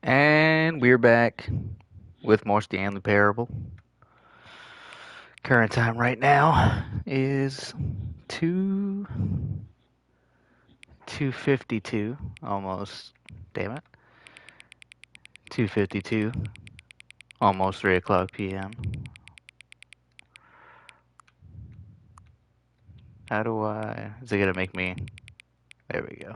And we're back with more Stanley Parable. Current time right now is 2:52, almost. Damn it, 2:52, almost 3 o'clock p.m. How do I? Is it gonna make me? There we go.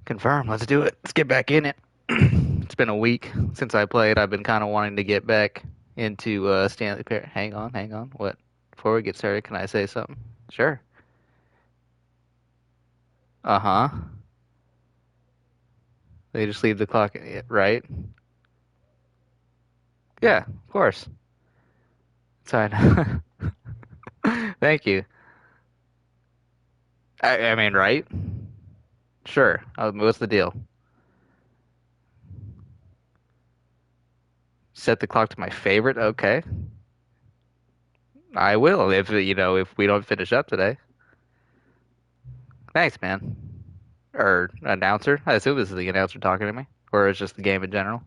Confirm. Let's do it. Let's get back in it. It's been a week since I played. I've been kind of wanting to get back into Stanley Parable. Hang on. What? Before we get started, can I say something? Sure. Uh-huh. They just leave the clock, right? Yeah, of course. It's fine. Thank you. I mean, right? Sure. What's the deal? Set the clock to my favorite? Okay. I will if if we don't finish up today. Thanks, man. Or announcer. I assume this is the announcer talking to me, or it's just the game in general.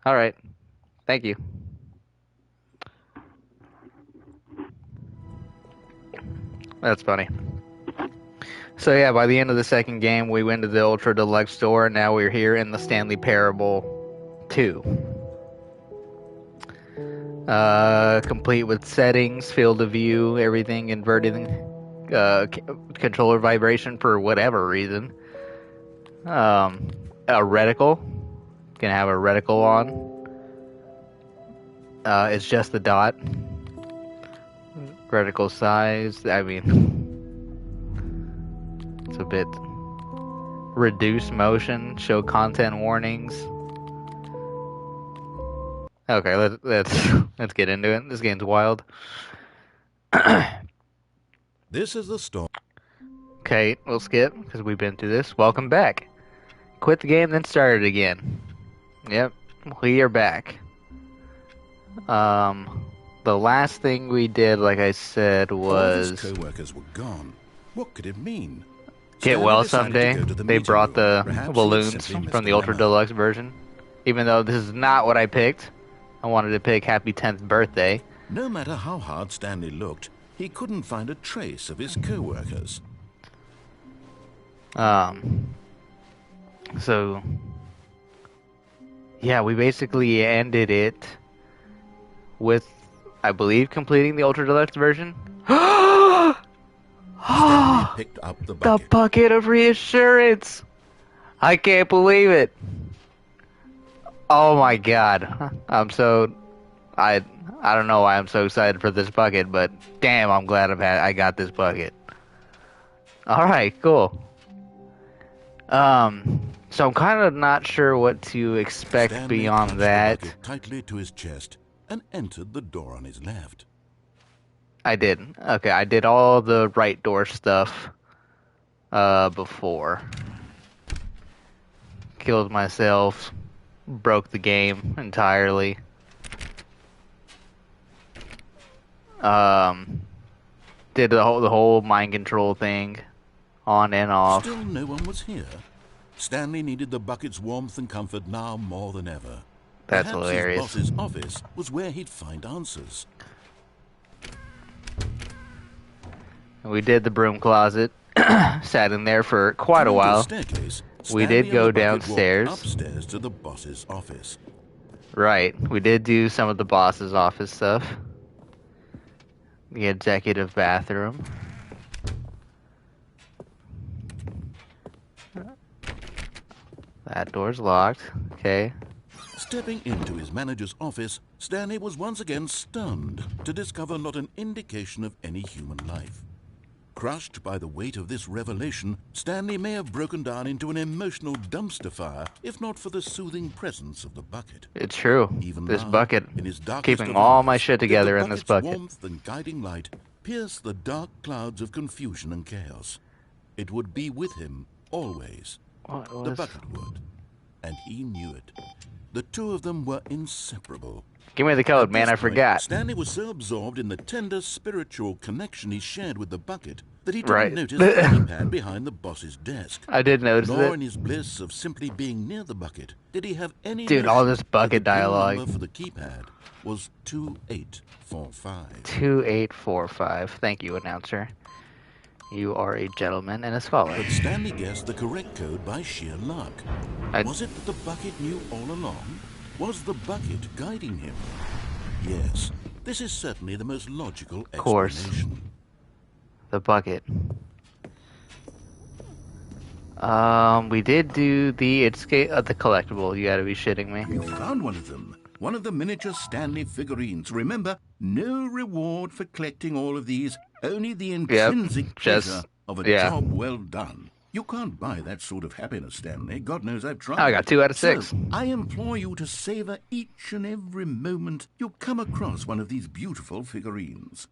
All right. Thank you. That's funny. So yeah, by the end of the second game, we went to the Ultra Deluxe store, and now we're here in the Stanley Parable 2. Complete with settings, field of view, everything inverted, controller vibration for whatever reason. A reticle, can have a reticle on. It's just the dot. Reticle size, I mean, it's a bit reduced motion, show content warnings. Okay, let's get into it. This game's wild. This is the story. Okay, we'll skip because we've been through this. Welcome back. Quit the game, then start it again. Yep, we are back. The last thing we did, like I said, was all his co-workers were gone. What could it mean? Get well someday. They brought the balloons from the Ultra Deluxe version. Even though this is not what I picked. I wanted to pick Happy 10th Birthday. No matter how hard Stanley looked, he couldn't find a trace of his co-workers. So, yeah, we basically ended it with, I believe, completing the Ultra Deluxe version. Stanley picked up the bucket. The bucket of reassurance! I can't believe it! Oh my god. I don't know why I'm so excited for this bucket, but damn, I'm glad I got this bucket. Alright, cool. So I'm kind of not sure what to expect Stanley beyond that. The bucket tightly to his chest and entered the door on his left. I did. Okay, I did all the right door stuff before. Killed myself. Broke the game entirely. Did the whole mind control thing, on and off. Still no one was here. Stanley needed the bucket's warmth and comfort now more than ever. That's Perhaps hilarious. His boss's office was where he'd find answers. We did the broom closet. Sat in there for quite a while. We did go downstairs. Upstairs to the boss's office. Right. We did do some of the boss's office stuff. The executive bathroom. That door's locked. Okay. Stepping into his manager's office, Stanley was once again stunned to discover not an indication of any human life. Crushed by the weight of this revelation, Stanley may have broken down into an emotional dumpster fire if not for the soothing presence of the bucket. It's true. Even this now, bucket, in his keeping all my hours, shit together in this bucket. Warmth and guiding light pierced the dark clouds of confusion and chaos. It would be with him always. The bucket would, and he knew it. The two of them were inseparable. Give me the code, man, I forgot. Stanley was so absorbed in the tender spiritual connection he shared with the bucket that he didn't Right. notice the keypad behind the boss's desk. I did notice Nor it. in his bliss of simply being near the bucket did he have any Dude, all notion this that bucket the pin dialogue. number for the keypad was 2845. 2845. Thank you, announcer. You are a gentleman and a scholar. But Stanley guessed the correct code by sheer luck. I- Was it that the bucket knew all along? Was the bucket guiding him? Yes, this is certainly the most logical Course. explanation. The bucket. We did do the the collectible. You gotta be shitting me. You found one of them. One of the miniature Stanley figurines. Remember, no reward for collecting all of these. Only the intrinsic pleasure of a job well done. You can't buy that sort of happiness, Stanley. God knows I've tried. I got 2 out of 6. So, I implore you to savor each and every moment you come across one of these beautiful figurines.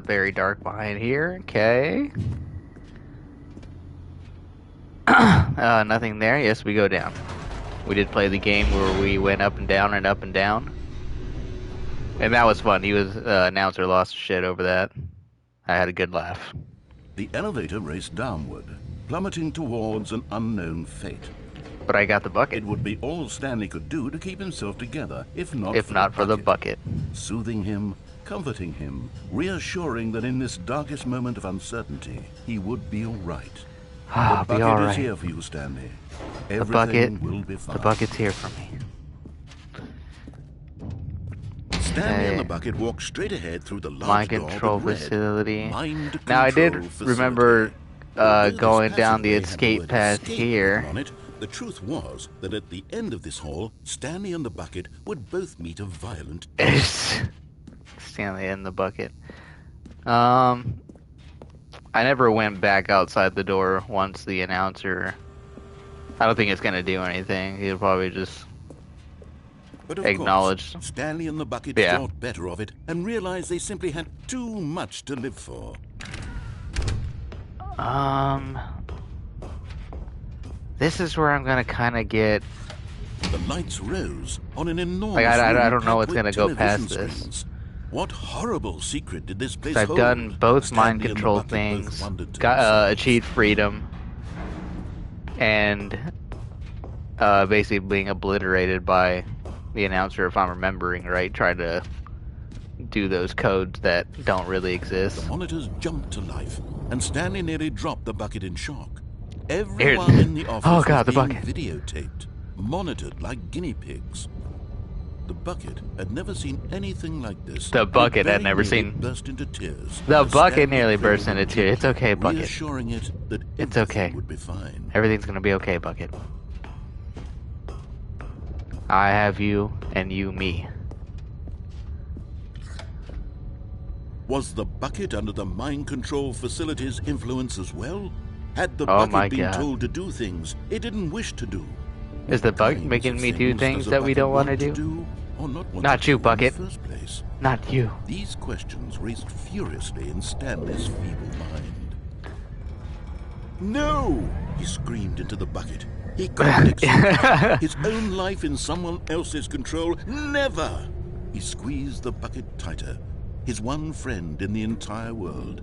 Very dark behind here. Okay. Nothing there. Yes, we go down. We did play the game where we went up and down and up and down. And that was fun. He was, announcer lost shit over that. I had a good laugh. The elevator raced downward, plummeting towards an unknown fate. But I got the bucket. It would be all Stanley could do to keep himself together, if not for the bucket. Soothing him, comforting him, reassuring that in this darkest moment of uncertainty, he would be all right. Ah, The be all bucket right. is here for you, Stanley. The bucket. Everything will be fine. The bucket's here for me. Stanley Okay. and the bucket walked straight ahead through the large Mind door control that read, facility. Mind Now I did control remember facility. Although this going down the passageway had escape word path escape here. written on it, the truth was that at the end of this hall, Stanley and the bucket would both meet a violent death. Stanley in the bucket. I never went back outside the door once the announcer. I don't think it's gonna do anything. He'll probably just But of acknowledge. course, Stanley and the bucket thought better of it and realized they simply had too much to live for. This is where I'm gonna kind of get. The lights rose on an enormous Like, I room don't know what's packed gonna with go past television this. screens. What horrible secret did this place I've hold? done both mind Stanley and the control bucket both things, wondered to got themselves. achieved freedom, and basically being obliterated by the announcer, if I'm remembering right, trying to do those codes that don't really exist. The monitors jumped to life, and Stanley nearly dropped the bucket in shock. Everyone in the office Oh God, was the being bucket. videotaped, monitored like guinea pigs. The bucket had never seen anything like this. The bucket It had never very nearly seen- burst into tears. The as bucket Stanley nearly cradled burst into it tears. It's okay, bucket. reassuring it that It's everything okay. would be fine. Everything's gonna be okay, bucket. I have you, and you me. Was the bucket under the mind control facility's influence as well? Had the Oh my bucket been God. told to do things it didn't wish to do? Is the bucket Kinds making of me do does things a that we bucket don't want to want do? or not want Not to you, do bucket. In the first place? Not you. These questions raced furiously in Stanley's feeble mind. No! He screamed into the bucket. He couldn't accept his own life in someone else's control. Never! He squeezed the bucket tighter. His one friend in the entire world.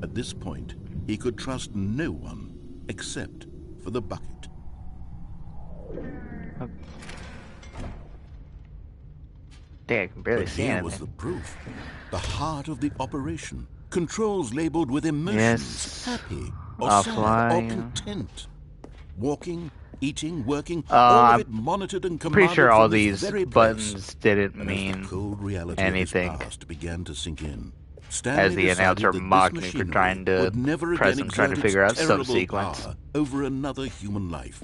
At this point, he could trust no one except for the bucket. Dang, I can barely But see here anything. was the proof. The heart of the operation. Controls labeled with emotions. Yes. Happy or sad or Offline. content. Walking, eating, working, all of it monitored and commanded Pretty sure all from this these very place. buttons didn't And as mean the cold reality anything. of his past began to sink in, As Stanley the decided announcer that this mocked me for machinery trying to would never press again him trying to exert figure out its terrible subsequence. power over another human life.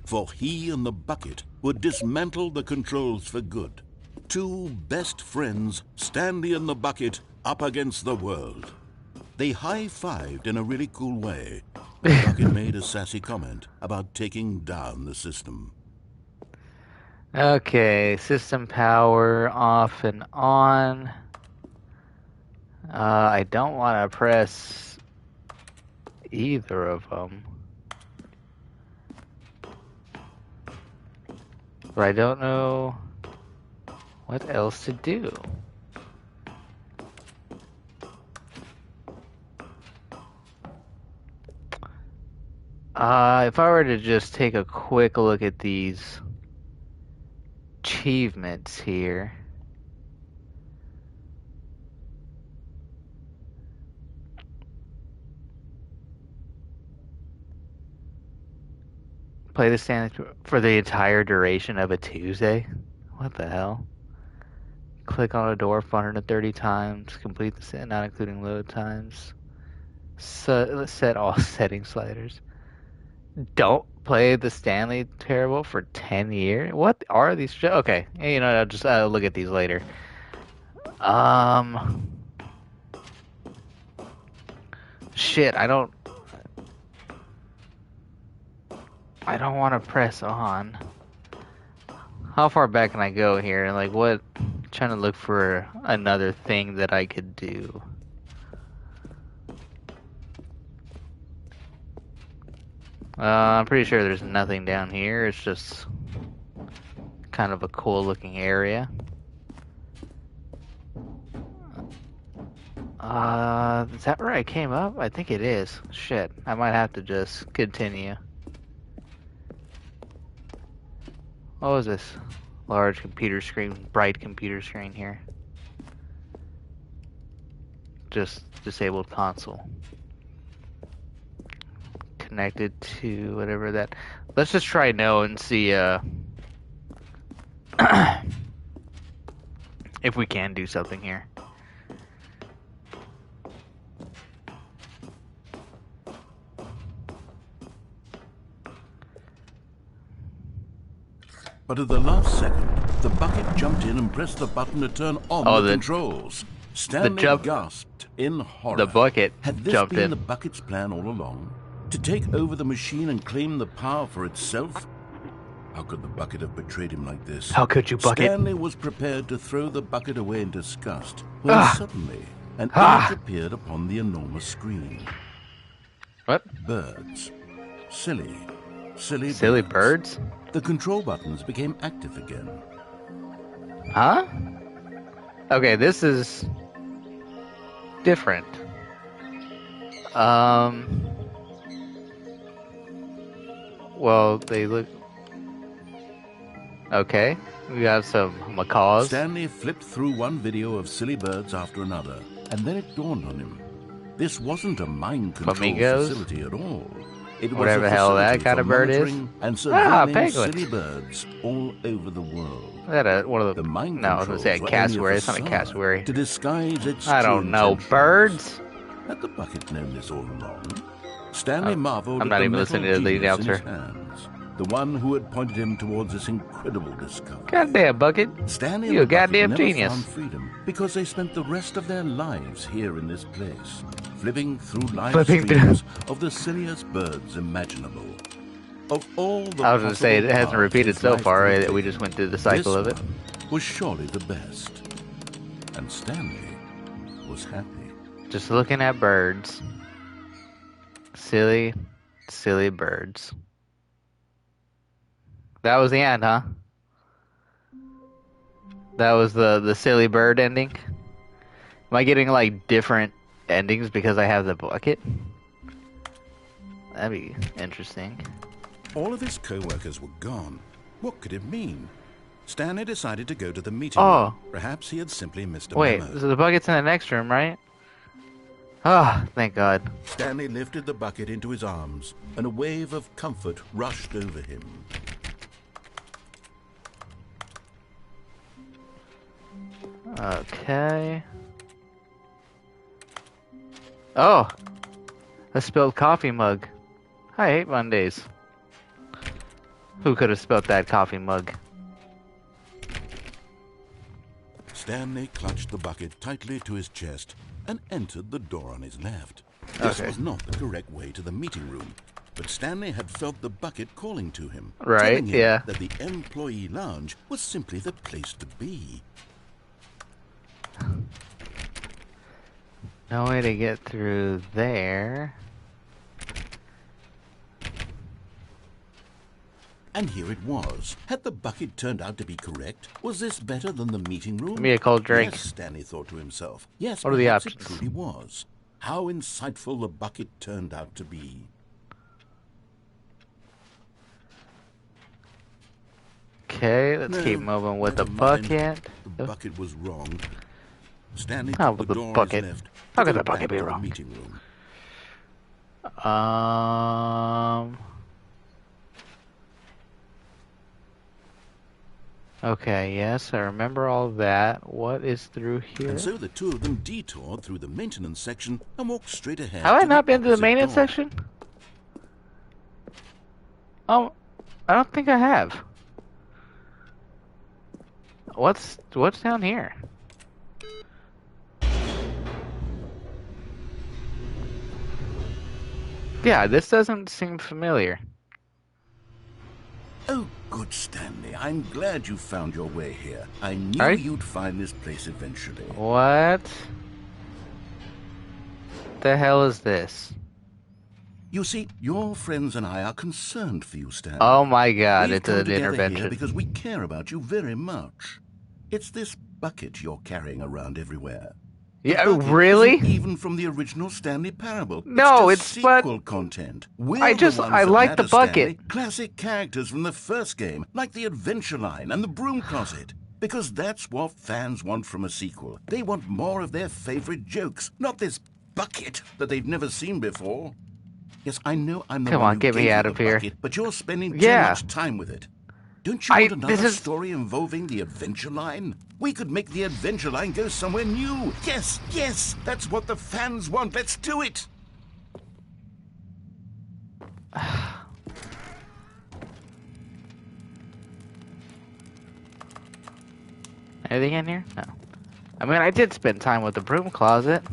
For he and the bucket would dismantle the controls for good. Two best friends, Stanley and the bucket, up against the world. They high-fived in a really cool way. The bucket made a sassy comment about taking down the system. Okay, system power off and on. I don't want to press either of them. But I don't know what else to do. If I were to just take a quick look at these achievements here. Play the Stanley for the entire duration of a Tuesday? What the hell? Click on a door 430 times. Complete the set, not including load times. Set all setting sliders. Don't play the Stanley Parable for 10 years? What are these shows? Okay, you know, I'll just look at these later. Shit, I don't want to press on. How far back can I go here? Like, what? I'm trying to look for another thing that I could do. I'm pretty sure there's nothing down here. It's just kind of a cool looking area. Is that where I came up? I think it is. Shit, I might have to just continue. What was this? Large computer screen, bright computer screen here. Just disabled console. Connected to whatever that. Let's just try no and see if we can do something here. But at the last second, the bucket jumped in and pressed the button to turn on the controls. Stanley gasped in horror. The bucket Had this jumped been in. the bucket's plan all along? To take over the machine and claim the power for itself? How could the bucket have betrayed him like this? How could you, bucket? Stanley was prepared to throw the bucket away in disgust when suddenly an image appeared upon the enormous screen. What? Birds. Silly birds? The control buttons became active again. Huh? Okay, this is different. Well, they look... Okay, we have some macaws. Stanley flipped through one video of silly birds after another, and then it dawned on him. This wasn't a mind control facility at all. It whatever the hell that kind of bird is. And surveilling penguin. silly birds all over the world. Is that one of the mind no, I was going to say a cassowary. It's not a cassowary. To disguise its I don't know. Birds? Had the bucket known this all along? Stanley marveled I'm not at even the listening metal to the genius in his announcer. hands, the one who had pointed him towards this incredible discovery. Goddamn, Bucket. Stanley You a and the bucket goddamn never genius. found freedom because they spent the rest of their lives here in this place, flipping through live Flipping streams of the silliest birds imaginable. Of all the I was going to say, it possible hasn't paths repeated his so life far. could Right? take, We just went through the cycle of it. this one was surely the best. And Stanley was happy. Just looking at birds. Silly birds. That was the end, huh? That was the silly bird ending? Am I getting, like, different endings because I have the bucket? That'd be interesting. All of his co-workers were gone. What could it mean? Stanley decided to go to the meeting room. Perhaps he had simply missed a memo. So the bucket's in the next room, right? Ah, thank God. Stanley lifted the bucket into his arms, and a wave of comfort rushed over him. Okay. Oh! A spilled coffee mug. I hate Mondays. Who could have spilled that coffee mug? Stanley clutched the bucket tightly to his chest and entered the door on his left. This was not the correct way to the meeting room, but Stanley had felt the bucket calling to him, telling him that the employee lounge was simply the place to be. No way to get through there. And here it was. Had the bucket turned out to be correct? Was this better than the meeting room? Give me a cold drink. Yes, Stanley thought to himself. Yes, what are the options? options? It truly was. How insightful the bucket turned out to be. Okay, let's keep moving with the bucket. The bucket was wrong. Stanley How took about the the door on his bucket? left. How to could go the bucket back be to the wrong? meeting room. Okay, yes, I remember all that. What is through here? And so the two of them detoured through the maintenance section and walked straight ahead. Have I to not been to the opposite maintenance door. section? Oh, I don't think I have. What's down here? Yeah, this doesn't seem familiar. Oh, good, Stanley. I'm glad you found your way here. I knew you'd find this place eventually. What the hell is this? You see, your friends and I are concerned for you, Stanley. Oh my God, We've it's come an together intervention. here because we care about you very much. It's this bucket you're carrying around everywhere. Yeah, The bucket really? isn't even from the original Stanley Parable. No, it's it's just but sequel content. I We're the ones that like the matter, bucket. Stanley. Classic characters from the first game, like the Adventure Line and the Broom Closet. Because that's what fans want from a sequel. They want more of their favorite jokes, not this bucket that they've never seen before. Yes, I know I'm the Come one on, who get me gave you out the of here. bucket, but you're spending too Yeah. much time with it. Don't you want another this is- story involving the Adventure Line? We could make the Adventure Line go somewhere new. Yes, yes, that's what the fans want. Let's do it. Anything in here? No. I mean, I did spend time with the broom closet.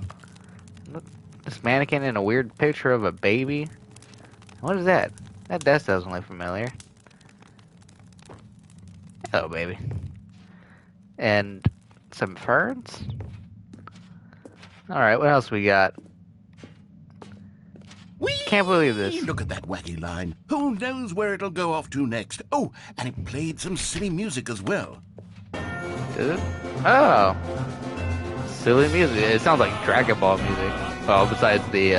Look, this mannequin in a weird picture of a baby. What is that? That desk doesn't look familiar. Hello, baby. And some ferns? Alright, what else we got? Whee! Can't believe this. Look at that wacky line. Who knows where it'll go off to next? Oh, and it played some silly music as well. Did it? Oh. Silly music. It sounds like Dragon Ball music. Well, besides the,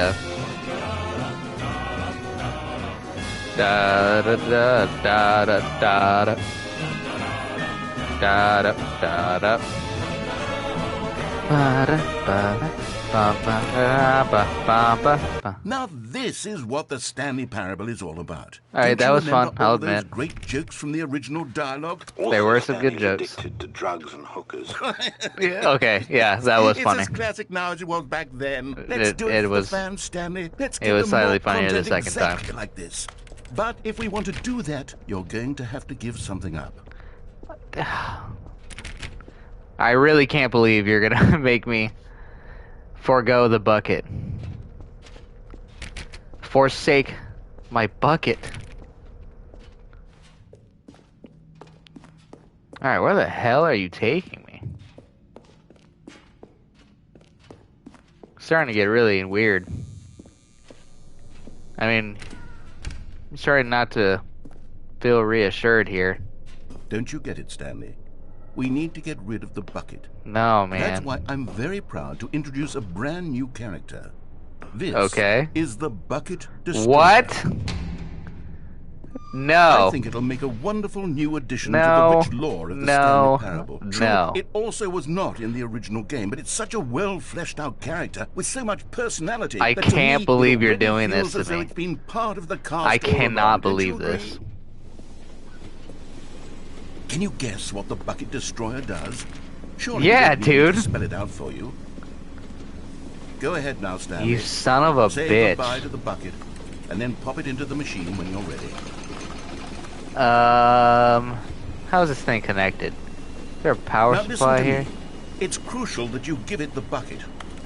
da da da da da da da da da da da. Now this is what the Stanley Parable is all about. All right, Don't that you was fun, remember I'll all those admit. great jokes from the original dialogue? There were some good jokes. Addicted to drugs and hookers. Yeah, okay, yeah, that was funny. It's as classic now as it was back then. Let's do it for was- the fans, Stanley. Let's it give was them slightly more funnier the content second time. exactly like this. But if we want to do that, you're going to have to give something up. I really can't believe you're gonna make me forego the bucket. Forsake my bucket. Alright, where the hell are you taking me? Starting to get really weird. I mean, I'm starting not to feel reassured here. Don't you get it, Stanley? We need to get rid of the bucket. No, man. That's why I'm very proud to introduce a brand new character. This is the Bucket Destroyer. What? No. I think it'll make a wonderful new addition No. to the rich lore of the No. Stanley Parable. True, No. it also was not in the original game, but it's such a well-fleshed-out character with so much personality. I that to can't me, believe it you're already doing feels this to as though me. It's been part of the cast I all cannot along. Don't believe you agree? this. Can you guess what the Bucket Destroyer does? Surely Yeah, you don't need me to dude. spell it out for you. Go ahead now, Stanley. You son of a Say bitch. goodbye to the bucket, and then pop it into the machine when you're ready. How is this thing connected? Is there a power Now listen supply to here? me. It's crucial that you give it the bucket.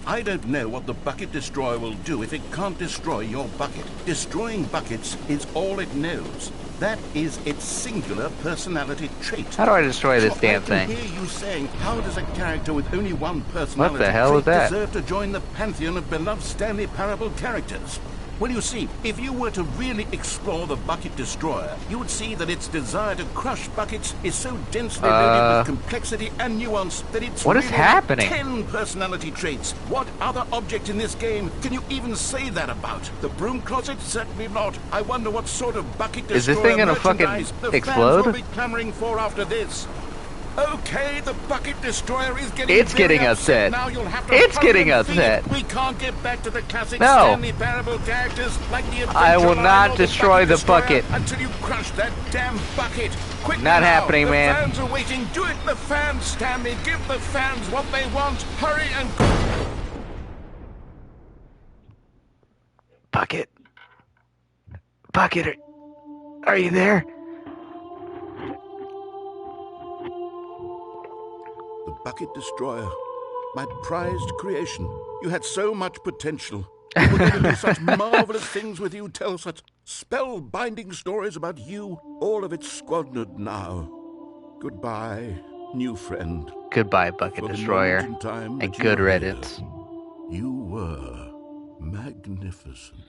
I don't know what the Bucket Destroyer will do if it can't destroy your bucket. Destroying buckets is all it knows. That is its singular personality trait. How do I destroy this So damn I thing? can hear you saying, how does a character with only one personality What the hell trait is that? deserve to join the pantheon of beloved Stanley Parable characters? Well, you see, if you were to really explore the Bucket Destroyer, you would see that its desire to crush buckets is so densely loaded with complexity and nuance that it's what is really happening? 10 personality traits. What other object in this game can you even say that about? The broom closet? Certainly not. I wonder what sort of Bucket Destroyer Is this thing gonna fucking the explode? fans will be clamoring for after this. Okay, the Bucket Destroyer is getting It's getting upset. Now you'll have to It's hurry getting and feed upset. it. We can't get back to the classic No. Stanley Parable characters like the I will Adventure not Line or destroy the Destroyer bucket. until you crush that damn bucket. Quick Not now. happening, the man. The fans are waiting. Do it, the fans, Stanley. Give the fans what they want. Hurry and... Bucket. Bucket, are you there? The Bucket Destroyer. My prized creation. You had so much potential. You were going to do such marvelous things with you, tell such spellbinding stories about you. All of it squandered now. Goodbye, new friend. Goodbye, Bucket Destroyer. And good riddance. You were magnificent.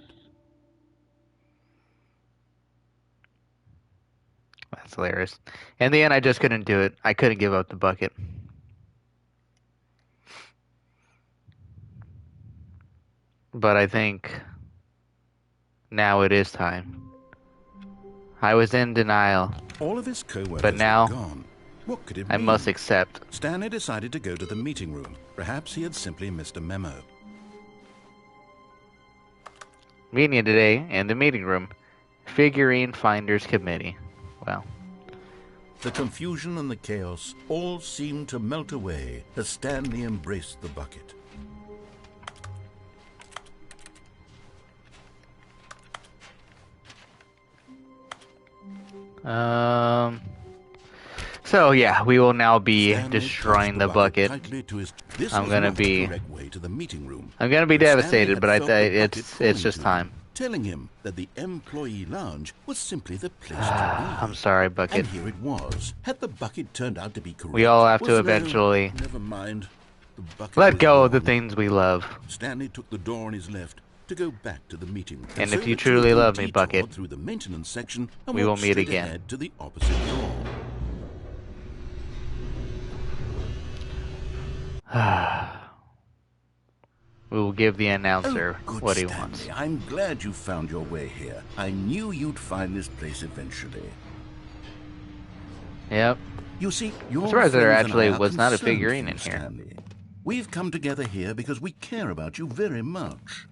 That's hilarious. In the end, I just couldn't do it. I couldn't give up the bucket. But I think now it is time. I was in denial. All of his co-workers But now, were gone. What could it I mean? must accept. Stanley decided to go to the meeting room. Perhaps he had simply missed a memo. Meeting today in the meeting room. Figurine Finders Committee. Well. The confusion and the chaos all seemed to melt away as Stanley embraced the bucket. So yeah, we will now be Stanley destroying the touched bucket. tightly to his... This I'm was gonna not the be correct way to the meeting room. I'm gonna be But Stanley devastated, had but felt the bucket it's calling just to time. him, telling him that the employee lounge was simply the place to be. I'm sorry, Bucket. And here it was. Had the bucket turned out to be correct? We all have to Was eventually never mind. The bucket let was go of the gone. things we love. Stanley took the door on his left to go back to the meeting. And so if you the two of truly them love me, detoured Bucket, through the maintenance section and we will walked meet straight again. ahead to the opposite door. We will give the announcer Good what he Stanley. wants. I'm glad you found your way here. I knew you'd find this place eventually. Yep. You see, your I'm surprised there friends and I actually are was not a concerned figurine for in you, here. Stanley. We've come together here because we care about you very much.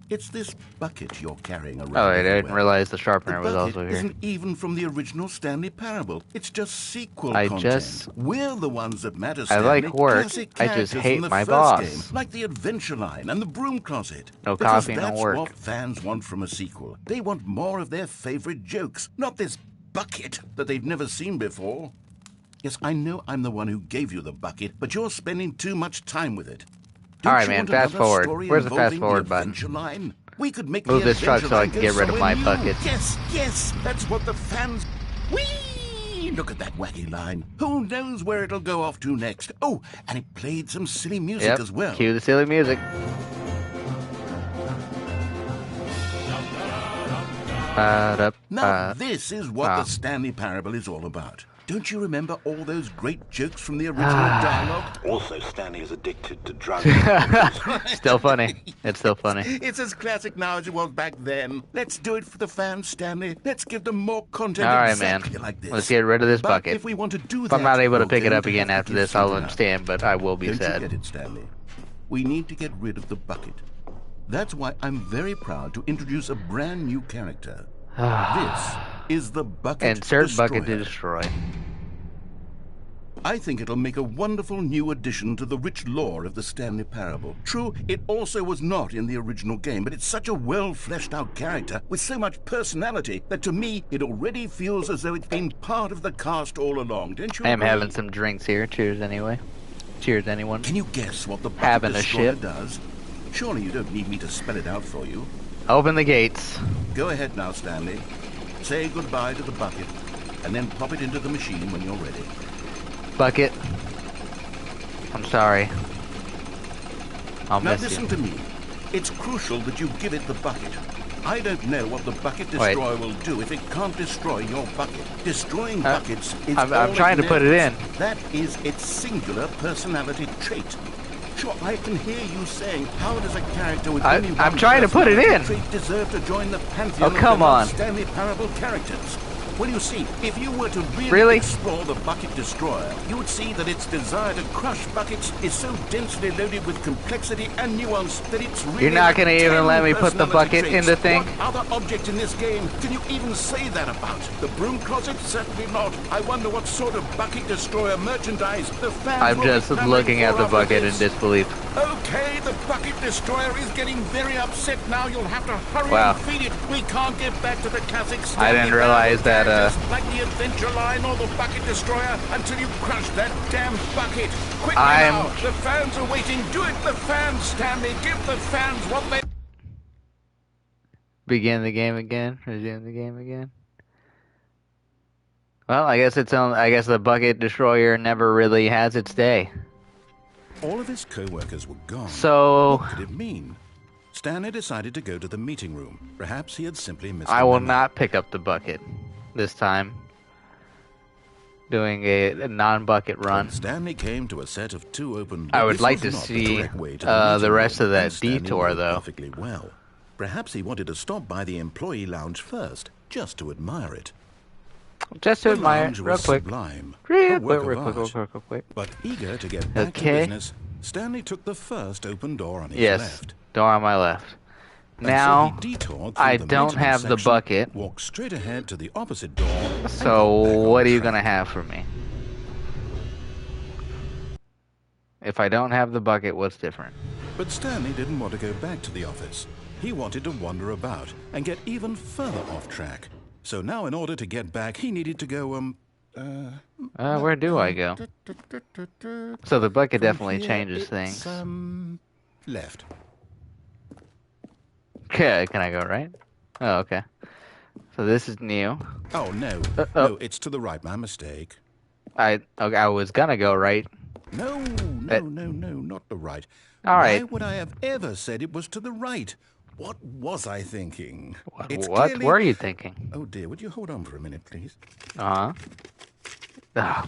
It's this bucket you're carrying around. Oh, I didn't everywhere. realize the The sharpener was bucket also here. isn't even from the original Stanley Parable. It's just sequel I content. just- We're the ones that matter, I Stanley. like work. Classic I just characters hate from the my first boss. game, like the Adventure Line and the Broom Closet. No Because coffee, no that's work. what fans want from a sequel. They want more of their favorite jokes, not this bucket that they've never seen before. Yes, I know I'm the one who gave you the bucket, but you're spending too much time with it. Don't All right, you man, want fast another forward. story Where's the fast involving forward button? Adventure Line? We could make Move the this truck Adventure so I Line can go get rid of somewhere my new. bucket. Yes, that's what the fans... Whee! Look at that wacky line. Who knows where it'll go off to next? Oh, and it played some silly music Yep. as well. Cue the silly music. Now, this is what the Stanley Parable is all about. Don't you remember all those great jokes from the original dialogue? Also, Stanley is addicted to drugs. Still funny. It's still funny. It's as classic now as it was back then. Let's do it for the fans, Stanley. Let's give them more content All right, exactly man. like this. Let's get rid of this But bucket. if we want to do If that, I'm not able to we're pick it going up to again have after to give this, I'll something up. understand, but I will be Don't sad. you get it, Stanley? We need to get rid of the bucket. That's why I'm very proud to introduce a brand new character. This is the Bucket Insert Destroyer. bucket to destroy. I think it'll make a wonderful new addition to the rich lore of the Stanley Parable. True, it also was not in the original game, but it's such a well-fleshed-out character with so much personality that to me, it already feels as though it's been part of the cast all along. Don't you I am agree? having some drinks here. Cheers anyway. Cheers, anyone. Can you guess what the Bucket Having a Destroyer shit. does? Surely you don't need me to spell it out for you. Open the gates. Go ahead now, Stanley. Say goodbye to the bucket, and then pop it into the machine when you're ready. Bucket. I'm sorry. I'll Now miss listen you. to me. It's crucial that you give it the bucket. I don't know what the bucket destroyer will do if it can't destroy your bucket. Destroying buckets is I'm trying to put it in. That is its singular personality trait. Sure, I can hear you saying, how does a character with only one I'm trying to put it in. trait deserve to join the pantheon of Stanley Parable characters? Well, you see, if you were to really explore the bucket destroyer, you would see that its desire to crush buckets is so densely loaded with complexity and nuance that it's really... You're not going to even let me put the bucket in the thing? What other object in this game can you even say that about? The broom closet? Certainly not. I wonder what sort of bucket destroyer merchandise the fans I'm just looking at the bucket in disbelief. Okay, the bucket destroyer is getting very upset now. You'll have to hurry and feed it. We can't get back to the classic Stanley. I didn't realize that like the adventure line or the bucket destroyer until you crush that damn bucket. Quickly now, the fans are waiting. Do it, the fans, Stanley. Give the fans what they... Begin the game again. Resume the game again. Well, I guess the bucket destroyer never really has its day. All of his co-workers were gone. So what could it mean? Stanley decided to go to the meeting room. Perhaps he had simply missed I will not pick up the bucket this time. Doing a non-bucket run. When Stanley came to a set of 2 open doors. I would like to see the rest of that detour, though. Perfectly well. Perhaps he wanted to stop by the employee lounge first, just to admire it. Just to admire it, real quick. Real quick. But eager to get back to business, Stanley took the first open door on his left. Door on my left. Now, I don't have the bucket. Walk straight ahead to the opposite door. So, what are you going to have for me? If I don't have the bucket, what's different? But Stanley didn't want to go back to the office. He wanted to wander about and get even further off track. So now in order to get back, he needed to go, where do I go? So the bucket definitely changes things. Left. Okay, can I go right? Oh, okay. So this is new. Oh, no. No, it's to the right. My mistake. I was gonna go right. No, not the right. All right. Why would I have ever said it was to the right? What was I thinking? What were you thinking? Oh, dear. Would you hold on for a minute, please?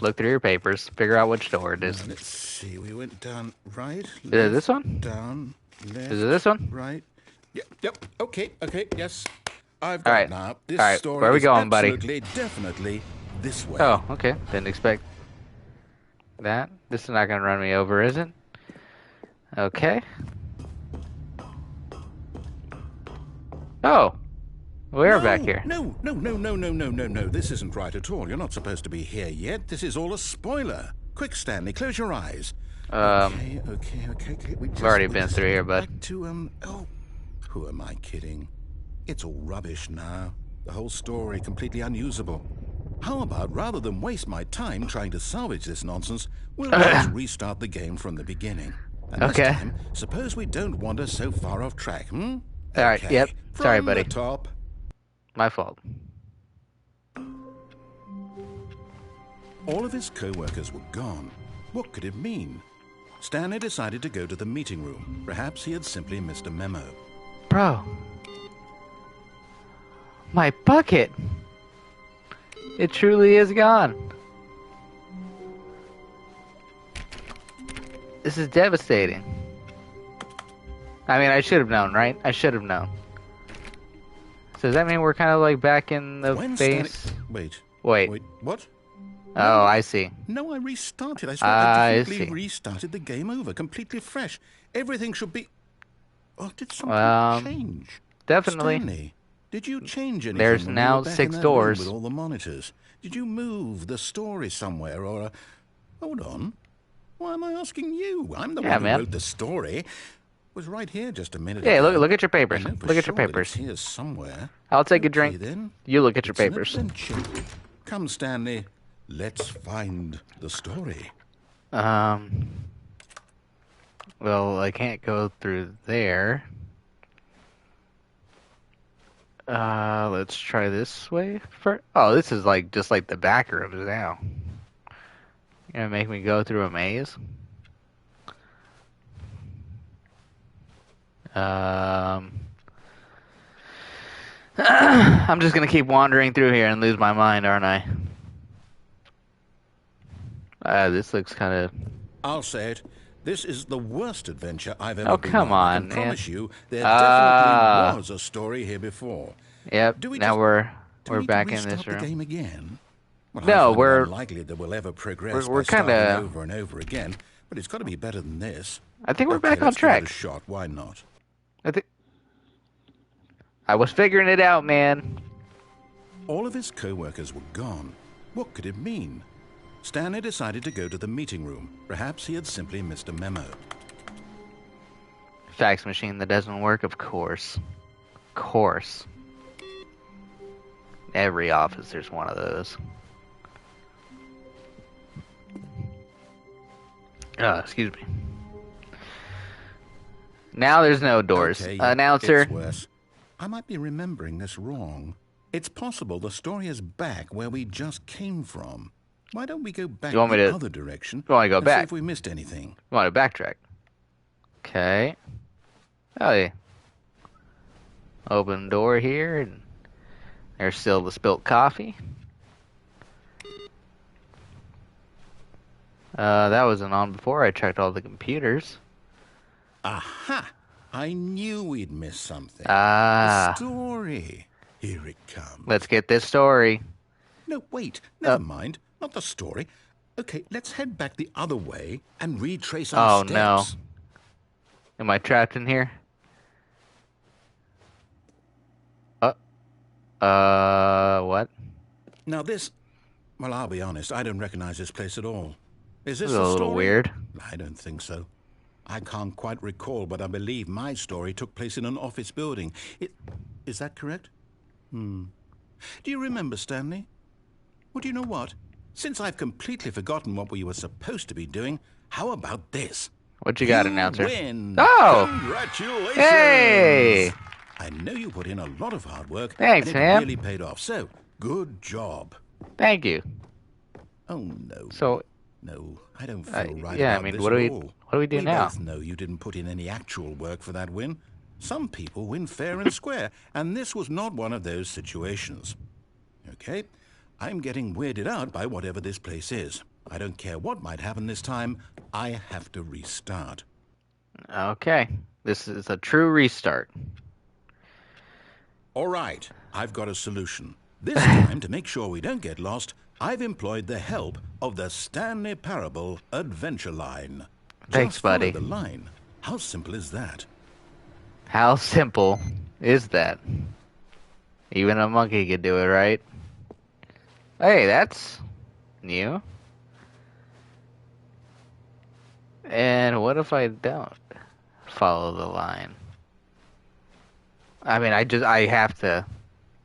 Look through your papers. Figure out which door it is. Let's see. We went down right. Is it this one? Down, left. Is it this one? Right. Yep. Okay. Yes. I've got it now. This story where are we going, buddy? Definitely this way. Oh, okay. Didn't expect that. This is not going to run me over, is it? Okay. Oh. We're back here. No. This isn't right at all. You're not supposed to be here yet. This is all a spoiler. Quick, Stanley, close your eyes. Okay. We've already been through here, bud. Back to, who am I kidding? It's all rubbish now. The whole story completely unusable. How about, rather than waste my time trying to salvage this nonsense, we'll just restart the game from the beginning. And this time, suppose we don't wander so far off track, All right, yep. Sorry, buddy. From the top. My fault. All of his co-workers were gone. What could it mean? Stanley decided to go to the meeting room. Perhaps he had simply missed a memo. Bro. My bucket. It truly is gone. This is devastating. I mean, I should have known, right? I should have known. So does that mean we're kind of like back in the base? Wait, what? Oh, I see. No, I restarted. I swear I definitely restarted the game over, completely fresh. Everything should be... Oh, did something change? Definitely. Stanley, did you change anything? There's now 6 doors. With all the monitors. Did you move the story somewhere or... Hold on. Why am I asking you? I'm the one who wrote the story. It was right here just a minute ago. Yeah, look at your papers. Look at your papers. It's here somewhere. I'll take a drink. Then. You look at your papers. Come, Stanley. Let's find the story. Well, I can't go through there. Let's try this way first. Oh, this is like just like the back rooms now. You're gonna make me go through a maze? I'm just gonna keep wandering through here and lose my mind, aren't I? This looks kind of... I'll say it. This is the worst adventure I've ever been come on. I on, can man. promise you there definitely was a story here before. Yep. Now we're back in this room. The game again? Well, no, we're unlikely that we'll ever progress we're by starting over and over again. But it's got to be better than this. I think we're back on track. Give it a shot. Why not? I was figuring it out, man. All of his co-workers were gone. What could it mean? Stanley decided to go to the meeting room. Perhaps he had simply missed a memo. Fax machine that doesn't work, of course. Of course. Every office, there's one of those. Excuse me. Now there's no doors. Okay, Announcer. It's worse. I might be remembering this wrong. It's possible the story is back where we just came from. Why don't we go back the other direction? You want to go back? See if we missed anything. You want to backtrack? Okay. Oh yeah. Open door here, and there's still the spilt coffee. That wasn't on before. I checked all the computers. Aha! I knew we'd miss something. Ah. The story. Here it comes. Let's get this story. No, wait. Never mind. Not the story. Okay, let's head back the other way and retrace our steps. Oh, no. Am I trapped in here? What? Now this... Well, I'll be honest. I don't recognize this place at all. Is this a little weird? I don't think so. I can't quite recall, but I believe my story took place in an office building. Is that correct? Do you remember, Stanley? Well, do you know what? Since I've completely forgotten what we were supposed to be doing, how about this? What you got, announcer? Win. Oh! Congratulations! Hey! I know you put in a lot of hard work. Thanks, and it really paid off. So, good job. Thank you. Oh, no. So... No, I don't feel right yeah, about I mean, this what at all. do we do now? We both know you didn't put in any actual work for that win. Some people win fair and square, and this was not one of those situations. Okay, I'm getting weirded out by whatever this place is. I don't care what might happen this time. I have to restart. Okay, this is a true restart. All right, I've got a solution. This time, to make sure we don't get lost, I've employed the help of the Stanley Parable Adventure Line. Thanks, Just buddy. follow the line. How simple is that? How simple is that? Even a monkey could do it, right? Hey, that's new. And what if I don't follow the line? I mean, I have to...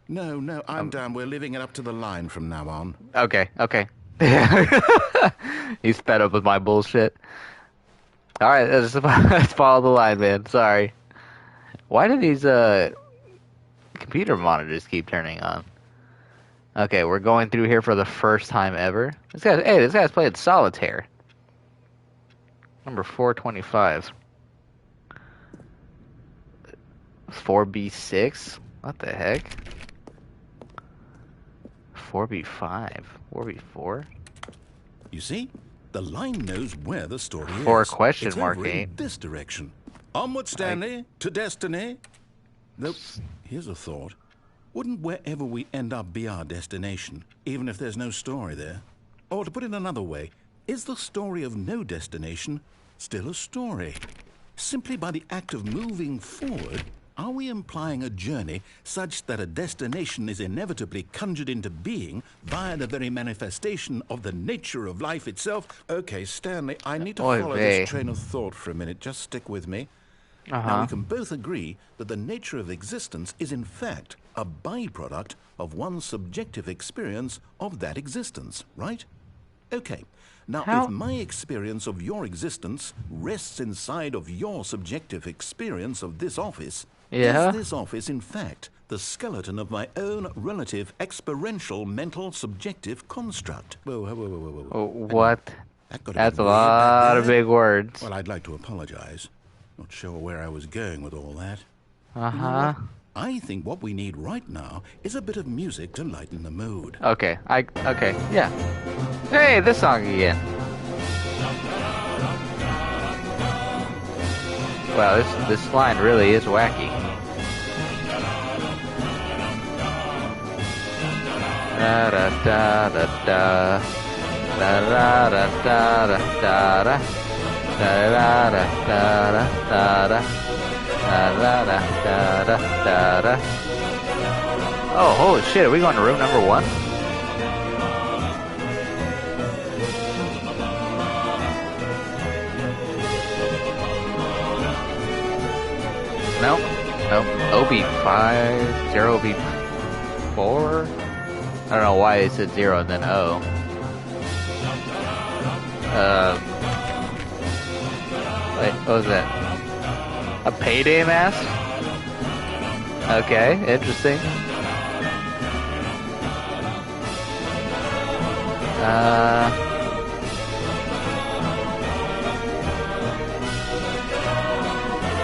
No, I'm down. We're leaving it up to the line from now on. Okay. He's fed up with my bullshit. Alright, let's follow the line, man. Sorry. Why do these computer monitors keep turning on? Okay, we're going through here for the first time ever. This guy's playing solitaire. Number 425. 4B6? What the heck? 4B5? 4B4? You see? The line knows where the story is. 4 question it's mark over in 8. this direction. Onward, Stanley, to destiny. Nope. Here's a thought. Wouldn't wherever we end up be our destination, even if there's no story there? Or to put it another way, is the story of no destination still a story? Simply by the act of moving forward, are we implying a journey such that a destination is inevitably conjured into being via the very manifestation of the nature of life itself? Okay, Stanley, I need to follow this train of thought for a minute. Just stick with me. Now, we can both agree that the nature of existence is in fact a byproduct of one's subjective experience of that existence, right? Okay. Now, if my experience of your existence rests inside of your subjective experience of this office, is this office, in fact, the skeleton of my own relative experiential mental subjective construct? Whoa. What? That's a lot of big words. Well, I'd like to apologize. Not sure where I was going with all that. Uh-huh. I think what we need right now is a bit of music to lighten the mood. Okay, okay, yeah. Hey, this song again. Wow, this line really is wacky. Da da da da da da da da da da da da da da da. Oh, holy shit, are we going to room number 1? Nope. OB5, 0B4? I don't know why it said 0 and then O. Wait, what was that? A payday mask? Okay, interesting.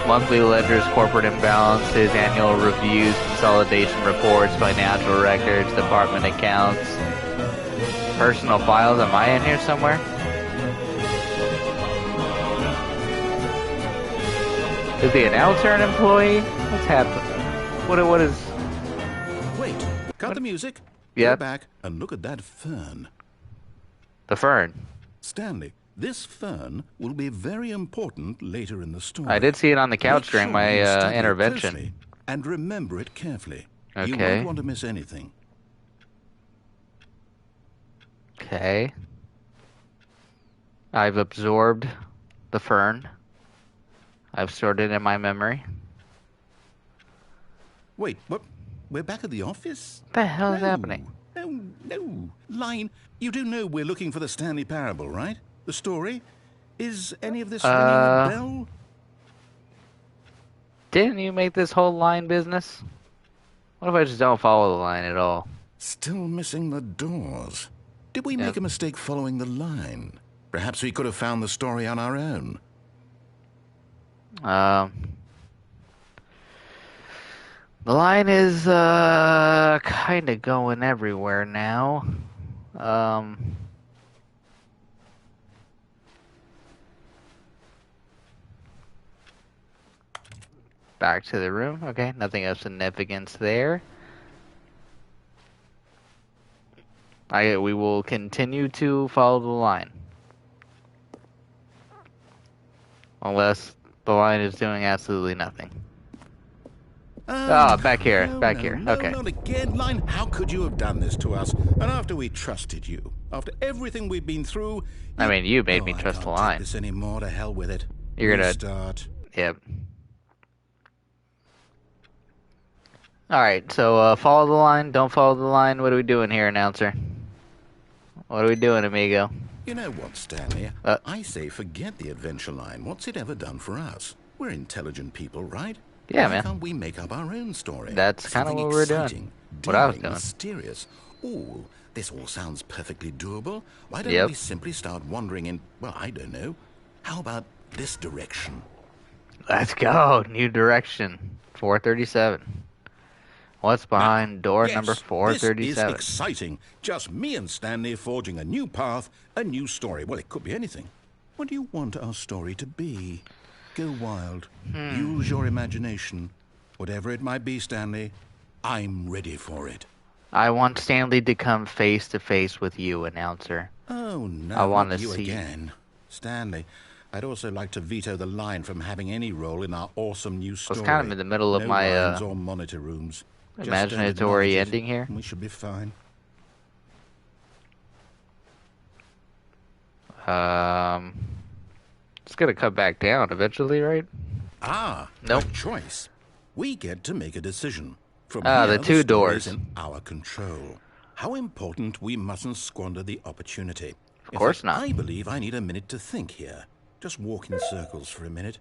Monthly ledgers, corporate imbalances, annual reviews, consolidation reports, financial records, department accounts, personal files. Am I in here somewhere? Is the announcer an employee? What's happening? What is... Wait, cut the music. Yeah. Go back and look at that fern. The fern. Stanley, this fern will be very important later in the story. I did see it on the couch Make during sure my you study it intervention. closely and remember it carefully. You Okay. won't want to miss anything. Okay. I've absorbed the fern. I've stored it in my memory. Wait, what? We're back at the office? What the hell is happening? No. Line, you do know we're looking for the Stanley Parable, right? The story? Is any of this ringing a bell? Didn't you make this whole line business? What if I just don't follow the line at all? Still missing the doors. Did we make a mistake following the line? Perhaps we could have found the story on our own. The line is kind of going everywhere now. Back to the room. Okay, nothing of significance there. We will continue to follow the line. Unless the line is doing absolutely nothing. Back here. No, Okay. not again, Line. How could you have done this to us? And after we trusted you, after everything we've been through... I mean, you made me trust the I line. can't take this anymore. To hell with it. You're gonna... Restart. Yep. Alright, so follow the line, don't follow the line. What are we doing here, announcer? What are we doing, amigo? You know what, Stanley? I say forget the adventure line. What's it ever done for us? We're intelligent people, right? Yeah, Why man. can't we make up our own story? That's kind of Something what we're doing. exciting, What I was daring, doing. mysterious. Ooh, this all sounds perfectly doable. Why don't we simply start wandering in, well, I don't know. How about this direction? Let's go. New direction. 437. What's behind door number 437? This is exciting. Just me and Stanley forging a new path, a new story. Well, it could be anything. What do you want our story to be? Go wild. Use your imagination. Whatever it might be, Stanley, I'm ready for it. I want Stanley to come face to face with you, announcer. Oh, no, I want not to you see again. Stanley, I'd also like to veto the line from having any role in our awesome new story. I was kind of in the middle of no my lines or monitor rooms. Just imaginatory don't acknowledge it, ending here. and we should be fine. It's gonna come back down eventually, right? Nope. A choice. We get to make a decision. From the here, two story doors. is in our control. How important we mustn't squander the opportunity. Of course not. I believe I need a minute to think here. Just walk in circles for a minute.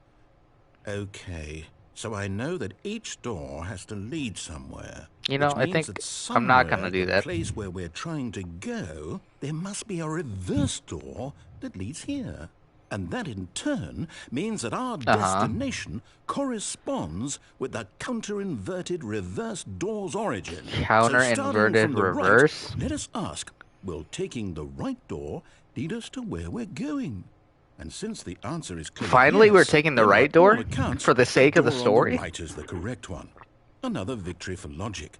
Okay. So I know that each door has to lead somewhere. You know, which I means think that I'm not somewhere gonna do the that. place where we're trying to go, there must be a reverse door that leads here. And that in turn means that our destination corresponds with the counter-inverted reverse door's origin. Counter-inverted reverse? Right, let us ask, will taking the right door lead us to where we're going? And since the answer is clear, finally, yes, we're taking the right door accounts, for the sake of the story. The right is the correct one. Another victory for logic.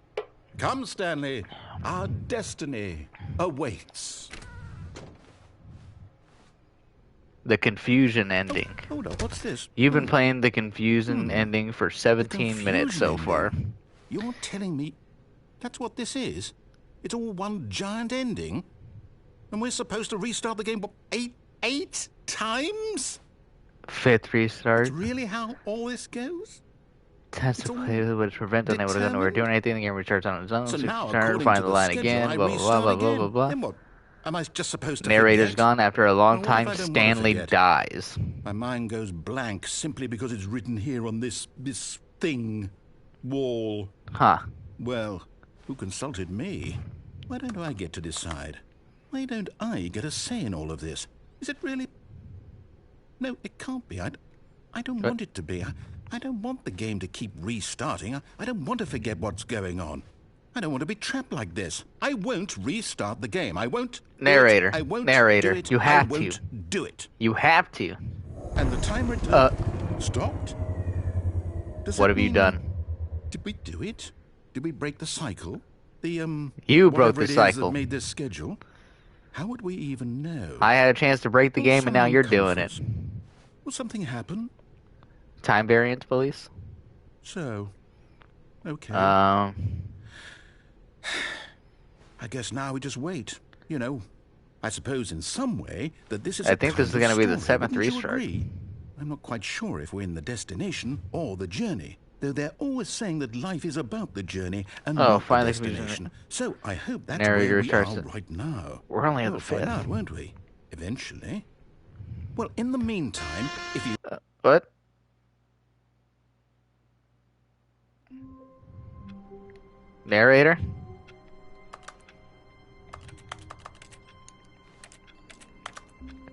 Come, Stanley, our destiny awaits. The confusion ending. Oh, hold up, what's this? You've been playing the confusion ending for 17 minutes so far. You're telling me that's what this is? It's all one giant ending? And we're supposed to restart the game, what, eight times? 5th restart. That's really how all this goes? Test to play would prevent unable to go or do anything. The game restarts on its own. So now, turn, find the line again. Blah, blah, blah, blah, blah, blah. Then what? Am I just supposed to Narrator's forget? gone. After a long Well, time, Stanley dies. My mind goes blank simply because it's written here on this thing. Wall. Huh. Well, who consulted me? Why don't I get to decide? Why don't I get a say in all of this? Is it really? No, it can't be. I don't want it to be. I don't want the game to keep restarting. I don't want to forget what's going on. I don't want to be trapped like this. I won't restart the game. I won't. Narrator. I won't Narrator. do it. You have I won't to do it. You have to. And the timer stopped. What have you done? Did we do it? Did we break the cycle? The You broke the cycle. That made this schedule. How would we even know? I had a chance to break the game, and now you're doing it. Will something happen? Time variance, police. So, okay. I guess now we just wait. You know, I suppose in some way that this is. I think this is going to be the 7th Wouldn't you restart. agree? I'm not quite sure if we're in the destination or the journey, though they're always saying that life is about the journey and not the destination. So I hope that's where we are right now. We're only at the 5th. We'll find out, won't we? Eventually. Well, in the meantime, if you... What? Narrator?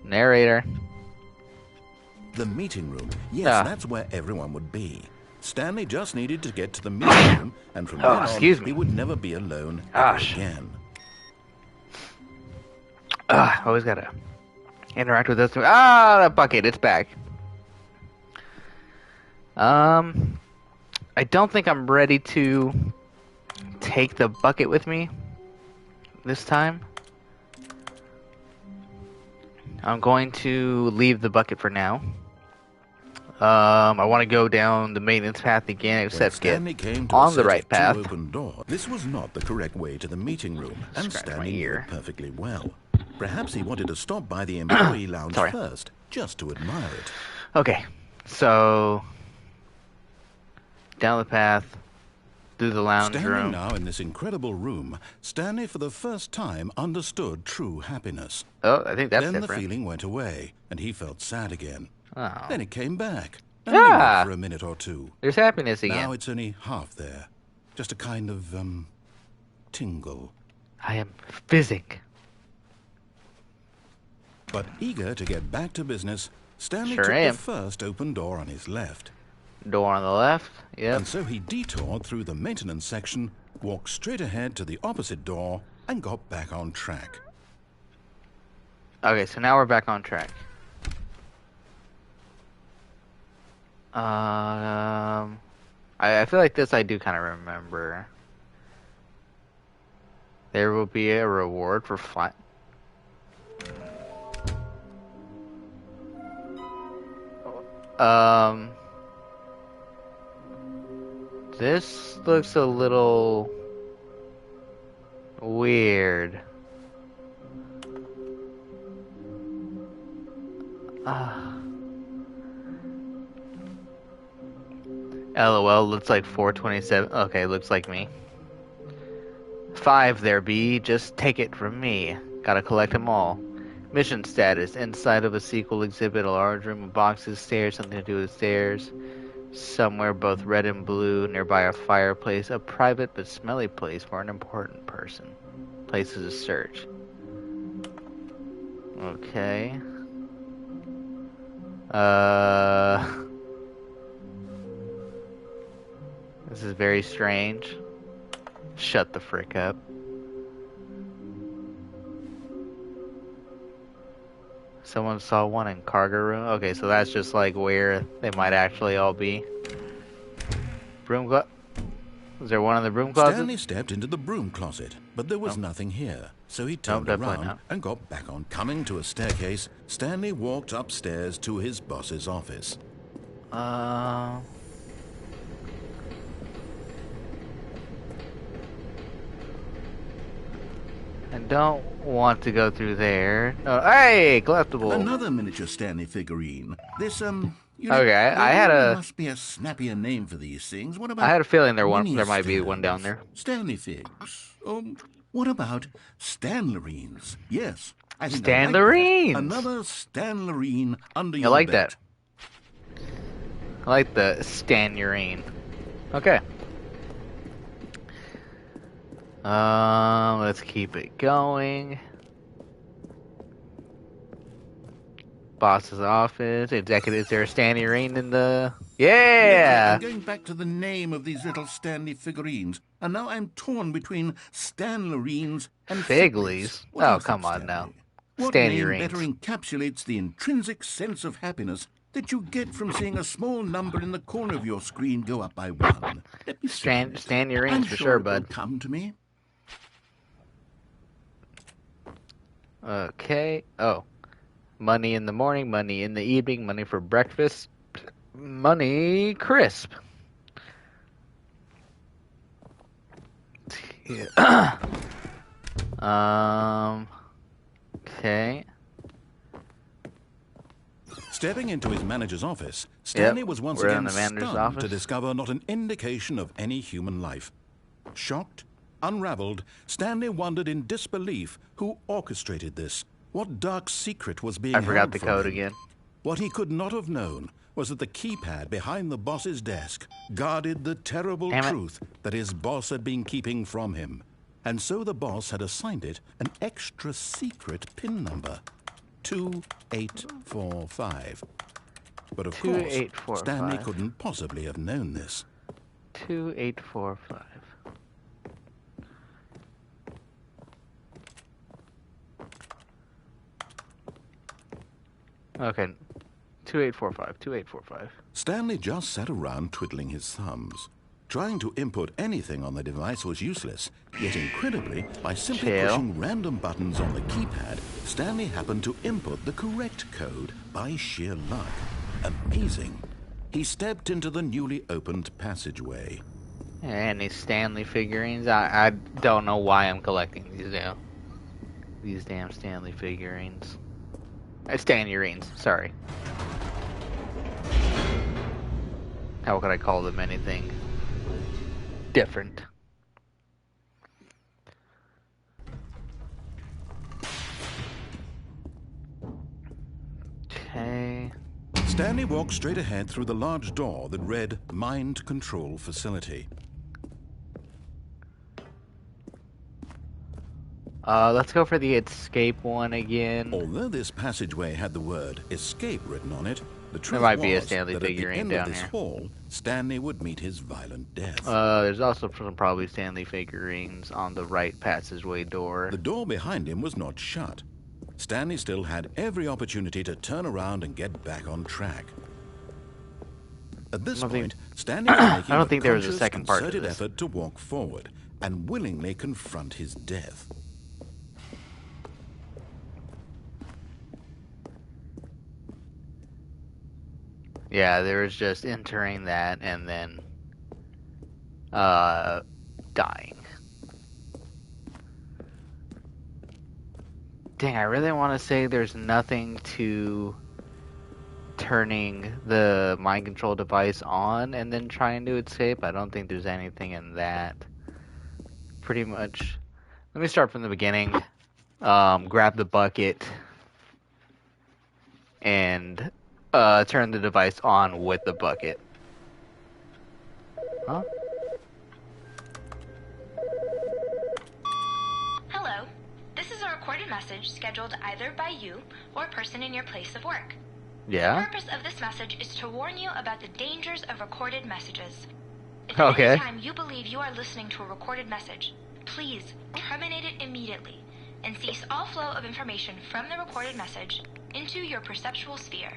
Narrator. The meeting room. Yes, that's where everyone would be. Stanley just needed to get to the meeting room, and from then on, he would never be alone ever again. Always gotta interact with this. That bucket, it's back. I don't think I'm ready to take the bucket with me this time. I'm going to leave the bucket for now. I want to go down the maintenance path again, except get on the right path. This was not the correct way to the meeting room, and Stanley knew perfectly well. Perhaps he wanted to stop by the employee lounge first, just to admire it. Okay, so down the path, through the lounge room. Now in this incredible room, Stanley for the first time understood true happiness. Oh, I think that's then different. The feeling went away, and he felt sad again. Oh. Then it came back, and lingered for a minute or two. There's happiness again. Now it's only half there. Just a kind of, tingle. I am fizzing. But eager to get back to business, Stanley took the first open door on his left. Door on the left, yep. And so he detoured through the maintenance section, walked straight ahead to the opposite door, and got back on track. Okay, so now we're back on track. I feel like this I do kind of remember. There will be a reward for flat. This looks a little weird. LOL, looks like 427. Okay, looks like me. 5 there, B. Just take it from me. Gotta collect them all. Mission status. Inside of a sequel exhibit, a large room of boxes, stairs, something to do with stairs. Somewhere both red and blue, nearby a fireplace, a private but smelly place for an important person. Places to search. Okay. This is very strange. Shut the frick up. Someone saw one in cargo room. Okay, so that's just like where they might actually all be. Broom closet. Is there one in the broom closet? Stanley stepped into the broom closet, but there was nothing here. So he turned around and got back on. Coming to a staircase, Stanley walked upstairs to his boss's office. I don't want to go through there. Oh, hey, collectible. Another miniature Stanley figurine. This, okay, I had a... must be a snappier name for these things. What about... I had a feeling there might be one down there. Stanley figs. What about Stanlerines? Yes. I think Stanlerines! Another Stanlerine under your like belt. that. I like the Stanlerine. Okay. Let's keep it going. Boss's office. Executive. Is there a Stanlerine in the... Yeah! I'm going back to the name of these little Stanley figurines, and now I'm torn between Stanlerines and Figlies. Oh, come on now. What name better encapsulates the intrinsic sense of happiness that you get from seeing a small number in the corner of your screen go up by one? Stanlerines for sure, bud. Come to me. Okay. Oh. Money in the morning, money in the evening, money for breakfast, money crisp. Yeah. Okay. Stepping into his manager's office, Stanley was once again stunned to discover not an indication of any human life. Shocked, unraveled, Stanley wondered in disbelief who orchestrated this. What dark secret was being held from him? I forgot the code again. What he could not have known was that the keypad behind the boss's desk guarded the terrible truth that his boss had been keeping from him. And so the boss had assigned it an extra secret PIN number, 2845. But of course, Stanley couldn't possibly have known this. 2845. Okay, 2845. Stanley just sat around twiddling his thumbs. Trying to input anything on the device was useless, yet incredibly, by simply pushing random buttons on the keypad, Stanley happened to input the correct code by sheer luck. Amazing. He stepped into the newly opened passageway. Any Stanley figurines? I don't know why I'm collecting these damn Stanley figurines. Stanlerines, sorry. How could I call them anything different? Okay. Stanley walked straight ahead through the large door that read Mind Control Facility. Let's go for the escape one again. Although this passageway had the word escape written on it, the truth there might be a was Stanley that at the figurine end down of this here. hall, Stanley would meet his violent death. There's also probably Stanley figurines on the right passageway door. The door behind him was not shut. Stanley still had every opportunity to turn around and get back on track. At this point, Stanley was making I don't think there was a conscious, second part to concerted this. effort to walk forward and willingly confront his death. Yeah, there was just entering that and then dying. Dang, I really want to say there's nothing to turning the mind control device on and then trying to escape. I don't think there's anything in that. Pretty much. Let me start from the beginning. Grab the bucket and turn the device on with the bucket. Huh? Hello. This is a recorded message scheduled either by you or a person in your place of work. Yeah? The purpose of this message is to warn you about the dangers of recorded messages. If Okay. at any time you believe you are listening to a recorded message, please terminate it immediately and cease all flow of information from the recorded message into your perceptual sphere.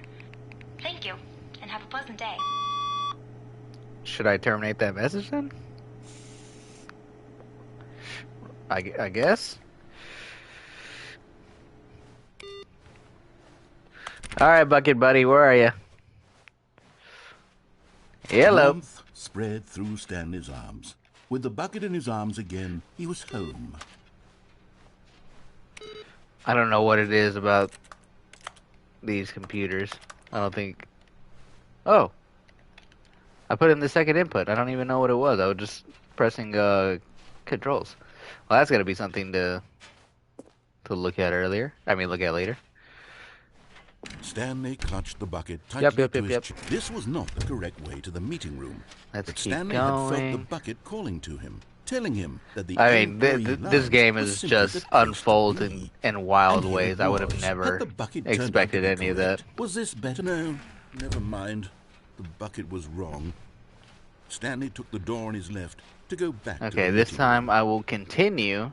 Thank you, and have a pleasant day. Should I terminate that message then? I guess? Alright, Bucket Buddy, where are you? Hello. Warmth spread through Stanley's arms. With the bucket in his arms again, he was home. I don't know what it is about these computers. I don't think... Oh. I put in the second input. I don't even know what it was. I was just pressing controls. Well, that's going to be something to look at earlier. I mean, look at later. Stanley clutched the bucket tightly to his Yep. chest. This was not the correct way to the meeting room. Let's But keep Stanley had felt the going. bucket calling to him, telling him that the I mean, employee this lounge game was is simply just the place to unfolds be. in wild And here ways. it I would have was. never Had the bucket turned out expected to be any of that. correct? Was this better? No, never mind. The bucket was wrong. Stanley took the door on his left to go back to Okay, the this meeting time I will continue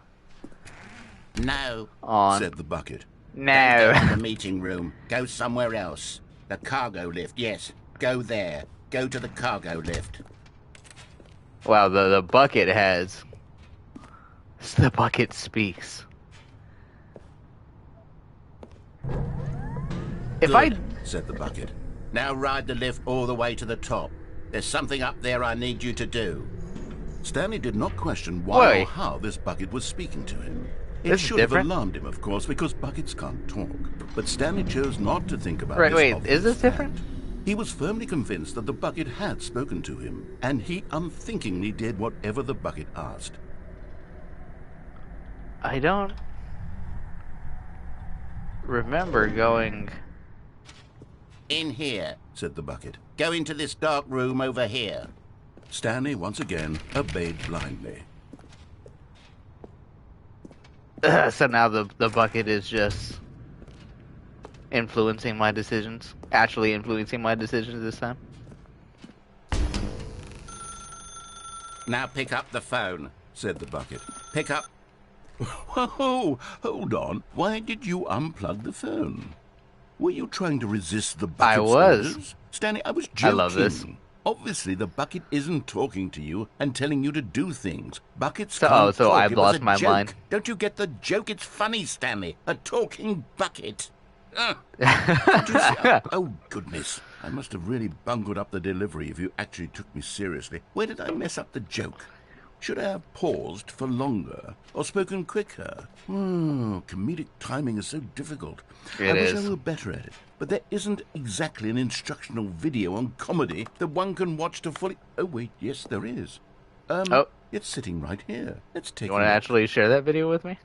No, on... said the bucket. don't go to No. the meeting room. Go somewhere else. The cargo lift, yes. Go there. Go to the cargo lift. Wow, the bucket has... The bucket speaks. If I... Good, said the bucket. Now ride the lift all the way to the top. There's something up there I need you to do. Stanley did not question why Wait. or how this bucket was speaking to him. It This is should have different. alarmed him, of course, because buckets can't talk. But Stanley chose not to think about Right, this wait, obvious is this different? fact. He was firmly convinced that the bucket had spoken to him, and he unthinkingly did whatever the bucket asked. I don't... remember going... In here. Said the bucket. Go into this dark room over here. Stanley once again obeyed blindly. So now the bucket is just influencing my decisions. Actually influencing my decisions this time. Now pick up the phone. Said the bucket. Pick up. Whoa, hold on. Why did you unplug the phone? Were you trying to resist the bucket's I was. orders? Stanley, I was I joking. love this. Obviously, the bucket isn't talking to you and telling you to do things. Buckets So- can't oh, so talk. I've It was lost a my joke. mind. Don't you get the joke? It's funny, Stanley. A talking bucket. Did you see? Oh, goodness. I must have really bungled up the delivery if you actually took me seriously. Where did I mess up the joke? Should I have paused for longer or spoken quicker? Comedic timing is so difficult. I wish I were better at it. But there isn't exactly an instructional video on comedy that one can watch to fully... Oh, wait, yes, there is. Oh. It's sitting right here. Let's take You want to a look. actually share that video with me?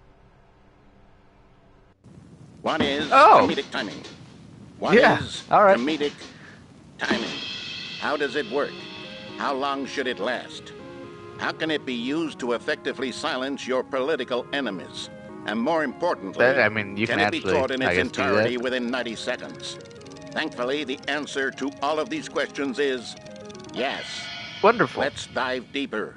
One is Oh. comedic timing. One Yeah, is all right. comedic timing. How does it work? How long should it last? How can it be used to effectively silence your political enemies? And more importantly, I mean, you can it be actually, taught in I its guess, do that. entirety within 90 seconds? Thankfully, the answer to all of these questions is yes. Wonderful. Let's dive deeper.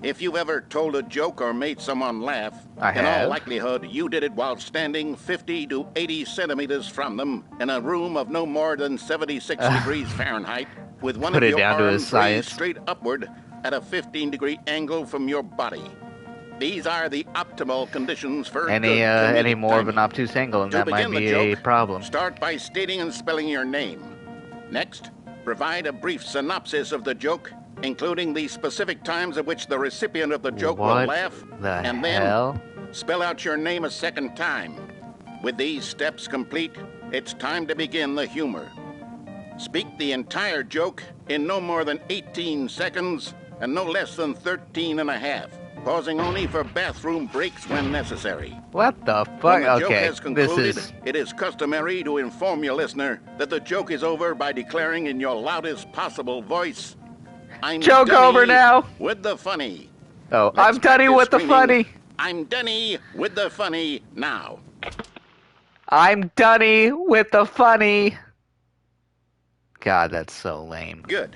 If you've ever told a joke or made someone laugh, I in have. all likelihood, you did it while standing 50 to 80 centimeters from them in a room of no more than 76 degrees Fahrenheit, with one Put of it your down to his arms raised science. straight upward at a 15-degree angle from your body. These are the optimal conditions for good Any comedic more of an timing. obtuse angle, and To that might begin the be a joke, problem. Start by stating and spelling your name. Next, provide a brief synopsis of the joke, including the specific times at which the recipient of the joke will What laugh, the and hell? then spell out your name a second time. With these steps complete, it's time to begin the humor. Speak the entire joke in no more than 18 seconds and no less than 13 and a half, pausing only for bathroom breaks when necessary. What the When fuck? the joke Okay, has concluded, this is... it is customary to inform your listener that the joke is over by declaring in your loudest possible voice, I'm Joke Dunny over now. with the funny. Oh, Let's I'm Dunny practice with the screaming, funny. I'm Dunny with the funny now. I'm Dunny with the funny. God, that's so lame. Good.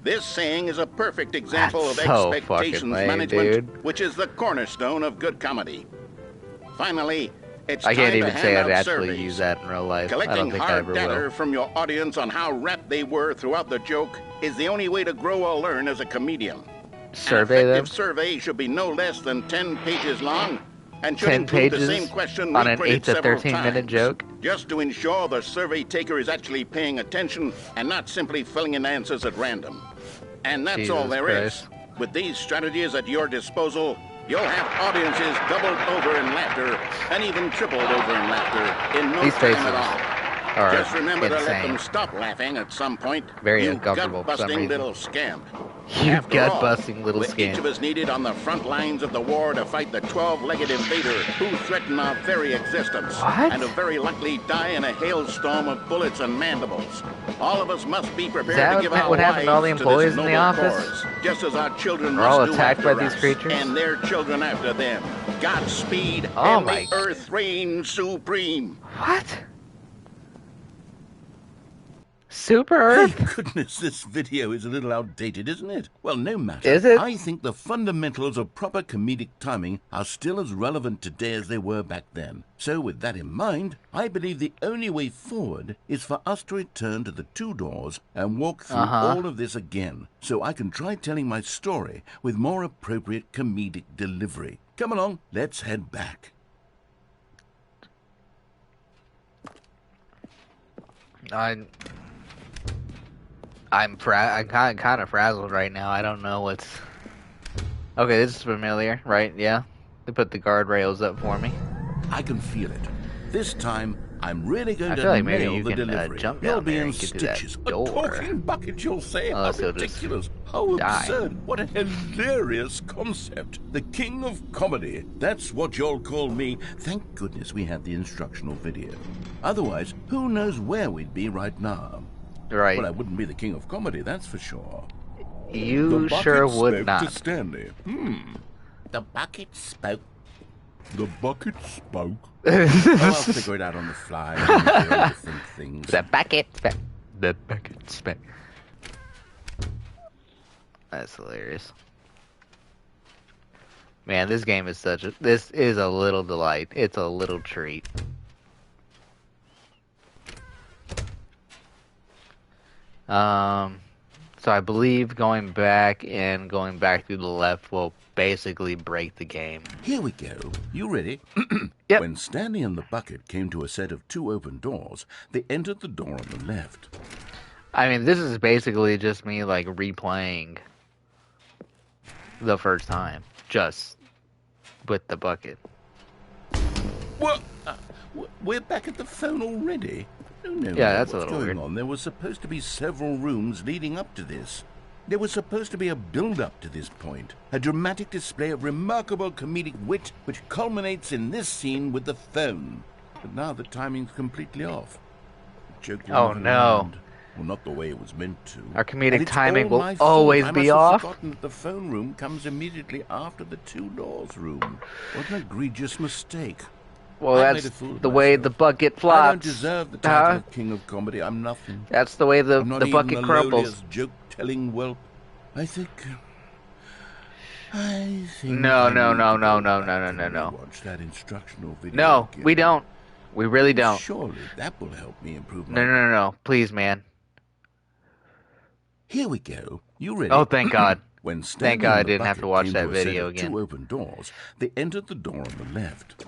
This saying is a perfect example That's of so expectations fucking lame, management, dude. which is the cornerstone of good comedy. Finally, it's I can't time to even say hand I'd out actually surveys. use that in real life. I Collecting don't think I hard ever data will. from your audience on how rapt they were throughout the joke is the only way to grow or learn as a comedian. Survey An them? effective survey should be no less than 10 pages long and should 10 include the pages same question on an reprinted 8 to several 13 minute times, joke? just to ensure the survey taker is actually paying attention and not simply filling in answers at random. And that's all there is. With these strategies at your disposal, you'll have audiences doubled over in laughter and even tripled over in laughter in no time at all. Just remember to let them stop laughing at some point. Very you uncomfortable for some gut-busting reason. little scamp. You After gut-busting all, little with scamp. each of us needed on the front lines of the war to fight the 12-legged invader who threaten our very existence. What? And to very likely die in a hailstorm of bullets and mandibles. All of us must be prepared that to give our what happened to all the lives employees to in this the noble office? cause, just as our children We're all must do attacked by after these us, creatures? and their children after them. Godspeed, Oh and my- the earth reign supreme. What? Super Earth? Thank goodness this video is a little outdated, isn't it? Well, no matter. Is it? I think the fundamentals of proper comedic timing are still as relevant today as they were back then. So with that in mind, I believe the only way forward is for us to return to the two doors and walk through all of this again, so I can try telling my story with more appropriate comedic delivery. Come along, let's head back. I'm kind of frazzled right now. I don't know what's... Okay, this is familiar, right? Yeah? They put the guardrails up for me. I can feel it. This time, I'm really going I to feel like maybe nail you the can delivery. jump You'll down be there in and get to that stitches. door. A talking bucket, you'll say. How Unless he'll just ridiculous. How die. absurd. What a hilarious concept. The king of comedy. That's what you'll call me. Thank goodness we had the instructional video. Otherwise, who knows where we'd be right now. Right. Well, I wouldn't be the king of comedy, that's for sure. You sure would not. To Stanley. The bucket spoke. The bucket spoke. Oh, I'll figure it out on the fly. I think things. The bucket spec. The bucket spec. That's hilarious. Man, this game is this is a little delight. It's a little treat. So I believe going back through the left will basically break the game. Here we go. You ready? Yep. When Stanley and the bucket came to a set of two open doors, they entered the door on the left. I mean, this is basically just me, like, replaying the first time, just with the bucket. What? We're back at the phone already? No, Yeah, that's a what's little going weird. on? There was supposed to be several rooms leading up to this. There was supposed to be a build-up to this point, a dramatic display of remarkable comedic wit which culminates in this scene with the phone. But now the timing's completely off. The joke will Oh, never no. land. Well, not the way it was meant to. Our comedic And it's timing all will my fault. always I be must have off. forgotten that the phone room comes immediately after the two doors room. What an egregious mistake. Well, I made a that's fool of the way myself. the bucket I flops. don't deserve the title of King of Comedy. I'm nothing. That's the way the I'm not the even bucket the crumbles. lowliest joke-telling whelp. I think. No. I need to go back and watch that instructional video. No, again. we don't. We really don't. Surely that will help me improve my. No. Please, man. Here we go. You ready? Oh, thank God. When Stanley Thank God I and the didn't have to bucket watch came that to a set video of again. Two open doors. They entered the door on the left.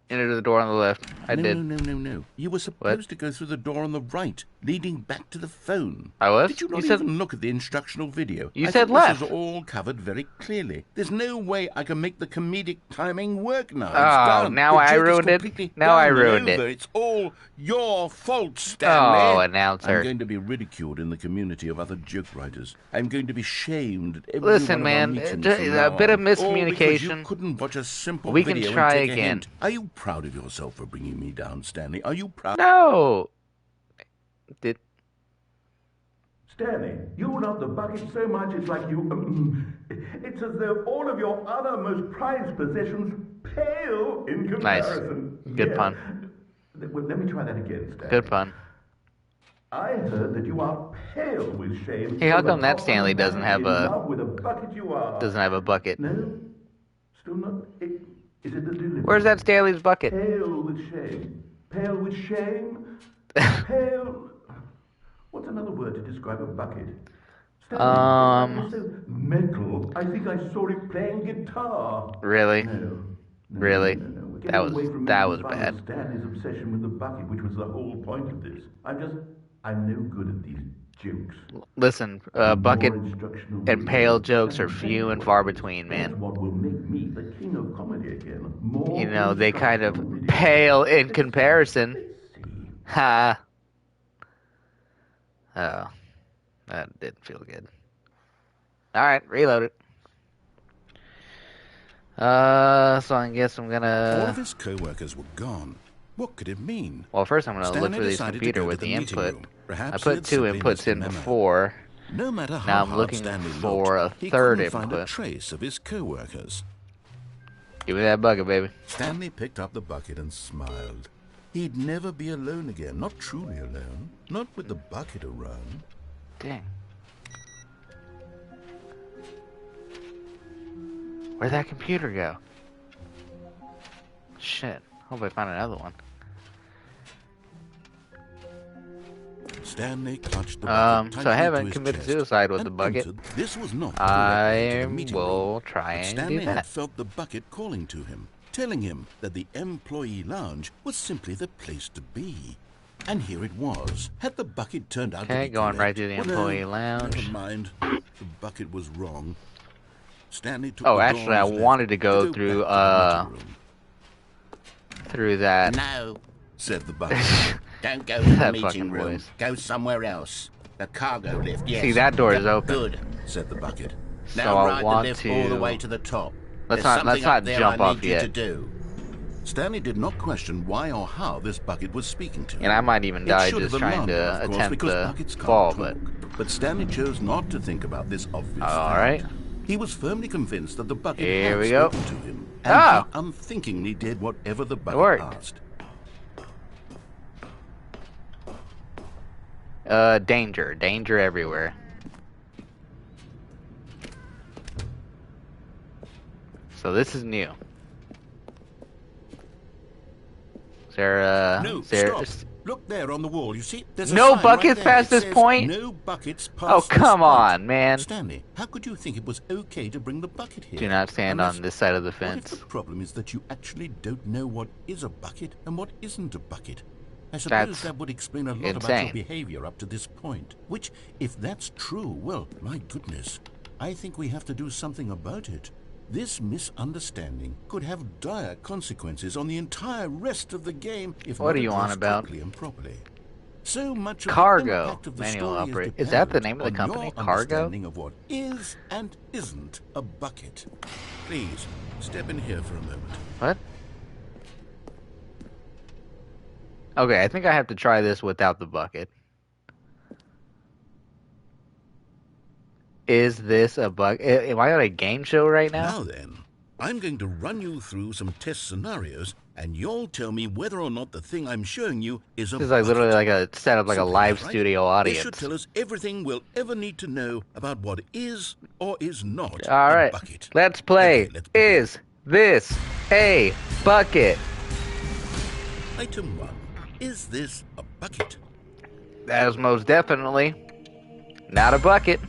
Enter the door on the left. I did. No. You were supposed to go through the door on the right, leading back to the phone. I was? Did you not You said- even look at the instructional video? You I said think left. This is all covered very clearly. There's no way I can make the comedic timing work now. It's Oh, done. now The I joke is ruined it. completely Now I done and ruined it. over. It's all your fault, Stanley. Oh, announcer. I'm going to be ridiculed in the community of other joke writers. I'm going to be shamed at every Listen, one of our man, meetings a from now bit of on. All because miscommunication. you couldn't watch a simple We can video try and take again. a hint. Are you proud of yourself for bringing me down, Stanley? Are you proud? No. Did Stanley, you love the bucket so much it's like you... it's as though all of your other most prized possessions pale in Nice. comparison. Good pun. Well, let me try that again, Stanley. Good pun. I heard that you are pale with shame. Hey, how come that Stanley doesn't have a bucket? No, still not. Is it the delivery? Where's that Stanley's bucket? Pale with shame. Pale with shame. Pale. What's another word to describe a bucket? Stanley, so mental. I think I saw it playing guitar. Really? No. Really? No. That was bad. Stanley's obsession with the bucket, which was the whole point of this. I'm no good at these jokes. Listen, bucket and pale jokes are few and far between, man. That's what will make me the king of comedy again. You know, they kind of pale in comparison. Ha. Oh. That didn't feel good. Alright, reload it. So I guess I'm gonna... All of his co-workers were gone. What could it mean? Well, first I'm gonna look for this computer with the input. I put 2 inputs in before. No matter how now I'm hard looking Stanley for looked, a third he couldn't input. find a trace of his co-workers. Give me that bucket, baby. Stanley picked up the bucket and smiled. He'd never be alone again, not truly alone, not with the bucket around. Dang. Where'd that computer go? Shit. Hope I found another one. Stanley clutched the bucket so I haven't committed suicide with the bucket. This was not I will try and Stanley do that. had felt the bucket calling to him, telling him that the employee lounge was simply the place to be. And here it was. Had the bucket turned out to be going correct? right through the employee lounge. Never mind. The bucket was wrong. Stanley took the actually, I doors left wanted to go through, back to the meeting room. through that. No, said the bucket. don't go to the That meeting fucking room. voice. Go somewhere else. The cargo lift, yes. See, that door is Yep, open. Good. said the bucket. So Now I ride the want lift to... all the way to the top. Let's There's not something up there jump I off need you yet. to do. Stanley did not question why or how this bucket was speaking to him. And I might even It die should just have trying alarmed him, to of course, attempt because the buckets can't fall, talk. But Stanley chose not to think about this obvious Alright. fact. He was firmly convinced that the bucket Here had we go. spoken to him, and Oh! he unthinkingly did whatever the bucket worked. asked. Danger. Danger everywhere. So this is new. Is there, No, is there... stop. Look there on the wall. You see? There's a No sign buckets right there. past It this says, point? No buckets past Oh, this come point. on, man. Stanley, how could you think it was okay to bring the bucket here? Do not stand Unless- on this side of the What fence. if the problem is that you actually don't know what is a bucket and what isn't a bucket? I suppose That's that would explain a lot about insane. your behavior up to this point. Which, if that's true, well, my goodness, I think we have to do something about it. This misunderstanding could have dire consequences on the entire rest of the game if What not are you on addressed about? quickly and properly. So much of Cargo. the impact of the Manual story operate. is Is that the dependent name of the on company? your Cargo? understanding of what is and isn't a bucket. Please, step in here for a moment. What? Okay, I think I have to try this without the bucket. Is this a bucket? Am I on a game show right now? Now then, I'm going to run you through some test scenarios, and you'll tell me whether or not the thing I'm showing you is a This is like literally like a setup, like a Simple live enough, right? studio This should audience. tell us everything we'll ever need to know about what is or is not All a right, bucket. let's play. Okay, let's begin. Is this a bucket? Item 1. Is this a bucket? That is most definitely not a bucket.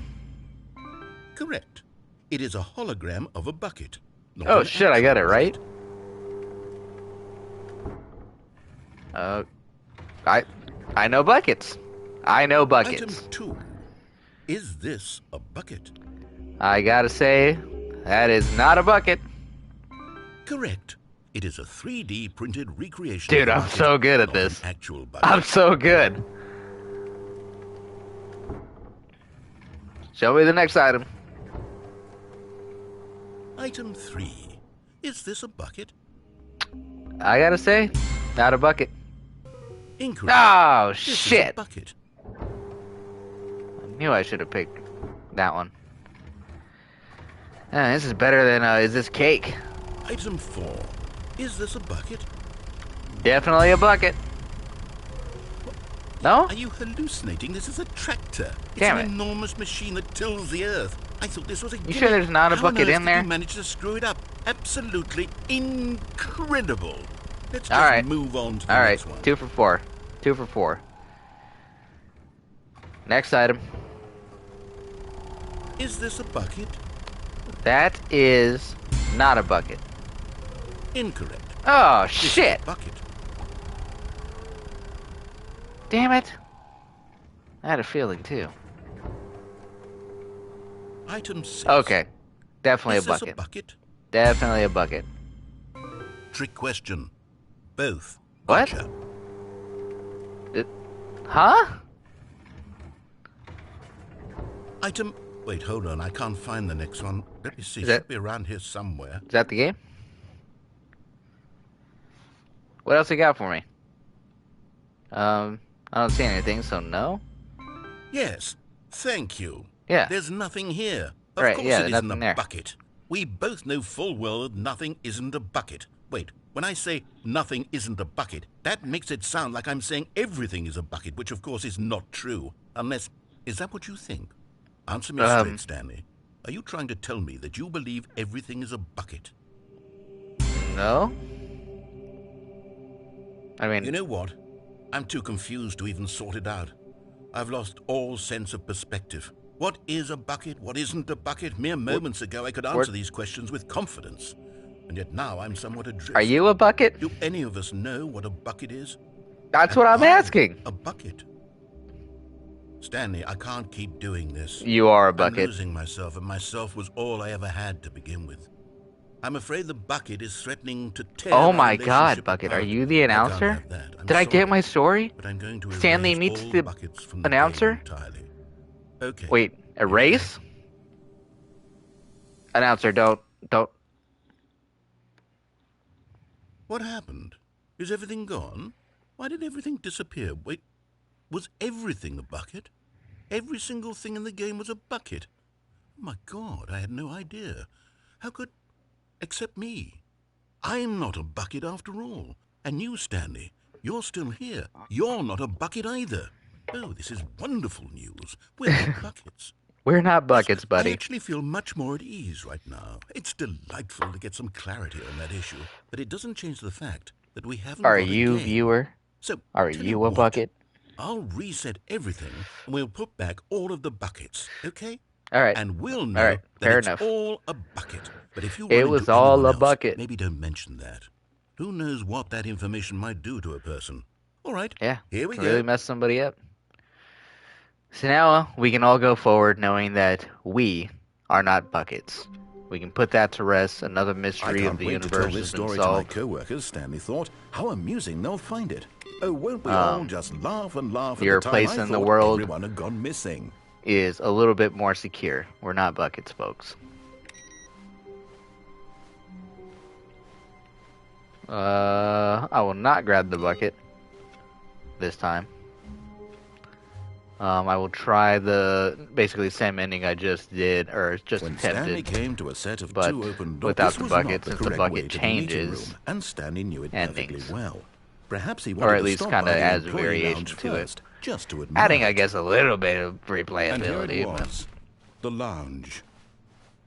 Correct. It is a hologram of a bucket. Not Oh an shit, I got it actual right. I know buckets. I know bucket. buckets. Item 2. Is this a bucket? I gotta say, that is not a bucket. Correct. It is a 3D printed recreation. Dude, of a I'm bucket, so good at not an this. actual bucket. I'm so good. Show me the next item. Item 3. Is this a bucket? I gotta say, not a bucket. Incorrect. Oh, This is a shit. bucket. I knew I should have picked that one. This is better than, is this cake? Item 4. Is this a bucket? Definitely a bucket. No? Are you hallucinating? This is a tractor. It's Damn an it. enormous machine that tills the earth. I thought this was a You sure there's not a How on bucket earth in did there? you manage to screw it up? Absolutely incredible. Let's just Alright. move on to the Alright, next one. 2 for 4. 2 for 4. Next item. Is this a bucket? That is not a bucket. Incorrect. Oh, This is shit! a bucket. Damn it. I had a feeling, too. Item 6. Okay. Definitely Is a this bucket. a bucket? Definitely a bucket. Trick question. Both. What? Gotcha. Huh? Item... Wait, hold on. I can't find the next one. Let me see. It Is that- should be around here somewhere. Is that the game? What else you got for me? I don't see anything, so no? Yes. Thank you. Yeah. There's nothing here. Of Right, course yeah, it there's isn't nothing a there. bucket. We both know full well that nothing isn't a bucket. Wait, when I say nothing isn't a bucket, that makes it sound like I'm saying everything is a bucket, which of course is not true. Unless... Is that what you think? Answer me straight, Stanley. Are you trying to tell me that you believe everything is a bucket? No? I mean... You know what? I'm too confused to even sort it out. I've lost all sense of perspective. What is a bucket? What isn't a bucket? Mere moments ago I could answer these questions with confidence. And yet now I'm somewhat adrift. Are you a bucket? Do any of us know what a bucket is? That's what I'm asking. A bucket. Stanley, I can't keep doing this. You are a I'm bucket. losing myself, and myself was all I ever had to begin with. I'm afraid the bucket is threatening to tear Oh our my god, relationship Bucket, are apart. you the I can't announcer? have that. I'm Did I sorry, get my story? but I'm going to Stanley erase meets all the buckets from the announcer? game entirely. Okay. Wait, erase? Announcer, don't. What happened? Is everything gone? Why did everything disappear? Wait, was everything a bucket? Every single thing in the game was a bucket. Oh my God, I had no idea. How could... Except me. I'm not a bucket after all. And you, Stanley, you're still here. You're not a bucket either. Oh, this is wonderful news. We're not buckets. We're not buckets, I buddy. actually feel much more at ease right now. It's delightful to get some clarity on that issue, but it doesn't change the fact that we haven't Are got a you, game. viewer? So, Are tell you a what, bucket? I'll reset everything, and we'll put back all of the buckets, okay? Alright. And we'll know Alright, that fair it's enough. all a bucket. But if you It run was into all anyone a else, bucket. maybe don't mention that. Who knows what that information might do to a person? All right, Yeah. here we Can go. really mess somebody up. So now we can all go forward knowing that we are not buckets. We can put that to rest. Another I mystery can't of the wait to universe tell this has been story to my solved. co-workers, Stanley thought. How amusing they'll find it. Oh, won't we Um, all just laugh and laugh at your the time place I in the thought world everyone had gone missing. Is a little bit more secure. We're not buckets, folks. I will not grab the bucket this time. I will try the basically same ending I just did, or just When Stanley attempted. came to a set of but two open doors, without this the was bucket, not the since the correct bucket way to the meeting changes room, and Stanley knew it endings. perfectly well. Perhaps he Or wanted at to least stop kinda by the adds employee variation lounge to it. first, just to admire Adding, I it. guess, a little bit of And here it replayability. but- was, the lounge.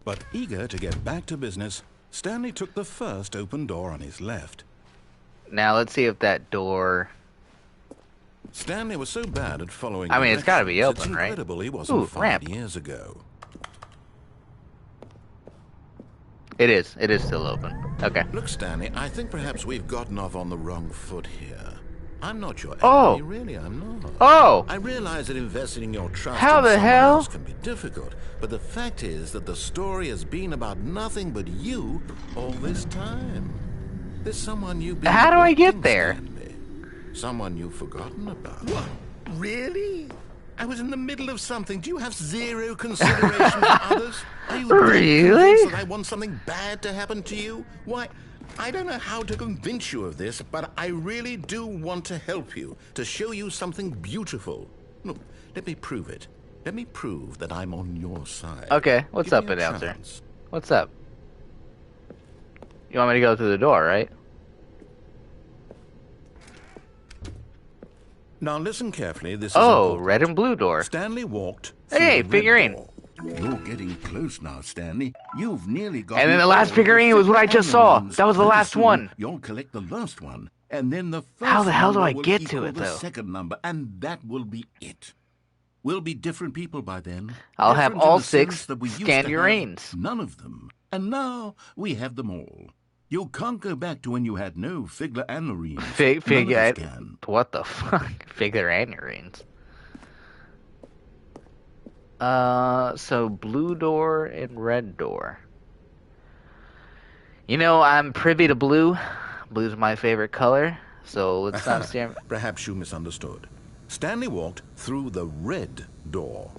But eager to get back to business, Stanley took the first open door on his left. Now let's see if that door. Stanley was so bad at following I mean, it's gotta be directions, open, it's right? incredible he wasn't Ooh, 5 ramp. years ago. It is. It is still open. Okay. Look, Stanley, I think perhaps we've gotten off on the wrong foot here. I'm not your Oh. enemy, really, I'm not. Oh! I realize that investing your trust How in the someone hell? else can be difficult, but the fact is that the story has been about nothing but you all this time. There's someone you've been How do I get neglecting, there? Stanley. Someone you've forgotten about. What? Really? I was in the middle of something. Do you have zero consideration for others? Are you that Really? convinced that I want something bad to happen to you? Why, I don't know how to convince you of this, but I really do want to help you, to show you something beautiful. Look, let me prove it. Let me prove that I'm on your side. Okay, what's Give up, me a announcer? chance. What's up? You want me to go through the door, right? Now listen carefully. This is Oh, important. red and blue door. Stanley walked through Hey, the red figurine. door. You're getting close now, Stanley. You've nearly got. And then the last figurine was what I just saw. That was the Very last soon, one. You'll collect the last one, and then the first How the hell do number I will get to equal it, the though? second number, and that will be it. We'll be different people by then. I'll have Different in all the 6 sense that we used to Stanley-rines. have none of them, and now we have them all. You can't go back to when you had no Figler and Lorines. Figure. Can. What the fuck? Figure anurines. So blue door and red door. You know, I'm privy to blue. Blue's my favorite color. So let's not stand. Perhaps you misunderstood. Stanley walked through the red door.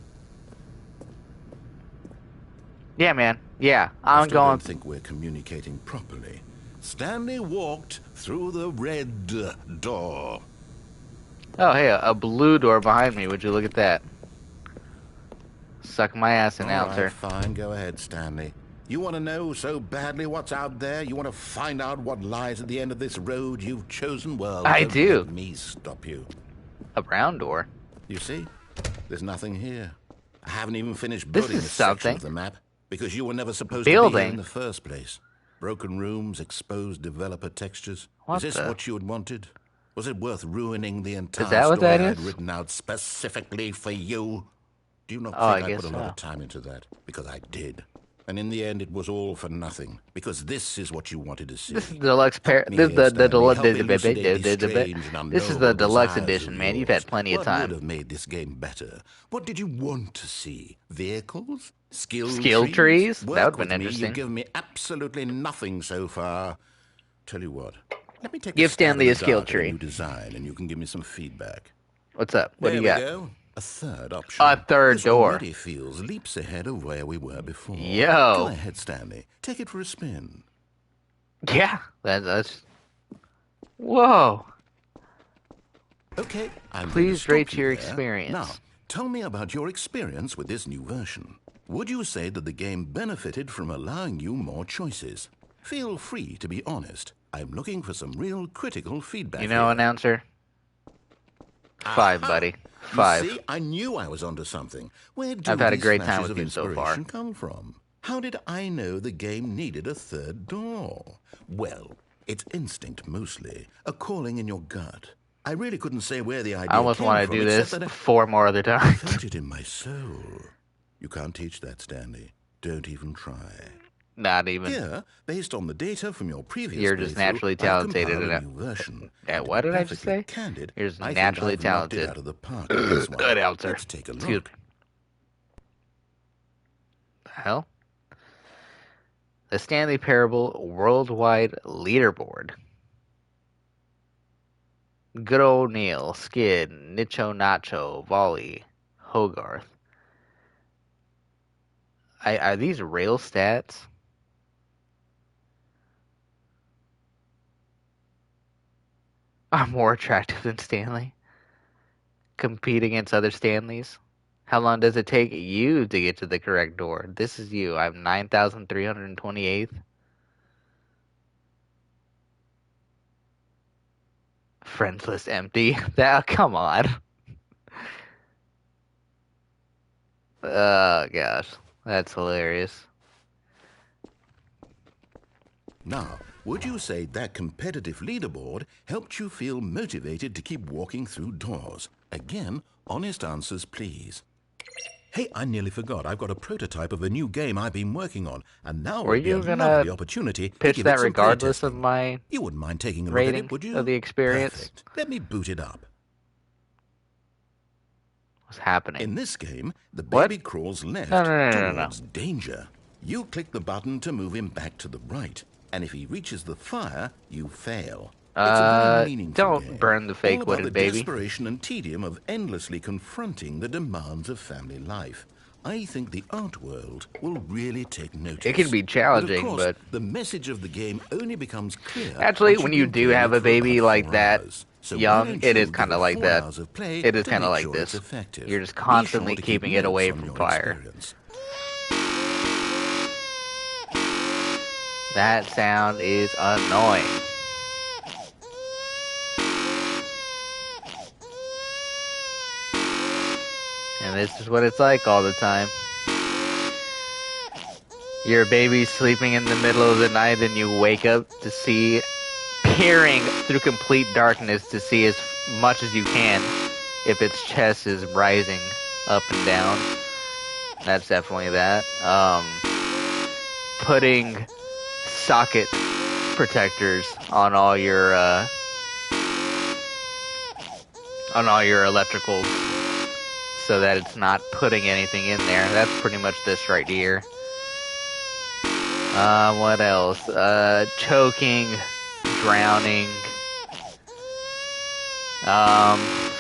Yeah, man. Yeah, I I'm still going. don't think we're communicating properly. Stanley walked through the red door. Oh, hey, a blue door behind me. Would you look at that? Suck my ass, announcer. All right, fine. Go ahead, Stanley. You want to know so badly what's out there? You want to find out what lies at the end of this road you've chosen? Well, I don't do. let me stop you. A brown door. You see, there's nothing here. I haven't even finished This building is this section something. of the map because you were never supposed to be Building? here in the first place. Broken rooms, exposed developer textures. What Is this the- what you had wanted? Was it worth ruining the entire that what story that I'd is? written out specifically for you? Do you not Oh, think I I guess put a lot so. of time into that? Because I did. And in the end, it was all for nothing. Because this is what you wanted to see. This is the deluxe Help me this is here, the Stanley. deluxe Help elucidate these strange and this is the unknowable deluxe desires edition, of man. You've yours. had plenty of What would time. have made this game better? What did you want to see? Vehicles? Skill trees? That Work would've been with me. interesting. You've given me absolutely nothing so far. Tell you what. Let me take Give a stab Stanley in a the skill dark at tree. a new design, and you can give me some feedback. What's up? What There do you got? we go. A third option. A third this door. already feels leaps ahead of where we were before. Yo. Go ahead, Stanley. Take it for a spin. Yeah, that's. Whoa! Okay, I'm Please going to rate stop you your there. experience. Now, tell me about your experience with this new version. Would you say that the game benefited from allowing you more choices? Feel free to be honest. I'm looking for some real critical feedback. You know, here. announcer. 5, Aha! buddy. You 5. see, I knew I was onto something. Where do I've had a these great time flashes with of you so inspiration far. come from? How did I know the game needed a third door? Well, it's instinct mostly, a calling in your gut. I really couldn't say where the idea I almost came want to from, do except this that 4 more other I times. felt it in my soul. You can't teach that, Stanley. Don't even try. Not even. Here, based on the data from your previous You're just playthrough, naturally I've talented compiled in a it. new version. Yeah, And to what be did I just perfectly say? Candid, You're just I think naturally I've knocked it talented. out of the park with this one. Good answer. Let's take a Excuse look. me. The hell? The Stanley Parable Worldwide Leaderboard. Good old Neil, Skid, Nicho Nacho, Volley, Hogarth. Are these real stats? I'm more attractive than Stanley. Compete against other Stanleys. How long does it take you to get to the correct door? This is you. I'm 9,328th. Friends list empty. That, come on. Oh, gosh. That's hilarious. Now, would you say that competitive leaderboard helped you feel motivated to keep walking through doors? Again, honest answers, please. Hey, I nearly forgot. I've got a prototype of a new game I've been working on, and now Were would be you a gonna lovely opportunity to pitch give that it some regardless of playtesting. my You wouldn't mind taking a look rating at it, would you? of the experience? Perfect. Let me boot it up. What's happening? In this game, the What? baby crawls left No. towards danger. You click the button to move him back to the right, and if he reaches the fire, you fail. It's a very meaningful don't game. burn the fake All about wooden the baby. desperation and tedium of endlessly confronting the demands of family life. I think the art world will really take notice. It can be challenging, but, of course, but- the message of the game only becomes clear. Actually, once when you've you been do playing have it a for baby about like 4 that, hours. So why young, don't it you is give kind of it like 4 that. hours of play It is to kind of make like sure this. it's effective. You're just Be constantly sure to keep keeping it notes away on from your fire. experience. That sound is annoying. And this is what it's like all the time. Your baby's sleeping in the middle of the night and you wake up to see, peering through complete darkness to see as much as you can if its chest is rising up and down. That's definitely that. Putting socket protectors on all your electricals so that it's not putting anything in there. That's pretty much this right here. What else? Choking, drowning,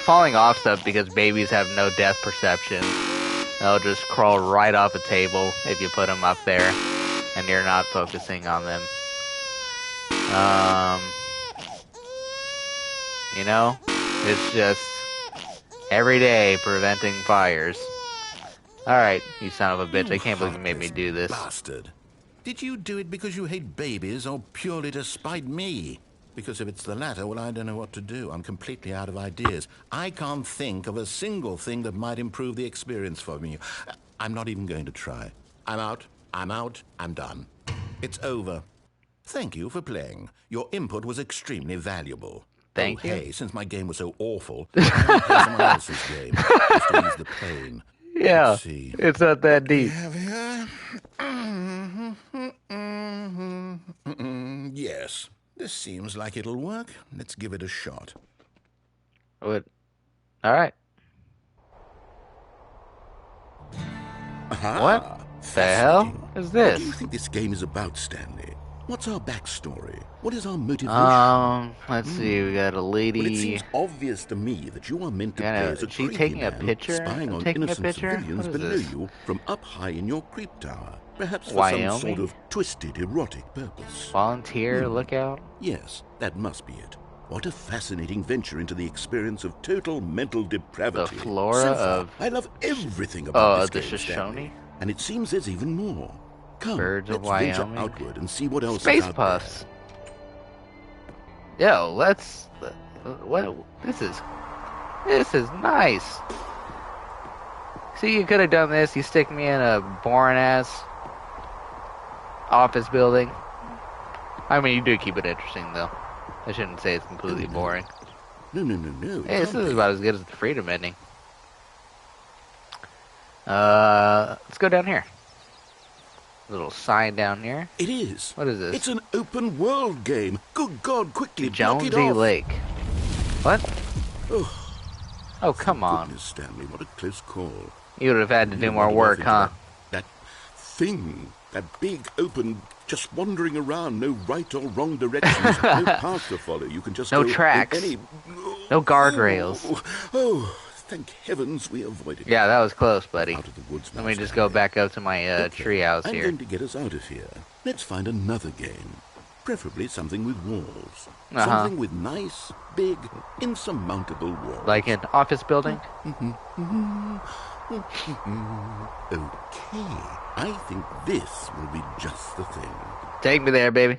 falling off stuff because babies have no depth perception. They'll just crawl right off a table if you put them up there and you're not focusing on them. You know, it's just every day preventing fires. Alright, you son of a bitch, I can't believe you made me do this. Bastard. Did you do it because you hate babies or purely to spite me? Because if it's the latter, well, I don't know what to do. I'm completely out of ideas. I can't think of a single thing that might improve the experience for me. I'm not even going to try. I'm out. I'm done. It's over. Thank you for playing. Your input was extremely valuable. Thank you. Hey, since my game was so awful, I'll play someone else's game, just to ease the pain. Yeah, Let's see. it's not that deep. Yes, this seems like it'll work. Let's give it a shot. What? Alright. Aha, What the hell is What do you this? think this game is about, Stanley? What's our backstory? What is our motivation? Let's see, we got a lady. Well, it seems obvious to me that you are meant to Yeah, play as a is she creepy taking a man picture? spying on Taking a innocent picture? civilians What is below this? you from up high in your creep tower. Perhaps for Wyoming? some sort of twisted erotic purpose. Volunteer lookout? Yes, that must be it. What a fascinating venture into the experience of total mental depravity. The flora So far, of... I love everything about the this game, Stanley. Shoshone? And it seems there's even more. Come, Birds of let's venture Wyoming? outward and see what else Space is out Puffs. Yo, let's... What? This is nice. See, you could have done this. You stick me in a boring-ass office building. I mean, you do keep it interesting, though. I shouldn't say it's completely boring. No. Hey, this is about as good as the Freedom ending. Let's go down here. Little sign down here. It is. What is this? It's an open world game. Good God, quickly block it Jonesy off. Lake. What? Oh, Oh, come on. goodness, Stanley, what a close call. You would have had to do You more wandered work, off huh? into That thing, that big, open, just wandering around, no right or wrong directions, no path to follow. You can just No go in tracks. any... No guardrails. Oh, thank heavens we avoided Yeah, it. that was close, buddy. Out of the woods now, Let me just Stanley. go back up to my Okay, treehouse I'm here. going to get us out of here. Let's find another game. Preferably something with walls. Uh-huh. Something with nice, big, insurmountable walls. Like an office building? Okay, I think this will be just the thing. Take me there, baby.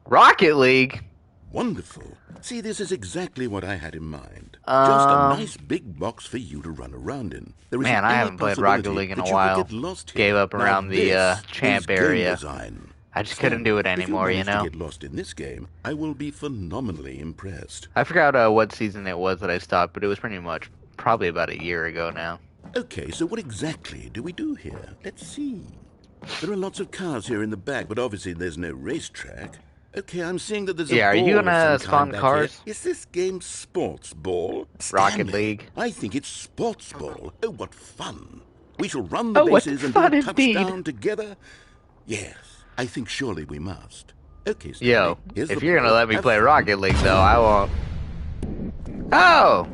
Rocket League? Wonderful. See, this is exactly what I had in mind. Just a nice big box for you to run around in. There isn't Man, I any haven't played Rocket possibility League in that a you could while. get lost here. Gave up Now around the this champ is game area. design. I just couldn't do it anymore, if you you manage know? to get lost in this game, I will be phenomenally impressed. I forgot what season it was that I stopped, but it was pretty much probably about a year ago now. Okay, so what exactly do we do here? Let's see. There are lots of cars here in the back, but obviously there's no racetrack. Okay, I'm seeing that there's a Yeah, are ball you of gonna some spawn kind back cars? here. Is this game sports ball? Rocket Stanley, League? I think it's sports ball. Oh, what fun. We shall run the Oh, what bases and fun do a indeed. touchdown together. Yes, I think surely we must. Okay, Stanley, Yo, here's if the you're gonna ball. let me Have play fun. Rocket League, though, I won't. Oh!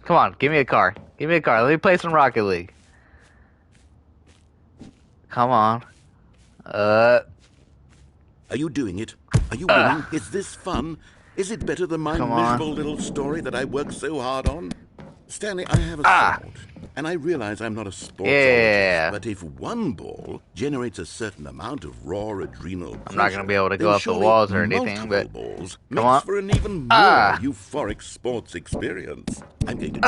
Come on, give me a car. Give me a car. Let me play some Rocket League. Come on. Are you doing it? Are you Ah. winning? Is this fun? Is it better than my Come on. miserable little story that I worked so hard on? Stanley, I have a thought, and I realize I'm not a sportsologist, but if one ball generates a certain amount of raw adrenal pressure, I'm not going to be able to go up the walls or anything, but balls come on. For an even more euphoric sports experience. I'm going to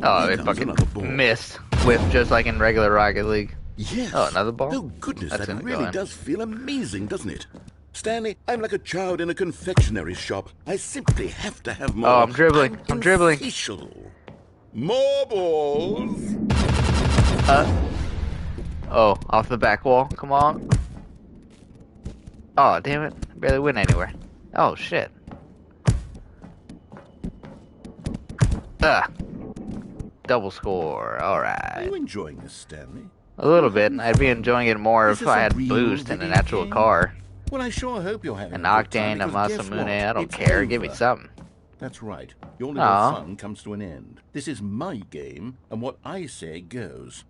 oh, it fucking missed. Whipped just like in regular Rocket League. Yes. Oh, another ball? Oh, goodness, that really does feel amazing, doesn't it? Stanley, I'm like a child in a confectionery shop. I simply have to have more. Oh, I'm dribbling. I'm dribbling. More balls. Oh, off the back wall. Come on. Oh, damn it. I barely went anywhere. Oh, shit. Double score. Alright. Are you enjoying this, Stanley? A little bit. I'd be enjoying it more if I had boost in an actual car. Well, I sure hope you're having an Octane, a Masamune, I don't care. Give me something. That's right. Your little fun comes to an end. This is my game, and what I say goes.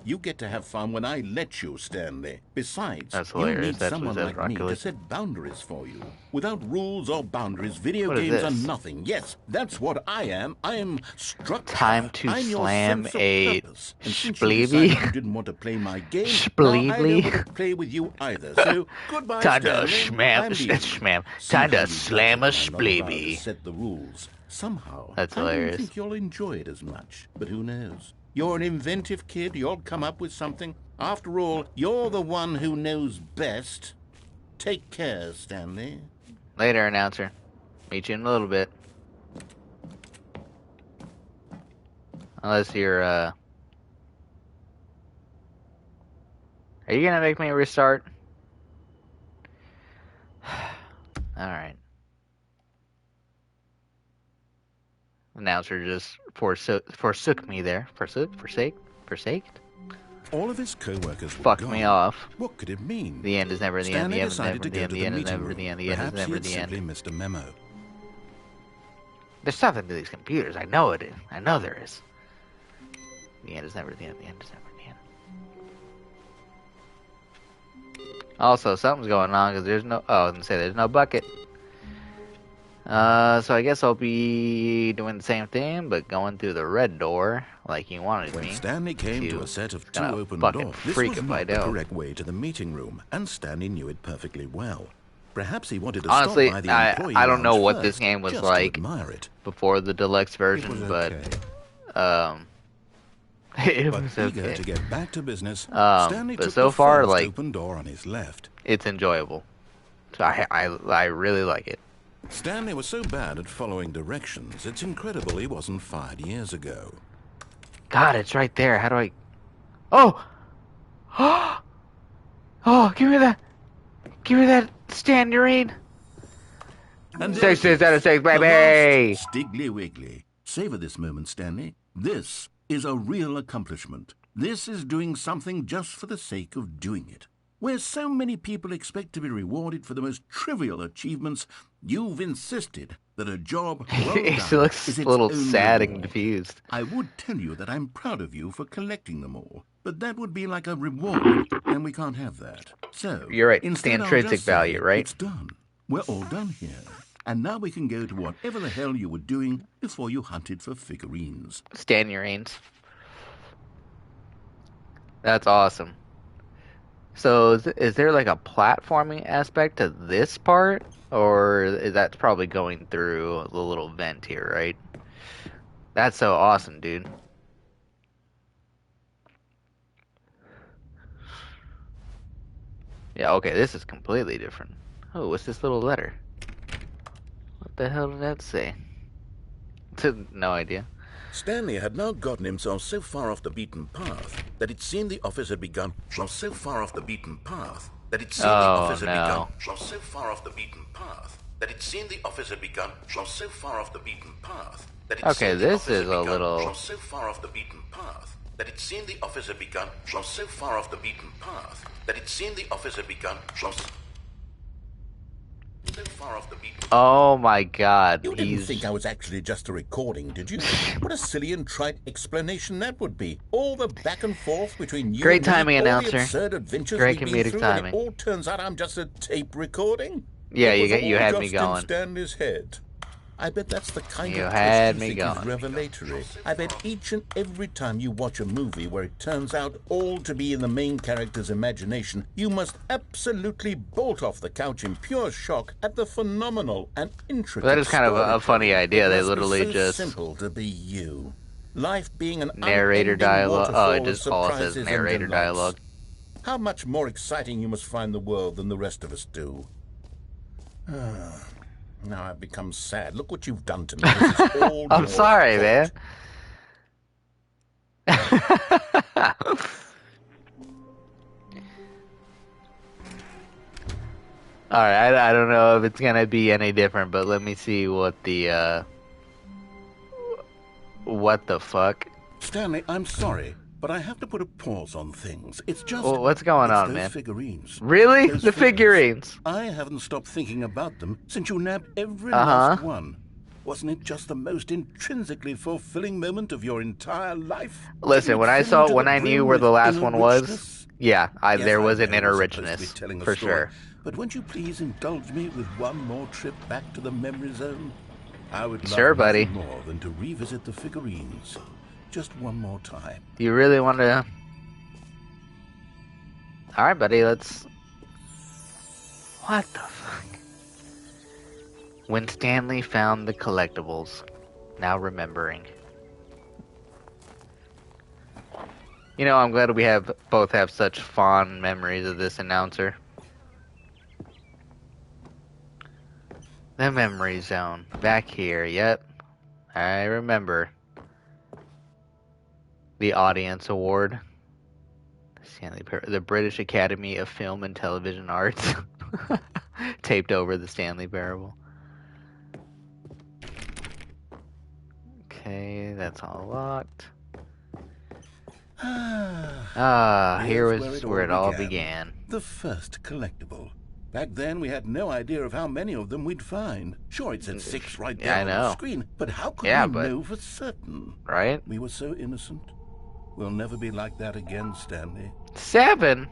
You get to have fun when I let you, Stanley. Besides, you need someone like me to set boundaries for you. Without rules or boundaries, video games are nothing. Yes, that's what I am. I am structured. Time to slam a Spleeby. You didn't want to play my game. Spleeby. I don't want to play with you either. So goodbye, time Stanley. Time to slam a Spleeby. Set the rules. Somehow, that's I hilarious. don't think you'll enjoy it as much. But who knows? You're an inventive kid. You'll come up with something. After all, you're the one who knows best. Take care, Stanley. Later, announcer. Meet you in a little bit. Unless you're, Are you gonna make me restart? Alright. Announcer just forsook me there. Forsaked? All of his co-workers fucked me off. What could it mean? The end is never the end. The end is never the end. The end is never the end. The end is never the end. Simply missed a memo. There's something to these computers. I know it is. I know there is. The end is never the end. The end is never the end. Also, something's going on because there's no. Oh, I was gonna say there's no bucket. So I guess I'll be doing the same thing, but going through the red door, like you wanted me. When Stanley came to a set of two open doors, this was not the correct way to the meeting room, and Stanley knew it perfectly well. Perhaps he wanted to stop by the employee I don't know what first, this game was like before the deluxe version, but it was okay. Eager to get back to business, Stanley but took so the far, first like, open door on his left. It's enjoyable. So I really like it. Stanley was so bad at following directions, it's incredible he wasn't fired years ago. God, it's right there. How do I... Oh! Oh, give me that... Give me that Stanurine. And 6 out of 6, baby! Stiggly Wiggly. Savor this moment, Stanley. This is a real accomplishment. This is doing something just for the sake of doing it. Where so many people expect to be rewarded for the most trivial achievements, you've insisted that a job well done He looks is a its little own sad reward. and confused. I would tell you that I'm proud of you for collecting them all, but that would be like a reward, and we can't have that. So you're right. It's the instead I'll intrinsic just say, value, right? It's done. We're all done here. And now we can go to whatever the hell you were doing before you hunted for figurines. Stanurines. That's awesome. So is there like a platforming aspect to this part? Or is that probably going through the little vent here, right? That's so awesome, dude. Yeah, okay, this is completely different. Oh, what's this little letter? What the hell did that say? No idea. Stanley had now gotten himself so far off the beaten path that it seemed the office had begun. So far off the beaten path that it seemed the office had begun. So far off the beaten path that it seemed the office had begun. So far off the beaten path that it okay, this is a little. So far off the beaten path that it seemed the office had begun. So far off the beaten path that it seemed the office had begun. So far off the beaten path. Oh my God! You didn't think I was actually just a recording, did you? What a silly and trite explanation that would be. All the back and forth between you Great and timing, me, announcer. all the absurd adventures Great we've been comedic through, timing. And it all turns out I'm just a tape recording. Yeah, It was you had all me just in going. Stanley's head. I bet that's the kind You of had twist me you think is going. revelatory. I bet each and every time you watch a movie where it turns out all to be in the main character's imagination, you must absolutely bolt off the couch in pure shock at the phenomenal and intricate That is kind of a funny idea. They literally just simple to be you. Life being an narrator dialogue. Oh, it of just all says surprises narrator and delights. dialogue. How much more exciting you must find the world than the rest of us do. Now I've become sad. Look what you've done to me. This is all I'm your sorry, fault. man. Alright, I don't know if it's gonna be any different, but let me see what the, what the fuck? Stanley, I'm sorry, but I have to put a pause on things. It's just... Well, what's going on, those man? Figurines. Really? Those The figures. figurines? I haven't stopped thinking about them since you nabbed every last one. Wasn't it just the most intrinsically fulfilling moment of your entire life? Listen, when I saw, when I knew where the last one was, yeah, Yes, there was I an know inner we're supposed to be richness, telling a for story, sure. But won't you please indulge me with one more trip back to the memory zone? I would love Sure, buddy. nothing more than to revisit the figurines. Just one more time. You really want to... Alright, buddy, let's... What the fuck? When Stanley found the collectibles. Now remembering. You know, I'm glad we both have such fond memories of this announcer. The memory zone. Back here, yep. I remember. The Audience Award. The British Academy of Film and Television Arts. Taped over the Stanley Parable. Okay, that's all locked. Here was where it all began. The first collectible. Back then, we had no idea of how many of them we'd find. Sure, it said 6 right there on the screen, but how could we know for certain? Right? We were so innocent. We'll never be like that again, Stanley. 7?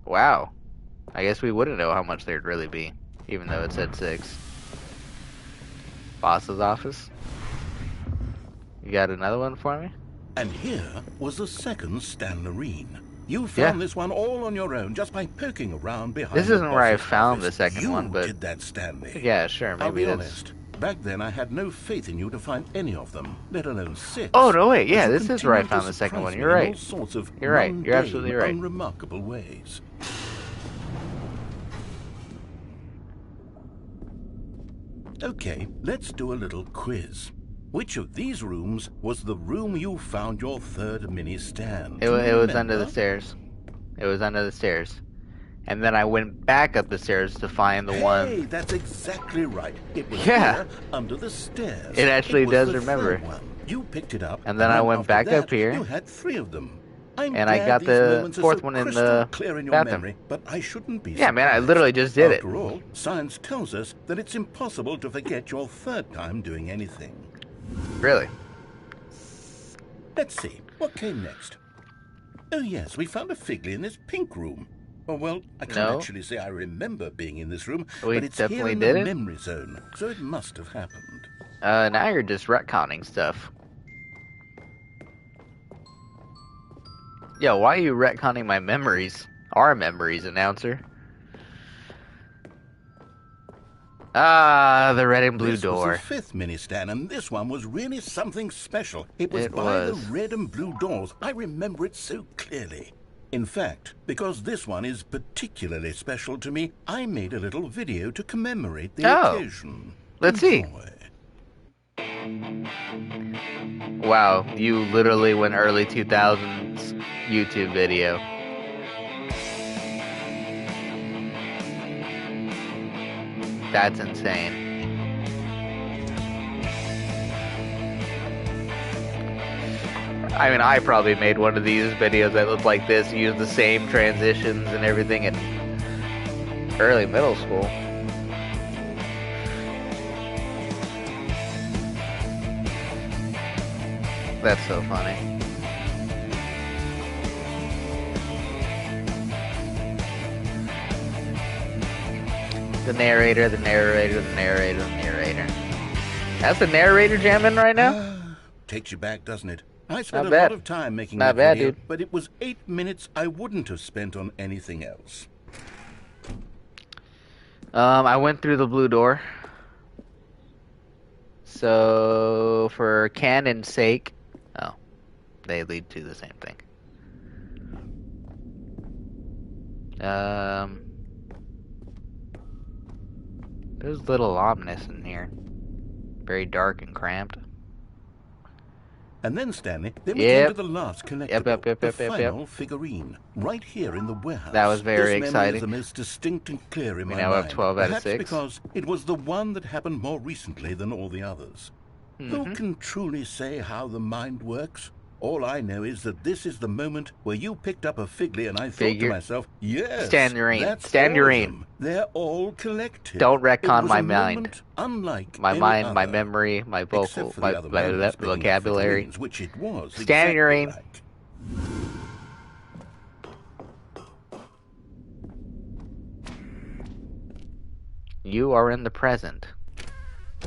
Wow. I guess we wouldn't know how much there'd really be, even though it said 6. Boss's office? You got another one for me? And here was the second Stanlerine. You found this one all on your own, just by poking around behind. This isn't where I found the second you one, but did that, Stanley. Yeah, sure. Maybe I'll be that's... honest. Back then, I had no faith in you to find any of them, let alone 6. Oh no, wait. Yeah, But you this is where I continued found to the second one. surprise You're me in right. all sorts of You're right. You're absolutely right. unremarkable ways. Okay, let's do a little quiz. Which of these rooms was the room you found your third mini stand? It was under the stairs. It was under the stairs. And then I went back up the stairs to find the one. Hey, that's exactly right. It was Yeah. here, under the stairs. It actually was does the remember. third one. You picked it up. And then I went after back that, up here. You had 3 of them. I'm And I glad got these the moments are fourth so one in crystal the clear in your bathroom. memory, but I shouldn't be Yeah, man, I surprised. literally just did it. After all, science tells us that it's impossible to forget your third time doing anything. Really? Let's see, what came next? Oh yes, we found a Figley in this pink room. Oh well, I can't actually say I remember being in this room, We but it's definitely here in did the it. memory zone, so it must have happened. Now you're just retconning stuff. Yo, why are you retconning my memories? Our memories, announcer. Ah, the red and blue This door. was the 5th mini stand, and this one was really something special. It was It by was. the red and blue doors. I remember it so clearly. In fact, because this one is particularly special to me, I made a little video to commemorate the occasion. Let's see. Enjoy. Wow, you literally went early 2000s YouTube video. That's insane. I mean, I probably made one of these videos that looked like this, used the same transitions and everything in early middle school. That's so funny. The narrator, the narrator, the narrator, the narrator. That's the narrator jamming right now? Takes you back, doesn't it? I spent Not a bad. lot of time making Not that bad, video, dude. but it was 8 minutes I wouldn't have spent on anything else. I went through the blue door. So, for canon's sake... Oh. They lead to the same thing. It was a little ominous in here. Very dark and cramped. And then, Stanley, we came to the last collectible, the final Yep. figurine, right here in the warehouse. That was very this exciting. Memory is the most distinct and clear in my now mind. have 12 out of Perhaps 6. because it was the one that happened more recently than all the others. Who can truly say how the mind works? All I know is that this is the moment where you picked up a Figley and I thought to myself, yes, that's all of them. They're all collected. Don't retcon my mind. mind. Unlike my any mind, other, my memory, my vocal, my vocabulary. Which it was Stanley exactly like. You are in the present.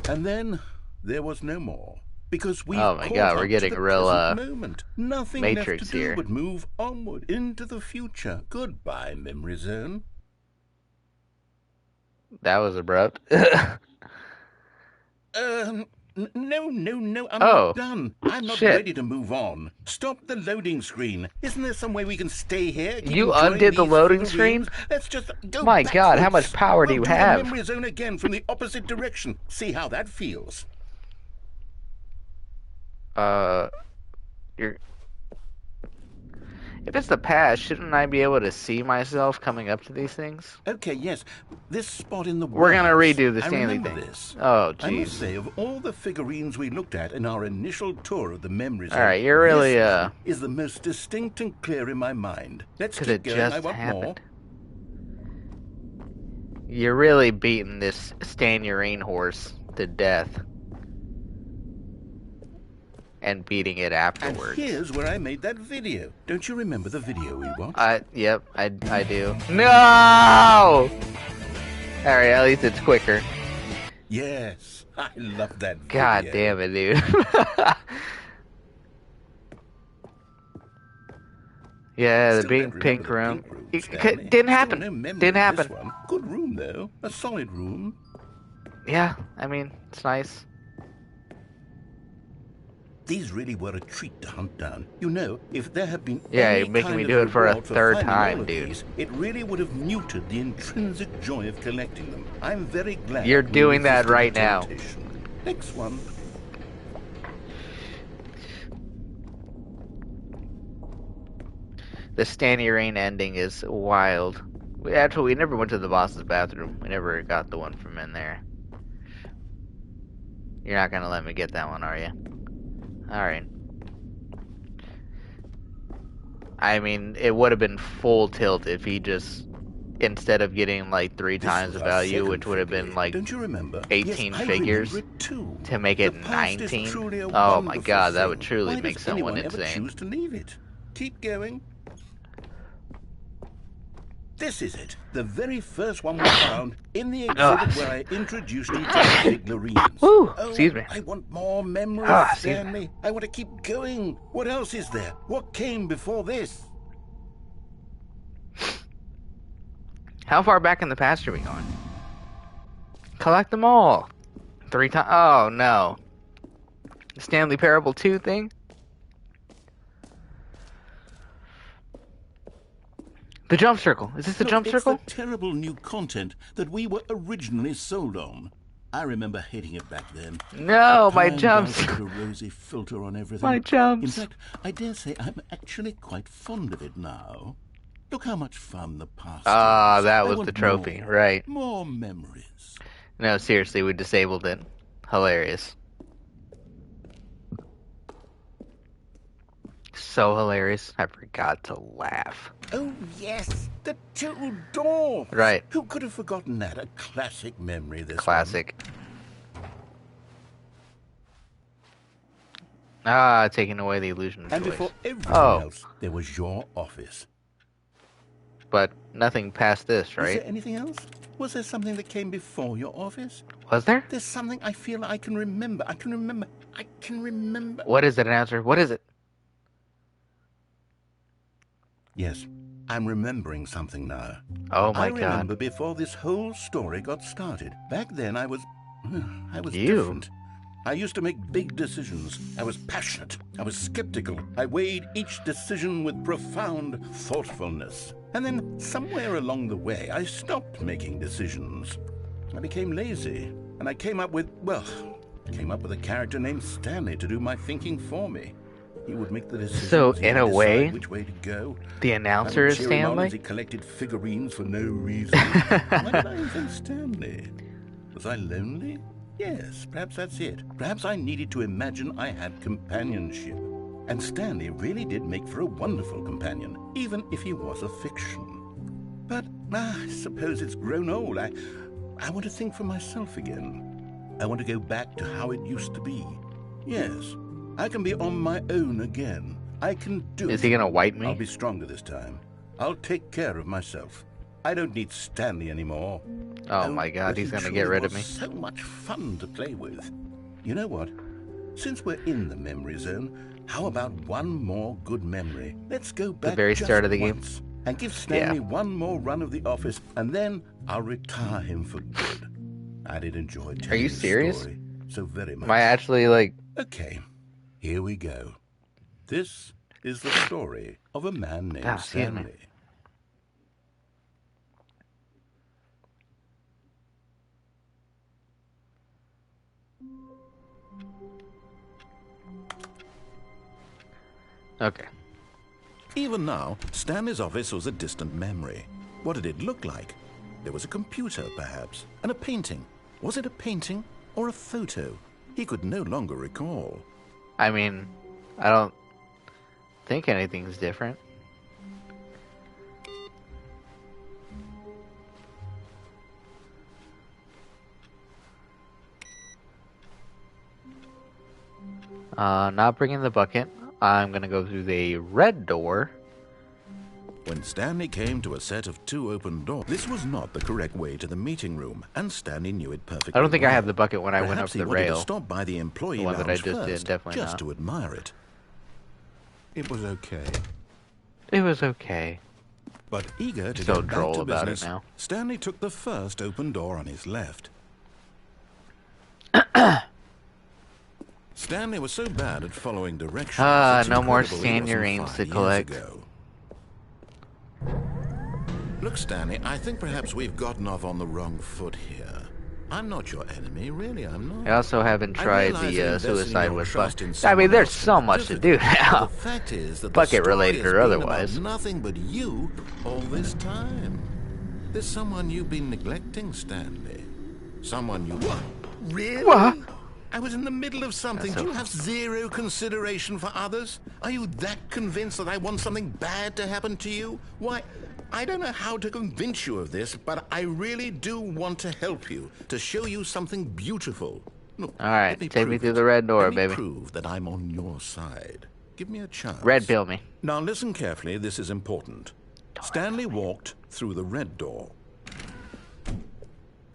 And then there was no more. Because we oh my god, we're getting a real moment. Nothing Matrix left to do here. but move onward into the future. Goodbye, memory zone. That was abrupt. No, I'm not done. I'm not ready to move on. Stop the loading screen. Isn't there some way we can stay here? You undid the loading screen? Let's just go My god, how much power do you the have? memory zone again from the opposite direction. See how that feels. You're... If it's the past, shouldn't I be able to see myself coming up to these things? Okay, yes. This spot in the We're gonna warehouse, redo the Stanley thing. This. Oh, I must jeez. say, of all the figurines we looked at in our initial tour of the memory zone, Alright, you're really, this one is the most distinct and clear in my mind. Let's keep going. I want more. You're really beating this Stanurine horse to death. And beating it afterwards. And here's where I made that video. Don't you remember the video we watched? Yep, I do. No! Alright, at least it's quicker. Yes, I love that video. God damn it, dude. Yeah, the big pink room. Didn't happen. Didn't happen. Good room, though. A solid room. Yeah, I mean, it's nice. These really were a treat to hunt down. You know, if there had been you're making me do it for a third time, dude. These, it really would have muted the intrinsic joy of collecting them. I'm very glad you're doing that right now. Next one. The Stanurine ending is wild. We never went to the boss's bathroom. We never got the one from in there. You're not gonna let me get that one, are you? Alright. I mean, it would have been full tilt if he just, instead of getting like 3 times the value, which would have been like Don't you remember? 18 yes, figures, to make it 19. Oh my god, that would truly make someone insane. Choose to leave it? Keep going. This is it, the very first one we found in the exhibit where I introduced you to the figurines. Excuse me. I want more memories, Stanley. I want to keep going. What else is there? What came before this? How far back in the past are we going? Collect them all. 3 times. Oh no. The Stanley Parable 2 thing? The jump circle. Is this the jump circle? It's the terrible new content that we were originally sold on. I remember hating it back then. No, my jumps. A rosy filter on everything. My jumps. In fact, I dare say I'm actually quite fond of it now. Look how much fun the past is. That was the trophy, right. More memories. No, seriously, we disabled it. Hilarious. So hilarious. I forgot to laugh. Oh, yes. The 2 doors. Right. Who could have forgotten that? A classic memory, this Classic. Taking away the illusion of And choice. before everything else, there was your office. But nothing past this, right? Is there anything else? Was there something that came before your office? Was there? There's something I feel I can remember. I can remember. What is it, announcer? What is it? Yes, I'm remembering something now. Oh my God. I remember before this whole story got started. Back then I was You? different. I used to make big decisions. I was passionate. I was skeptical. I weighed each decision with profound thoughtfulness. And then somewhere along the way, I stopped making decisions. I became lazy. And I came up with a character named Stanley to do my thinking for me. He would make the decisions. So, in a way, which way to go. the announcer is Stanley? He collected figurines for no reason. Why did I invent Stanley? Was I lonely? Yes, perhaps that's it. Perhaps I needed to imagine I had companionship. And Stanley really did make for a wonderful companion, even if he was a fiction. But I suppose it's grown old. I want to think for myself again. I want to go back to how it used to be. Yes, I can be on my own again. I can do it. Is he gonna wipe me? I'll be stronger this time. I'll take care of myself. I don't need Stanley anymore. Oh my God, he's gonna get rid of me. So much fun to play with. You know what? Since we're in the memory zone, how about one more good memory? Let's go back the very start of the game and give Stanley one more run of the office, and then I'll retire him for good. I did enjoy telling Are you the serious? story so very much. Am I actually like... Okay, here we go. This is the story of a man named Stanley. Okay. Even now, Stanley's office was a distant memory. What did it look like? There was a computer, perhaps, and a painting. Was it a painting or a photo? He could no longer recall. I mean, I don't think anything's different. Not bringing the bucket. I'm gonna go through the red door. When Stanley came to a set of 2 open doors, this was not the correct way to the meeting room, and Stanley knew it perfectly. I don't think well. I have the bucket when I went up Perhaps the he wanted rail. to stop by the employee The one lounge that I just first, did, definitely just not. to admire it. It was okay. It was okay. But eager to So get back droll to about it business, now. Stanley took the first open door on his left. Stanley was so bad at following directions. It's no more incredible he wasn't Stanurines 5 to years collect. ago. Look, Stanley, I think perhaps we've gotten off on the wrong foot here. I'm not your enemy, really, I'm not. I also haven't tried realize that the investing suicide your with trust bucket. in I someone mean, there's else so can be much to do difficult. now. The fact is that Bucket the story related has or been otherwise. about nothing but you all this time. There's someone you've been neglecting, Stanley. Someone you... What? Really? What? I was in the middle of something. That's Do you so- have zero consideration for others? Are you that convinced that I want something bad to happen to you? Why, I don't know how to convince you of this, but I really do want to help you, to show you something beautiful. Look, All right, let me take me prove through it. the red door, Let me baby. prove that I'm on your side. Give me a chance. Red pill me. Now listen carefully, this is important. Stanley walked through the red door.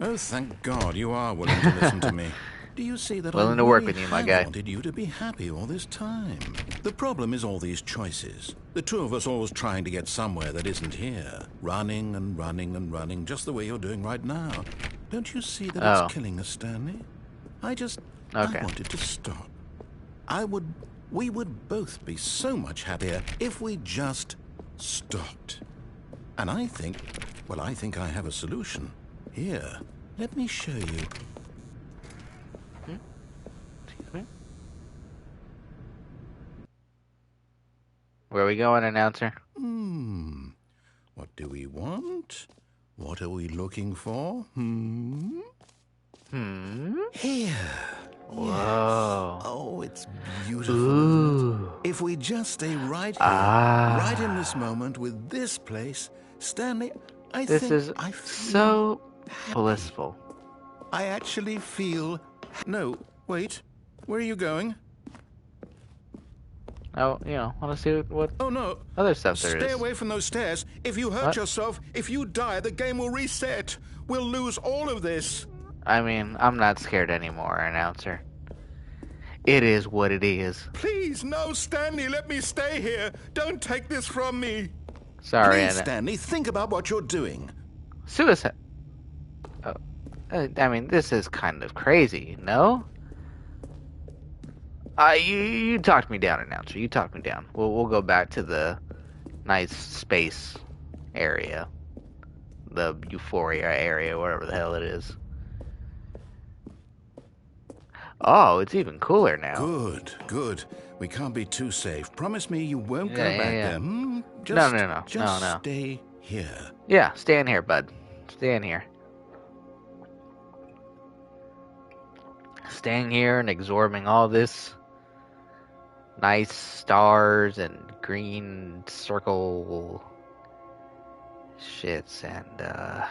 Oh, thank God you are willing to listen to me. Do you see that Willing I to work really with you, my have guy. wanted you to be happy all this time? The problem is all these choices. The two of us always trying to get somewhere that isn't here. Running and running and running, just the way you're doing right now. Don't you see that Oh. it's killing us, Stanley? I Okay. wanted to stop. We would both be so much happier if we just stopped. And I think I have a solution. Here, let me show you. Where we going, announcer? What do we want? What are we looking for? Here. Whoa. Oh, it's beautiful. Ooh. If we just stay right here, right in this moment with this place, Stanley, I This think is I feel so blissful. I actually feel... No, wait. Where are you going? I want to see what Oh no. other stuff there is. Stay away from those stairs. If you hurt yourself, if you die, the game will reset. We'll lose all of this. I mean, I'm not scared anymore, announcer. It is what it is. Please, no, Stanley, let me stay here. Don't take this from me. Sorry, Please, Stanley, think about what you're doing. Suicide. Oh, I mean, this is kind of crazy, no? You talked me down, announcer. You talked me down. We'll go back to the nice space area, the Euphoria area, whatever the hell it is. Oh, it's even cooler now. Good, good. We can't be too safe. Promise me you won't go back there. No. Just stay here. Yeah, stay in here, bud. Stay in here. Staying here and absorbing all this nice stars and green circle shits, and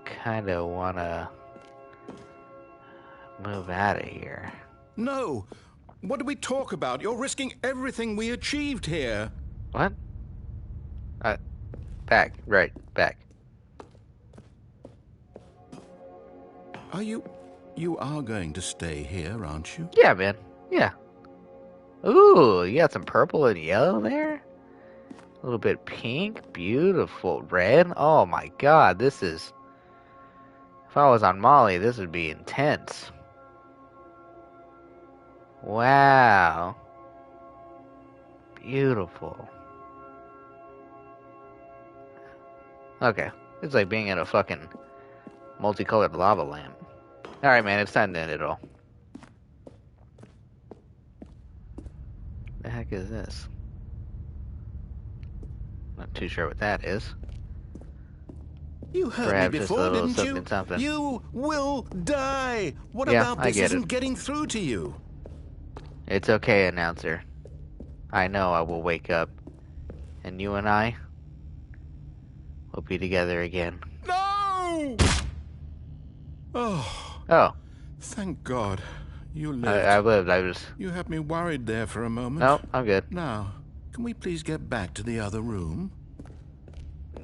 kind of want to move out of here. No. What do we talk about? You're risking everything we achieved here. What? Back. Right, back. You are going to stay here, aren't you? Yeah, man. Yeah. Ooh, you got some purple and yellow there? A little bit pink. Beautiful. Red. Oh my god, this is... If I was on Molly, this would be intense. Wow. Beautiful. Okay. It's like being in a fucking multicolored lava lamp. Alright, man, it's time to end it all. The heck is this? Not too sure what that is. You heard Perhaps me just a before, little didn't you? something. You will die. What Yeah, about I this get isn't it. getting through to you? It's okay, announcer. I know I will wake up, and you and I will be together again. No! Oh, Oh, thank God. You lived. I lived. I was... You had me worried there for a moment. No, I'm good. Now, can we please get back to the other room?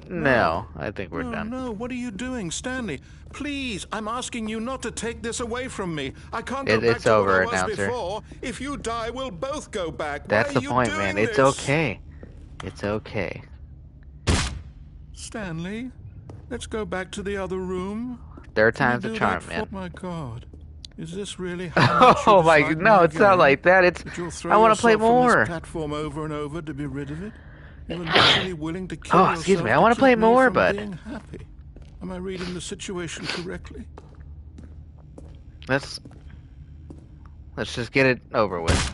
No, I think we're done. No, what are you doing, Stanley? Please, I'm asking you not to take this away from me. I can't go back It's to over, what I was announcer. before. If you die, we'll both go back. That's Why the are you point, doing man. this? It's okay. It's okay. Stanley, let's go back to the other room. Third Can you time's a do charm, that man. For my God, is this really how much Oh you my... dislike No, my it's not game? like that. It's... That you'll throw I want to play yourself from more. this platform over and over to be rid of it? You're literally willing to kill Oh, excuse yourself me. I to want to play keep me more, from bud. being happy. Am I reading the situation correctly? Let's just get it over with.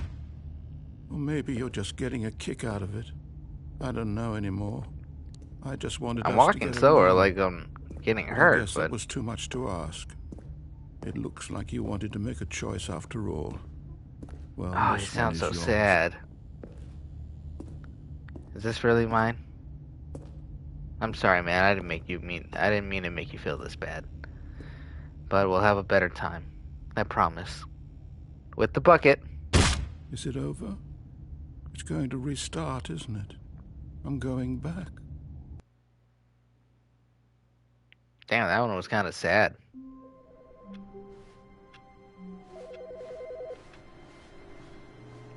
Or maybe you're just getting a kick out of it. I don't know anymore. I just wanted I'm us to walking get slower, along. like I'm getting I hurt, guess but... that was too much to ask. It looks like you wanted to make a choice after all. Well, Oh, you this one sound is so yours. sad. Is this really mine? I'm sorry, man. I didn't mean to make you feel this bad. But we'll have a better time. I promise. With the bucket. Is it over? It's going to restart, isn't it? I'm going back. Damn, that one was kind of sad.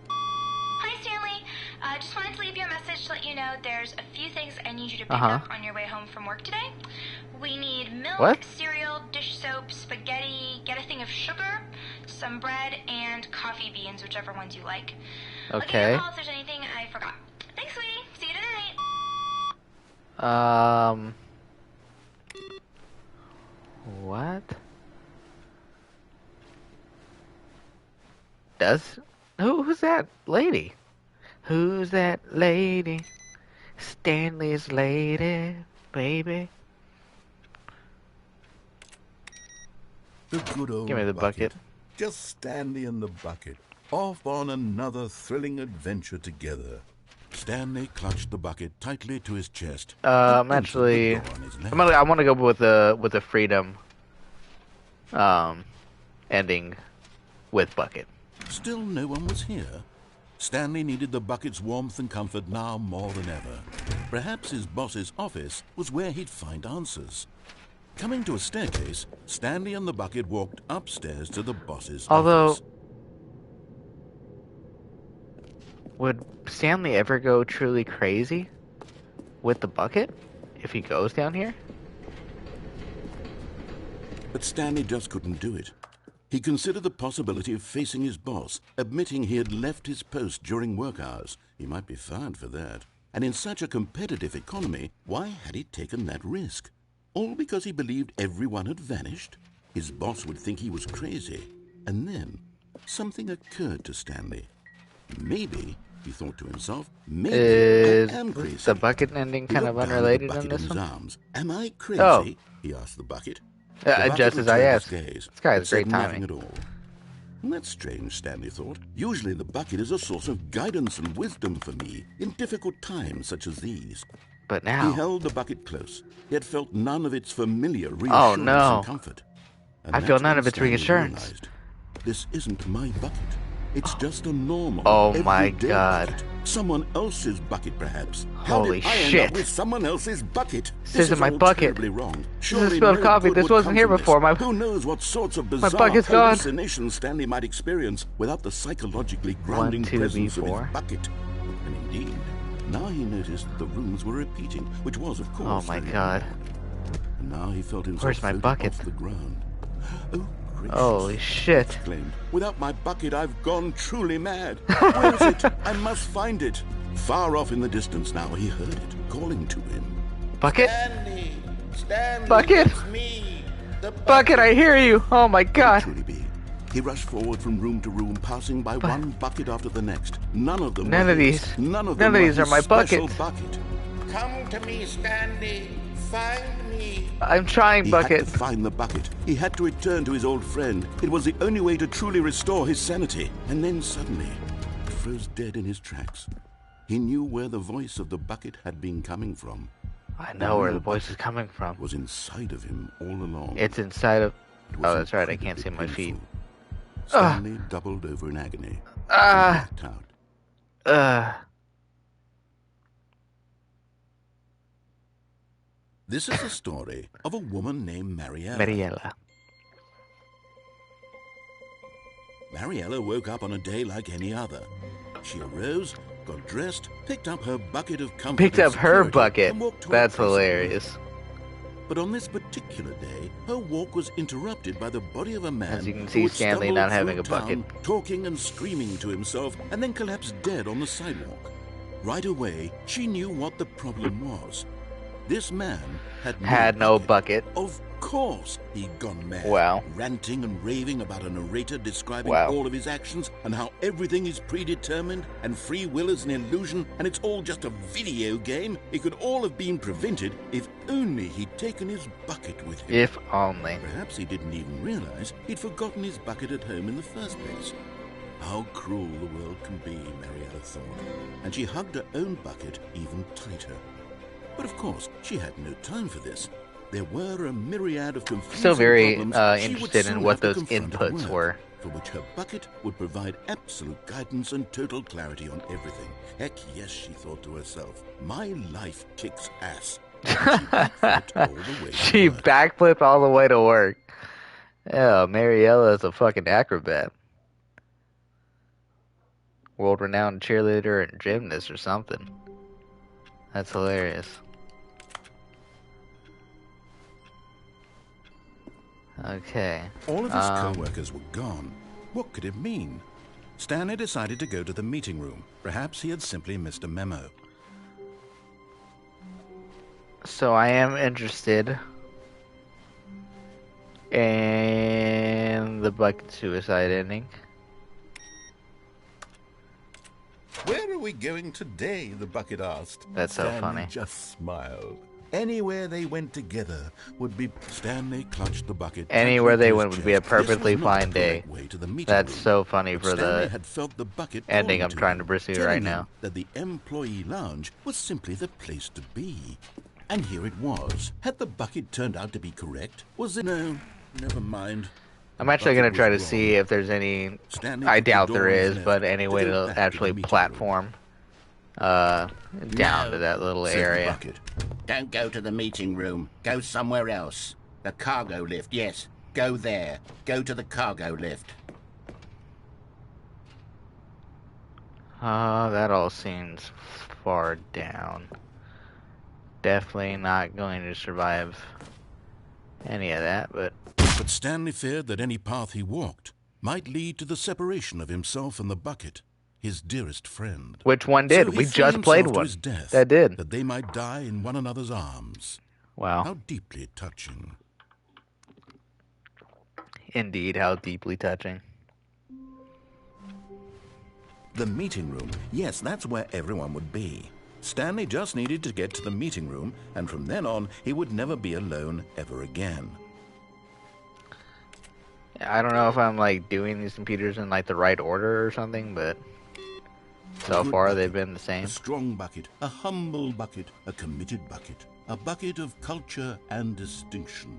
Hi, Stanley. Just wanted to leave you a message to let you know there's a few things I need you to pick Uh-huh. up on your way home from work today. We need milk, What? cereal, dish soap, spaghetti, get a thing of sugar, some bread, and coffee beans, whichever ones you like. I'll give you Okay. a call if there's anything I forgot. Thanks, sweetie. See you tonight. What? Who's that lady? Who's that lady? Stanley's lady, baby. The good old Give me the bucket. Just Stanley and the bucket. Off on another thrilling adventure together. Stanley clutched the bucket tightly to his chest. I'm and entered the actually... door on his left. I want to go with the freedom ending with bucket. Still no one was here. Stanley needed the bucket's warmth and comfort now more than ever. Perhaps his boss's office was where he'd find answers. Coming to a staircase, Stanley and the bucket walked upstairs to the boss's office. Would Stanley ever go truly crazy with the bucket if he goes down here? But Stanley just couldn't do it. He considered the possibility of facing his boss, admitting he had left his post during work hours. He might be fired for that. And in such a competitive economy, why had he taken that risk? All because he believed everyone had vanished? His boss would think he was crazy. And then, something occurred to Stanley. Maybe, he thought to himself, maybe I am crazy. Is the bucket ending kind of unrelated in this one? Arms. Am I crazy? He asked the bucket. Just as I asked. This guy has great timing. At all. That's strange, Stanley thought. Usually the bucket is a source of guidance and wisdom for me in difficult times such as these. But now... He held the bucket close, yet felt none of its familiar reassurance and comfort. And I feel none of its reassurance. Realized, this isn't my bucket. It's just a normal, everyday bucket. Someone else's bucket, perhaps. Holy How did I end up with someone else's bucket? This isn't my bucket. Terribly wrong. This is spilled coffee. This wasn't here before. Who knows what sorts of bizarre hallucinations Stanley might experience without the psychologically grounding presence of his bucket. And indeed, now he noticed that the rooms were repeating, which was, of course, oh my God. And now he felt himself Where's my bucket? off the ground. Oh, gracious. Holy shit. He exclaimed, without my bucket, I've gone truly mad. Where is it? I must find it. Far off in the distance now, he heard it, calling to him. Bucket? Stanley, bucket? It's me. The bucket, I hear you. Oh my God. Truly be. He rushed forward from room to room, passing by one bucket after the next. None of them None of these are my buckets. Bucket. Come to me, Stanley. Find me. I'm trying, Bucket. He had to find the bucket. He had to return to his old friend. It was the only way to truly restore his sanity. And then suddenly, he froze dead in his tracks. He knew where the voice of the bucket had been coming from. I know where the voice is coming from. It was inside of him all along. It's inside of... Oh, that's right. I can't see my feet. Stanley doubled over in agony. This is the story of a woman named Mariella. Mariella woke up on a day like any other. She arose, got dressed, picked up her bucket of comfort. Picked up her bucket. That's hilarious. But on this particular day, her walk was interrupted by the body of a man. As you can see, Stanley not having a bucket. Talking and screaming to himself, and then collapsed dead on the sidewalk. Right away, she knew what the problem was. This man had no bucket. Of course, he'd gone mad. Wow. Ranting and raving about a narrator describing all of his actions and how everything is predetermined and free will is an illusion and it's all just a video game. It could all have been prevented if only he'd taken his bucket with him. If only. Perhaps he didn't even realize he'd forgotten his bucket at home in the first place. How cruel the world can be, Mariella thought, and she hugged her own bucket even tighter. But of course, she had no time for this. There were a myriad of confusing Still very problems interested in what those inputs were. For which her bucket would provide absolute guidance and total clarity on everything. Heck yes, she thought to herself. My life kicks ass. She backflipped all the way to work. Yeah, Mariella is a fucking acrobat. World-renowned cheerleader and gymnast or something. That's hilarious. Okay. All of his co-workers were gone. What could it mean? Stanley decided to go to the meeting room. Perhaps he had simply missed a memo. So I am interested in the bucket suicide ending. Where are we going today? The bucket asked. That's so Stanley funny. Just smiled. Anywhere they went together would be... Stanley clutched the bucket. Anywhere they went would be a perfectly fine day. That's so funny for Stanley the had felt the bucket ending I'm to trying him, to pursue telling right him now. That the employee lounge was simply the place to be. And here it was. Had the bucket turned out to be correct? Was it... No, never mind. I'm actually going to try to see if there's any... I doubt there is, but any way to actually platform down to that little area. Don't go to the meeting room. Go somewhere else. The cargo lift, yes. Go there. Go to the cargo lift. That all seems far down. Definitely not going to survive any of that, but... But Stanley feared that any path he walked might lead to the separation of himself and the bucket, his dearest friend. Which one did? So we just played one. That did. That they might die in one another's arms. Wow. How deeply touching. Indeed, how deeply touching. The meeting room. Yes, that's where everyone would be. Stanley just needed to get to the meeting room, and from then on, he would never be alone ever again. I don't know if I'm, like, doing these computers in, like, the right order or something, but so far they've been the same. A strong bucket, a humble bucket, a committed bucket, a bucket of culture and distinction.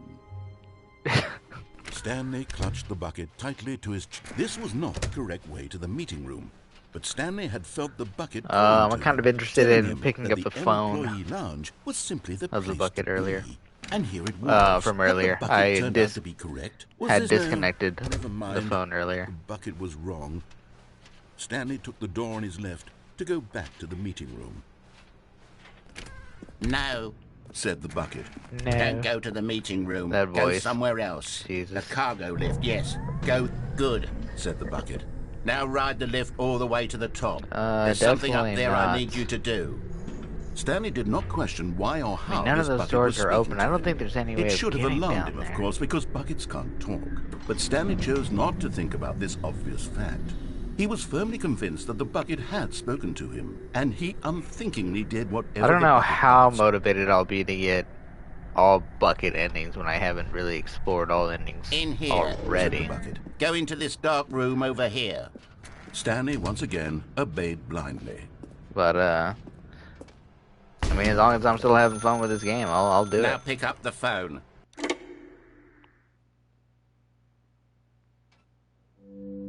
Stanley clutched the bucket tightly to his chest. This was not the correct way to the meeting room, but Stanley had felt the bucket. I'm kind of interested in picking up the phone. Lounge was simply the of the bucket earlier. And here it was. From earlier. I had disconnected the phone earlier. The bucket was wrong. Stanley took the door on his left to go back to the meeting room. No, said the bucket. No. Don't go to the meeting room. That voice. Go somewhere else. Jesus. The cargo lift, yes. Go good, said the bucket. Now ride the lift all the way to the top. There's something up there I need you to do. Stanley did not question why or how. None of those doors are open. I don't think there's any way it should of have getting alarmed down him, there. Of course, because buckets can't talk. But Stanley chose not to think about this obvious fact. He was firmly convinced that the bucket had spoken to him, and he unthinkingly did whatever. I don't know how motivated I'll be to get all bucket endings when I haven't really explored all endings in here already. Go into this dark room over here. Stanley once again obeyed blindly. But I mean, as long as I'm still having fun with this game, I'll do it. Now pick up the phone.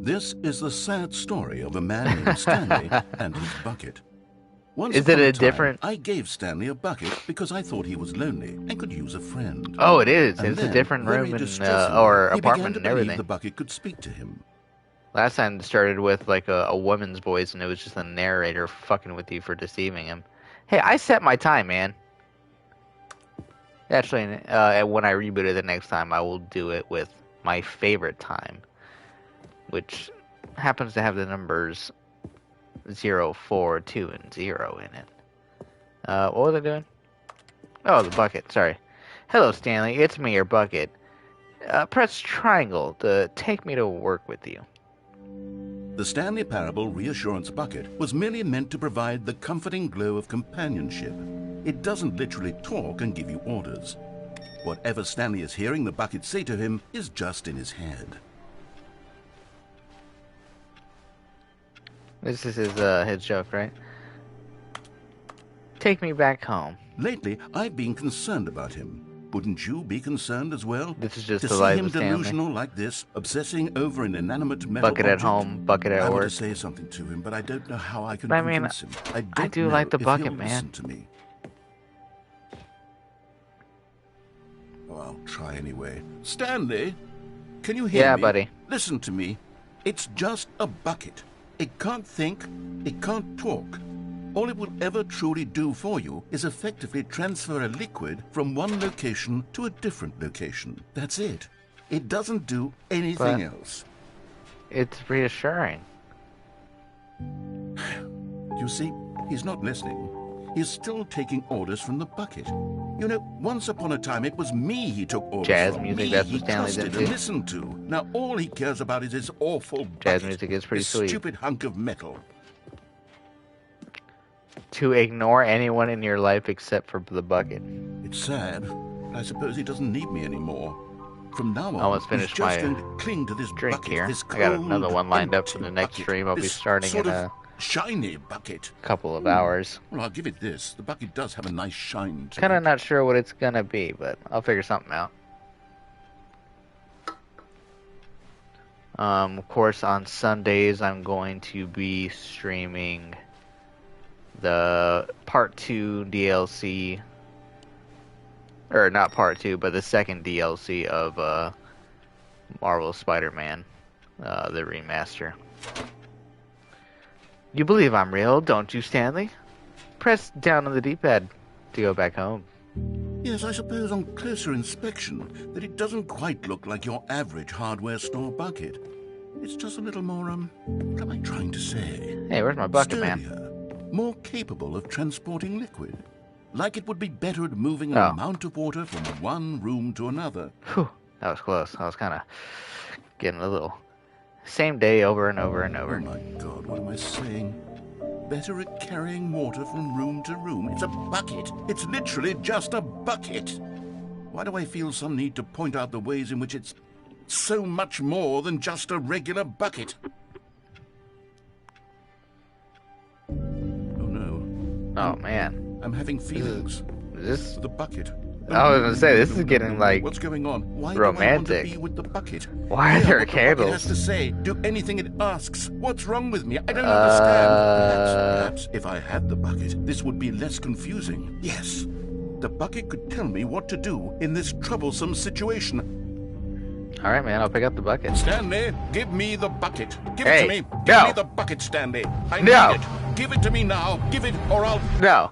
This is the sad story of a man named Stanley and his bucket. Once is it a time, different? I gave Stanley a bucket because I thought he was lonely and could use a friend. Oh, it is. And it's then, a different room and or apartment and everything. The bucket could speak to him. Last time it started with like a woman's voice, and it was just a narrator fucking with you for deceiving him. Hey, I set my time, man. Actually, when I reboot it the next time, I will do it with my favorite time, which happens to have the numbers 0, 4, 2, and 0 in it. What was I doing? Oh, the bucket. Sorry. Hello, Stanley. It's me, your bucket. Press triangle to take me to work with you. The Stanley Parable Reassurance Bucket was merely meant to provide the comforting glow of companionship. It doesn't literally talk and give you orders. Whatever Stanley is hearing the bucket say to him is just in his head. This is his joke, right? Take me back home. Lately, I've been concerned about him. Wouldn't you be concerned as well? This is just to the see life him of Stanley. Delusional like this, obsessing over an inanimate metal bucket object. At home, bucket at I work. want to say something to him, but I don't know how I can convince him. I do like the bucket, man. Listen to me. Oh, I'll try anyway. Stanley, can you hear me? Yeah, buddy. Listen to me. It's just a bucket. It can't think. It can't talk. All it will ever truly do for you is effectively transfer a liquid from one location to a different location. That's it. It doesn't do anything else. It's reassuring. You see, he's not listening. He's still taking orders from the bucket. You know, once upon a time it was me he took orders Jazz from. music, Me that's he what Stanley trusted did and too. listened to. Now all he cares about is his awful bucket. Jazz music is pretty this sweet. Stupid hunk of metal. To ignore anyone in your life except for the bucket. It's sad. I suppose he doesn't need me anymore. From now on, I almost finished he's just my going to cling to this drink bucket, here. this I got cold, another one lined up for the empty next bucket, stream. I'll be this starting sort in of a shiny bucket. couple of hours. Well, I'll give it this. The bucket does have a nice shine to Kind it. of not sure what it's gonna be, but I'll figure something out. Of course, on Sundays, I'm going to be streaming the Part 2 DLC. Or not Part 2, but the second DLC of Marvel Spider-Man, the remaster. You believe I'm real, don't you, Stanley? Press down on the D-pad to go back home. Yes, I suppose on closer inspection that it doesn't quite look like your average hardware store bucket. It's just a little more, what am I trying to say? Hey, where's my bucket, Sturdier, man? more capable of transporting liquid. Like it would be better at moving an amount of water from one room to another. Whew, that was close. I was kind of getting a little... Same day over and over and over. Oh my God, what am I saying? Better at carrying water from room to room. It's a bucket. It's literally just a bucket. Why do I feel some need to point out the ways in which it's so much more than just a regular bucket? Oh no. Oh man. I'm having feelings. Is this... The bucket. I was gonna say, this is getting like... What's going on? Why romantic. do I want to be with the bucket? Why are there It candles? has to say, do anything it asks. What's wrong with me? I don't understand. Perhaps if I had the bucket, this would be less confusing. Yes, the bucket could tell me what to do in this troublesome situation. All right, man, I'll pick up the bucket. Stanley, give me the bucket. Give Hey, it to me. no. Give me the bucket, Stanley. I No. need it. Give it to me now. Give it, or I'll... No.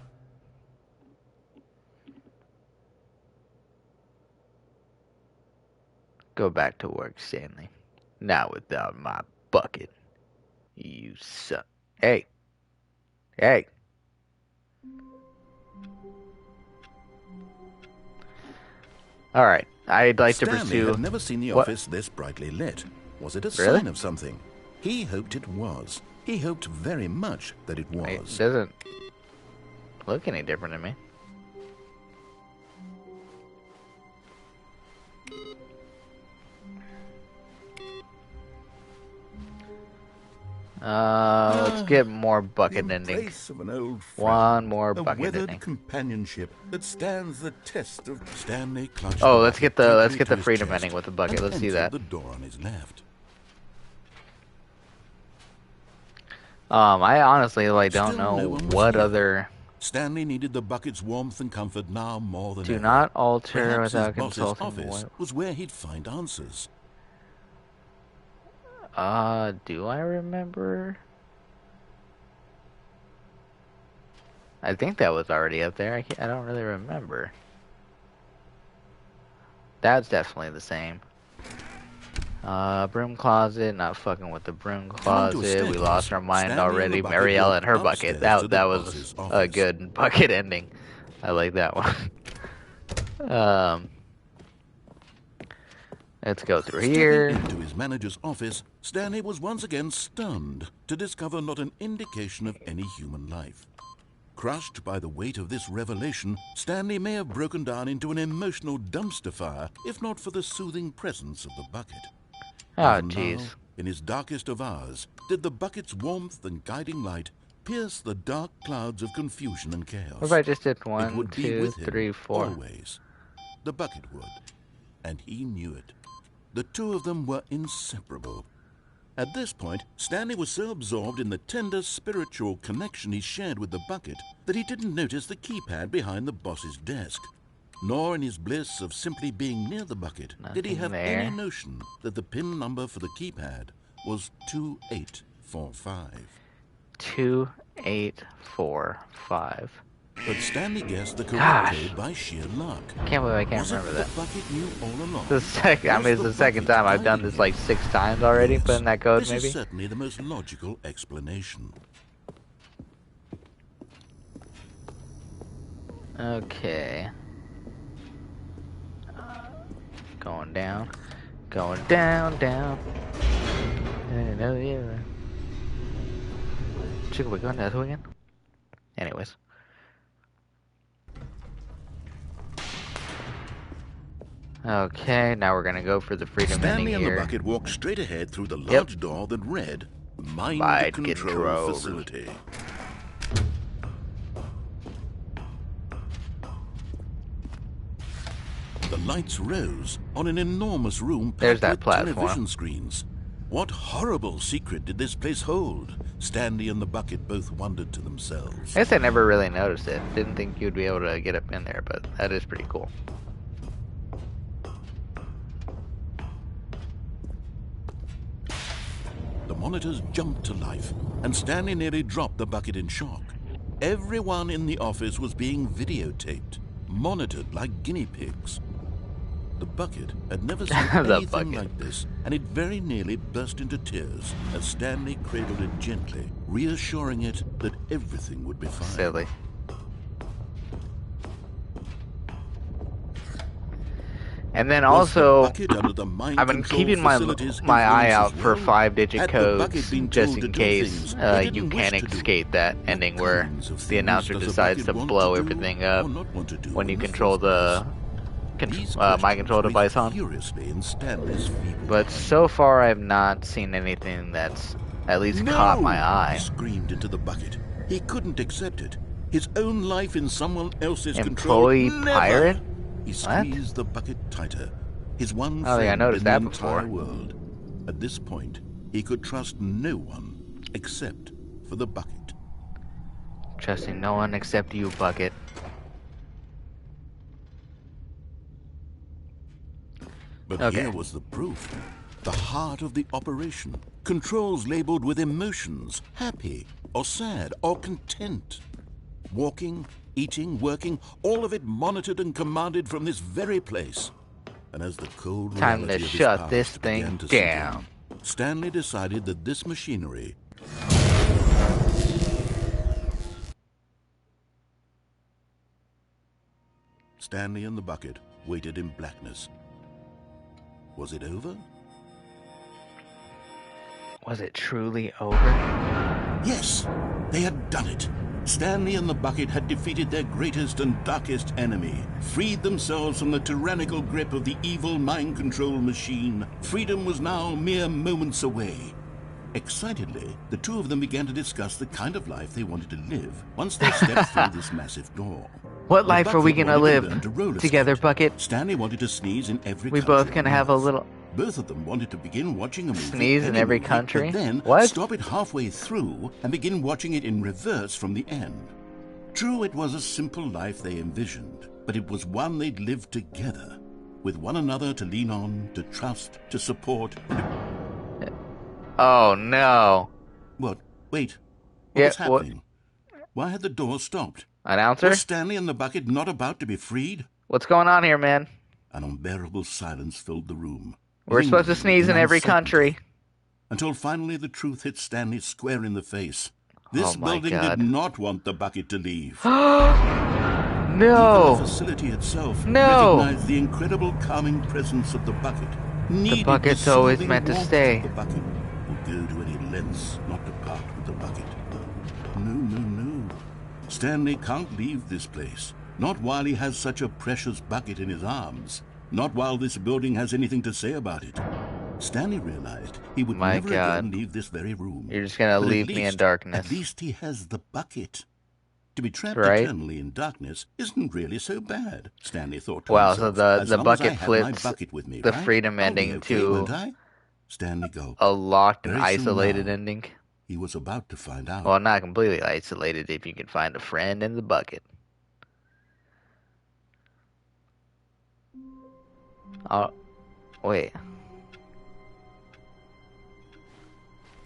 Go back to work, Stanley. Not without my bucket. You suck. Hey. Hey. Alright. I'd like to Stanley pursue... had never seen the office this brightly lit. Was it a Really? sign of something? He hoped it was. He hoped very much that it It was. doesn't look any different to me. Let's get more bucket the ending. embrace of an old friend. One more A bucket weathered ending. companionship that stands the test of... Stanley clutched Oh, the let's get bucket the tightly to his freedom chest ending with the bucket. and Let's see entered that. the door on his left. I honestly don't Still know no one was what here. other. Stanley needed the bucket's warmth and comfort now more than Do ever. not alter Perhaps without his boss's consulting. office was where he'd find answers. Do I remember? I think that was already up there. I don't really remember. That's definitely the same. Broom closet. Not fucking with the broom Coming to a closet. We lost staircase, our mind Stanley and already. the bucket Marielle walked and her bucket. upstairs to That the was boss's a office. good bucket ending. I like that one. Let's go through here. Stepping into his manager's office, Stanley was once again stunned to discover not an indication of any human life. Crushed by the weight of this revelation, Stanley may have broken down into an emotional dumpster fire if not for the soothing presence of the bucket. Oh, Even jeez. now, in his darkest of hours, did the bucket's warmth and guiding light pierce the dark clouds of confusion and chaos. What if I just did It 1, would be 2, with him 3, 4? always. The bucket would, and he knew it. The two of them were inseparable. At this point, Stanley was so absorbed in the tender spiritual connection he shared with the bucket that he didn't notice the keypad behind the boss's desk. Nor in his bliss of simply being near the bucket did he Nothing have there. any notion that the PIN number for the keypad was 2845. 2845. But Stanley guessed the correct Gosh. code by sheer luck. Can't believe I can't Was it remember that that. the bucket knew all along? The second, I mean, it's the second time I've done this like 6 times already, Yes, putting that code this maybe. is certainly the most logical explanation. Okay. Going down. Going down, down. Chicken, we're going down who again? Anyways. Okay, now we're gonna go for the freedom Stanley ending and the here. bucket walked straight ahead through the large door that read Mind, Mind Control Control. Facility. The lights rose on an enormous room There's packed that with platform. television screens. What horrible secret did this place hold? Stanley and the bucket both wondered to themselves. I guess I never really noticed it. Didn't think you'd be able to get up in there, but that is pretty cool. The monitors jumped to life, and Stanley nearly dropped the bucket in shock. Everyone in the office was being videotaped, monitored like guinea pigs. The bucket had never seen anything like this, and it very nearly burst into tears as Stanley cradled it gently, reassuring it that everything would be fine. Silly. And then also, I've been keeping my eye out for 5-digit codes just in case you can escape that ending where the announcer decides to blow everything up when you control the mind control device on. But so far I've not seen anything that's at least caught my eye. He screamed into the bucket. He couldn't accept it. His own life in someone else's Employee control. pirate? He squeezed the bucket tighter. His one I friend noticed in that the before. entire world. At this point, he could trust no one except for the bucket. Trusting no one except you, bucket. But here was the proof. The heart of the operation. Controls labeled with emotions, happy or sad or content. Walking, eating, working, all of it monitored and commanded from this very place. And as the cold Time reality to of his shut past this thing began to sink down. in, Stanley decided that this machinery Stanley and the bucket waited in blackness. Was it over? Was it truly over? Yes, they had done it. Stanley and the bucket had defeated their greatest and darkest enemy, freed themselves from the tyrannical grip of the evil mind control machine. Freedom was now mere moments away. Excitedly, the two of them began to discuss the kind of life they wanted to live once they stepped through this massive door. What The life are we bucket gonna wanted to live learn to roller together, skate. bucket? Stanley wanted to sneeze in every We country both gonna on have a Earth. little Both of them wanted to begin watching a movie, sneeze in any every movie, country? but then What? stop it halfway through and begin watching it in reverse from the end. True, it was a simple life they envisioned, but it was one they'd lived together, with one another to lean on, to trust, to support. Oh no. What? Wait. Yeah, What's happening? Why had the door stopped? Announcer? Was Stanley and the bucket not about to be freed? What's going on here, man? An unbearable silence filled the room. We're supposed to sneeze in every uncertainty. country. Until finally the truth hit Stanley square in the face. This Oh my building God. did not want the bucket to leave. Even No. the facility itself No. recognized the incredible calming presence of the bucket. Needed bucket's the always soothing meant to warmth stay. of the bucket. Will go to any lengths not to part with the bucket. No, no, no. Stanley can't leave this place. Not while he has such a precious bucket in his arms. Not while this building has anything to say about it. Stanley realized he would My never God. again leave this very room. You're just gonna But at leave me in least- darkness. At least he has the bucket. To be trapped Right. eternally in darkness isn't really so bad, Stanley thought to Wow, so himself. As the long as I bucket have my flips bucket with me, the right? freedom I'll be ending okay, to won't I? Stanley gulped. a locked and Very soon isolated now. ending. He was about to find out. Well, not completely isolated if you can find a friend in the bucket. Oh, wait.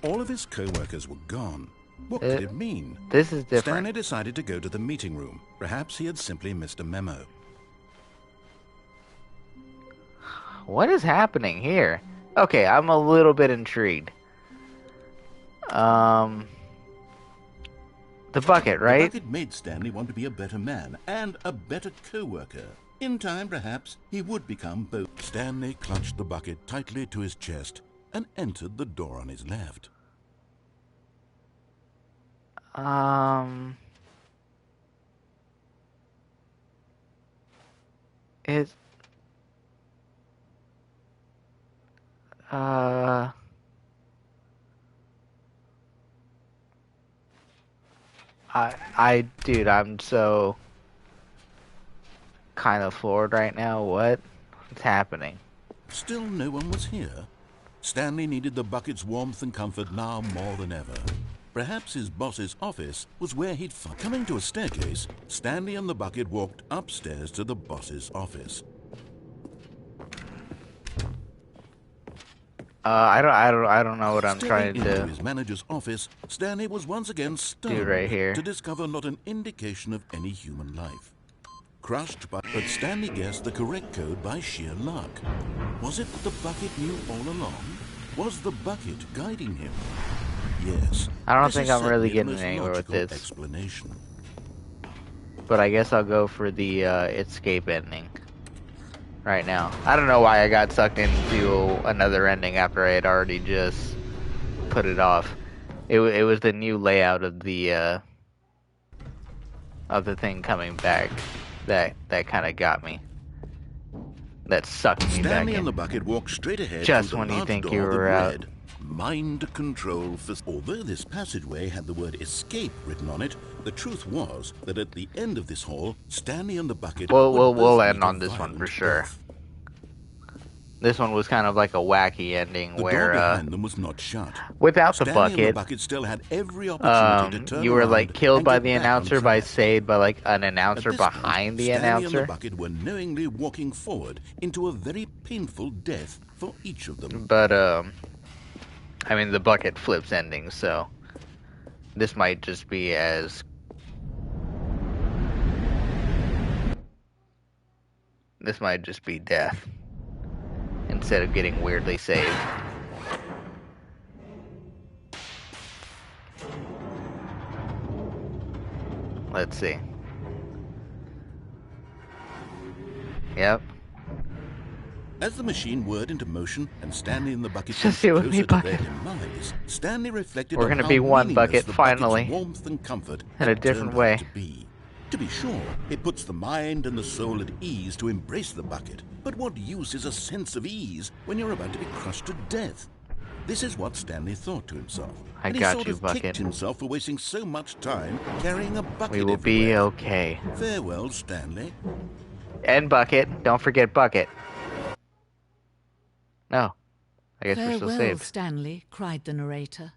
All of his co-workers were gone. What could it mean? This is different. Stanley decided to go to the meeting room. Perhaps he had simply missed a memo. What is happening here? Okay, I'm a little bit intrigued. The bucket, right? The bucket made Stanley want to be a better man and a better co-worker. In time, perhaps, he would become both. Stanley clutched the bucket tightly to his chest and entered the door on his left. It's dude, I'm so kind of floored right now. What's happening? Still no one was here. Stanley needed the bucket's warmth and comfort now more than ever. Perhaps his boss's office was where he'd find. Coming to a staircase, Stanley and the bucket walked upstairs to the boss's office. I don't know what I'm trying to do. Into his manager's office, Stanley was once again stunned right here. to discover not an indication of any human life. Crushed by, but Stanley guessed the correct code by sheer luck. Was it that the bucket knew all along? Was the bucket guiding him? Yes. I don't this think is I'm really certainly the getting most anywhere with logical this. Explanation. But I guess I'll go for the escape ending right now. I don't know why I got sucked into another ending after I had already just put it off. It was the new layout of the thing coming back that kind of got me. That sucked me back in. Stanley and the bucket walked straight ahead just to the when you large think door you were that out. read, Mind Control Although this passageway had the word escape written on it, the truth was that at the end of this hall, Stanley and the bucket We'll end on this one for sure. This one was kind of like a wacky ending the where door behind them was not shut. without the Stanley and the bucket, bucket still had every opportunity to turn you were like around killed and by get the back on announcer by track. saved by like an At announcer this point, behind the Stanley announcer. and the bucket were knowingly walking forward into a very painful death for each of them. But I mean the bucket flips ending, so this might just be as death instead of getting weirdly saved. Let's see. Yep. As the machine whirred into motion and Stanley and the bucket Just inched here with closer me, to their bucket. demise, Stanley reflected We're on gonna how be one meaningless bucket, the bucket's finally. warmth and comfort In a had different turned way. out to be. To be sure, it puts the mind and the soul at ease to embrace the bucket. But what use is a sense of ease when you're about to be crushed to death? This is what Stanley thought to himself. I and he got sort you, of bucket. kicked himself for wasting so much time carrying a bucket We will be everywhere. okay. Farewell, Stanley. And bucket. Don't forget bucket. No. I guess we're still Farewell, saved. Stanley, cried the narrator,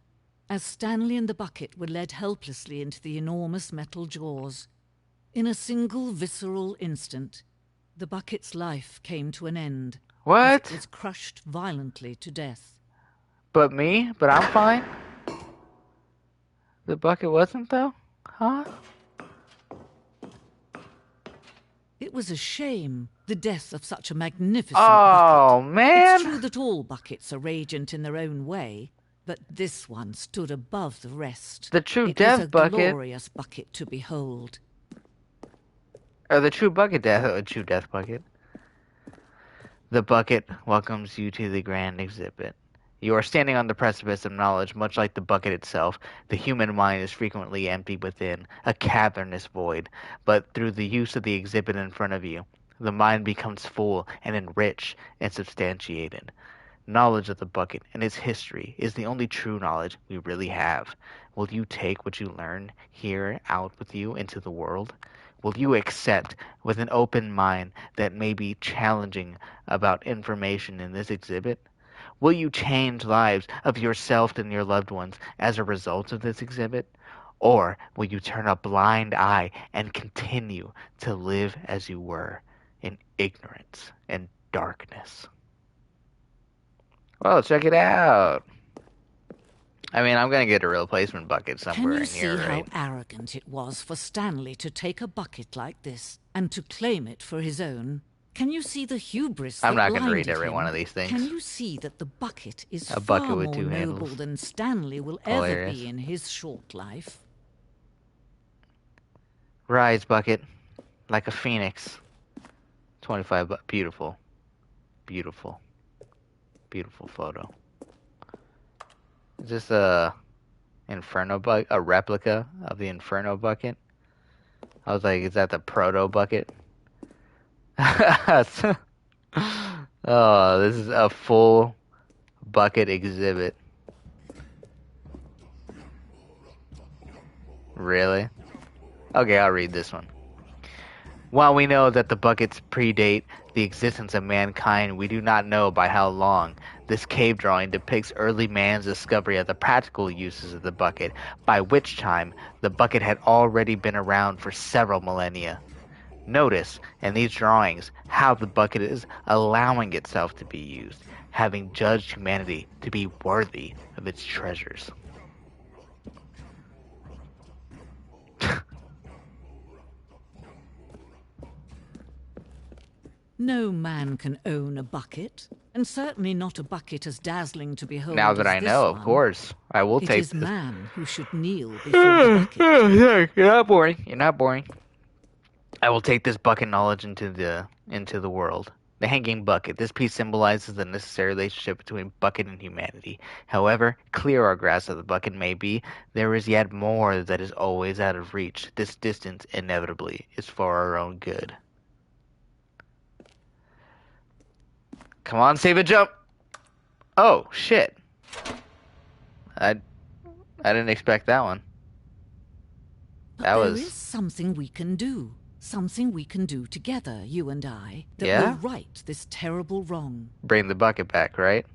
as Stanley and the bucket were led helplessly into the enormous metal jaws. In a single visceral instant, the bucket's life came to an end. What? It was crushed violently to death. But me? But I'm fine? The bucket wasn't, though? Huh? It was a shame, the death of such a magnificent Oh, bucket. man! It's true that all buckets are radiant in their own way, but this one stood above the rest. The true It death was a bucket. glorious bucket to behold. Or the true bucket true death bucket. The bucket welcomes you to the grand exhibit. You are standing on the precipice of knowledge, much like the bucket itself. The human mind is frequently empty within, a cavernous void. But through the use of the exhibit in front of you, the mind becomes full and enriched and substantiated. Knowledge of the bucket and its history is the only true knowledge we really have. Will you take what you learn here out with you into the world? Will you accept with an open mind that may be challenging about information in this exhibit? Will you change lives of yourself and your loved ones as a result of this exhibit? Or will you turn a blind eye and continue to live as you were, in ignorance and darkness? Well, check it out. I mean, I'm going to get a replacement bucket somewhere Can you in see here, how right? arrogant it was for Stanley to take a bucket like this and to claim it for his own? Can you see the hubris I'm that not gonna read blinded every him? one of these things. Can you see that the bucket is A bucket far with more two noble handles. than Stanley will ever Hilarious. be in his short life? Rise, bucket, like a phoenix. 25 beautiful. Beautiful. Beautiful photo. Is this a Inferno bucket? A replica of the Inferno bucket? I was like, is that the proto bucket? Oh, this is a full bucket exhibit. Really? Okay, I'll read this one. While we know that the buckets predate the existence of mankind, we do not know by how long. This cave drawing depicts early man's discovery of the practical uses of the bucket, by which time the bucket had already been around for several millennia. Notice in these drawings how the bucket is allowing itself to be used, having judged humanity to be worthy of its treasures. No man can own a bucket, and certainly not a bucket as dazzling to behold. Now that as I this know, one. of course, I will take this. It is man who should kneel before the bucket. You're not boring. You're not boring. I will take this bucket knowledge into the world. The hanging bucket. This piece symbolizes the necessary relationship between bucket and humanity. However clear our grasp of the bucket may be, there is yet more that is always out of reach. This distance, inevitably, is for our own good. Come on, save a jump! Oh, shit. I didn't expect that one. But there is something we can do. Something we can do together, you and I, that will right this terrible wrong. Bring the bucket back, right?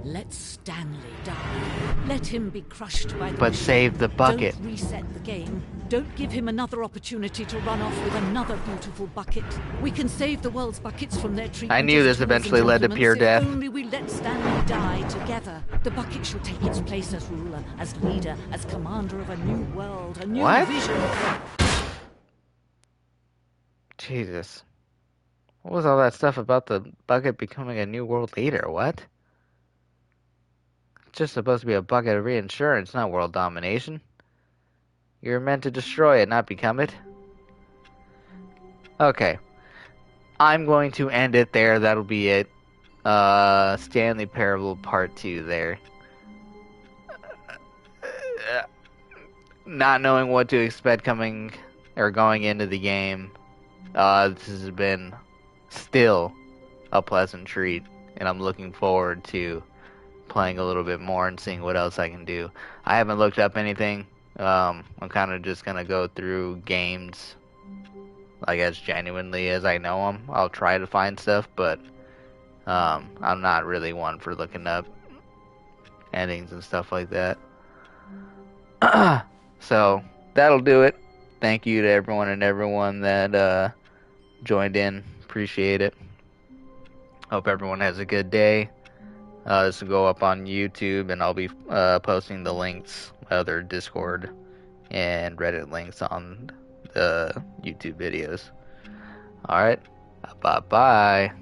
Let Stanley die. Let him be crushed by the But machine. save the bucket. Don't reset the game. Don't give him another opportunity to run off with another beautiful bucket. We can save the world's buckets from their treatment. I knew this eventually led to pure death. If only we let Stanley die together. The bucket shall take its place as ruler, as leader, as commander of a new world, a new vision. Jesus. What was all that stuff about the bucket becoming a new world leader? What? It's just supposed to be a bucket of reassurance, not world domination. You're meant to destroy it, not become it. Okay. I'm going to end it there. That'll be it. Stanley Parable Part 2 there. Not knowing what to expect coming or going into the game. This has been still a pleasant treat, and I'm looking forward to playing a little bit more and seeing what else I can do. I haven't looked up anything. I'm kind of just gonna go through games, like as genuinely as I know them. I'll try to find stuff, but I'm not really one for looking up endings and stuff like that. So that'll do it. Thank you to everyone that joined in. Appreciate it. Hope everyone has a good day. This will go up on YouTube, and I'll be posting the links, other Discord and Reddit links on the YouTube videos. Alright, bye-bye.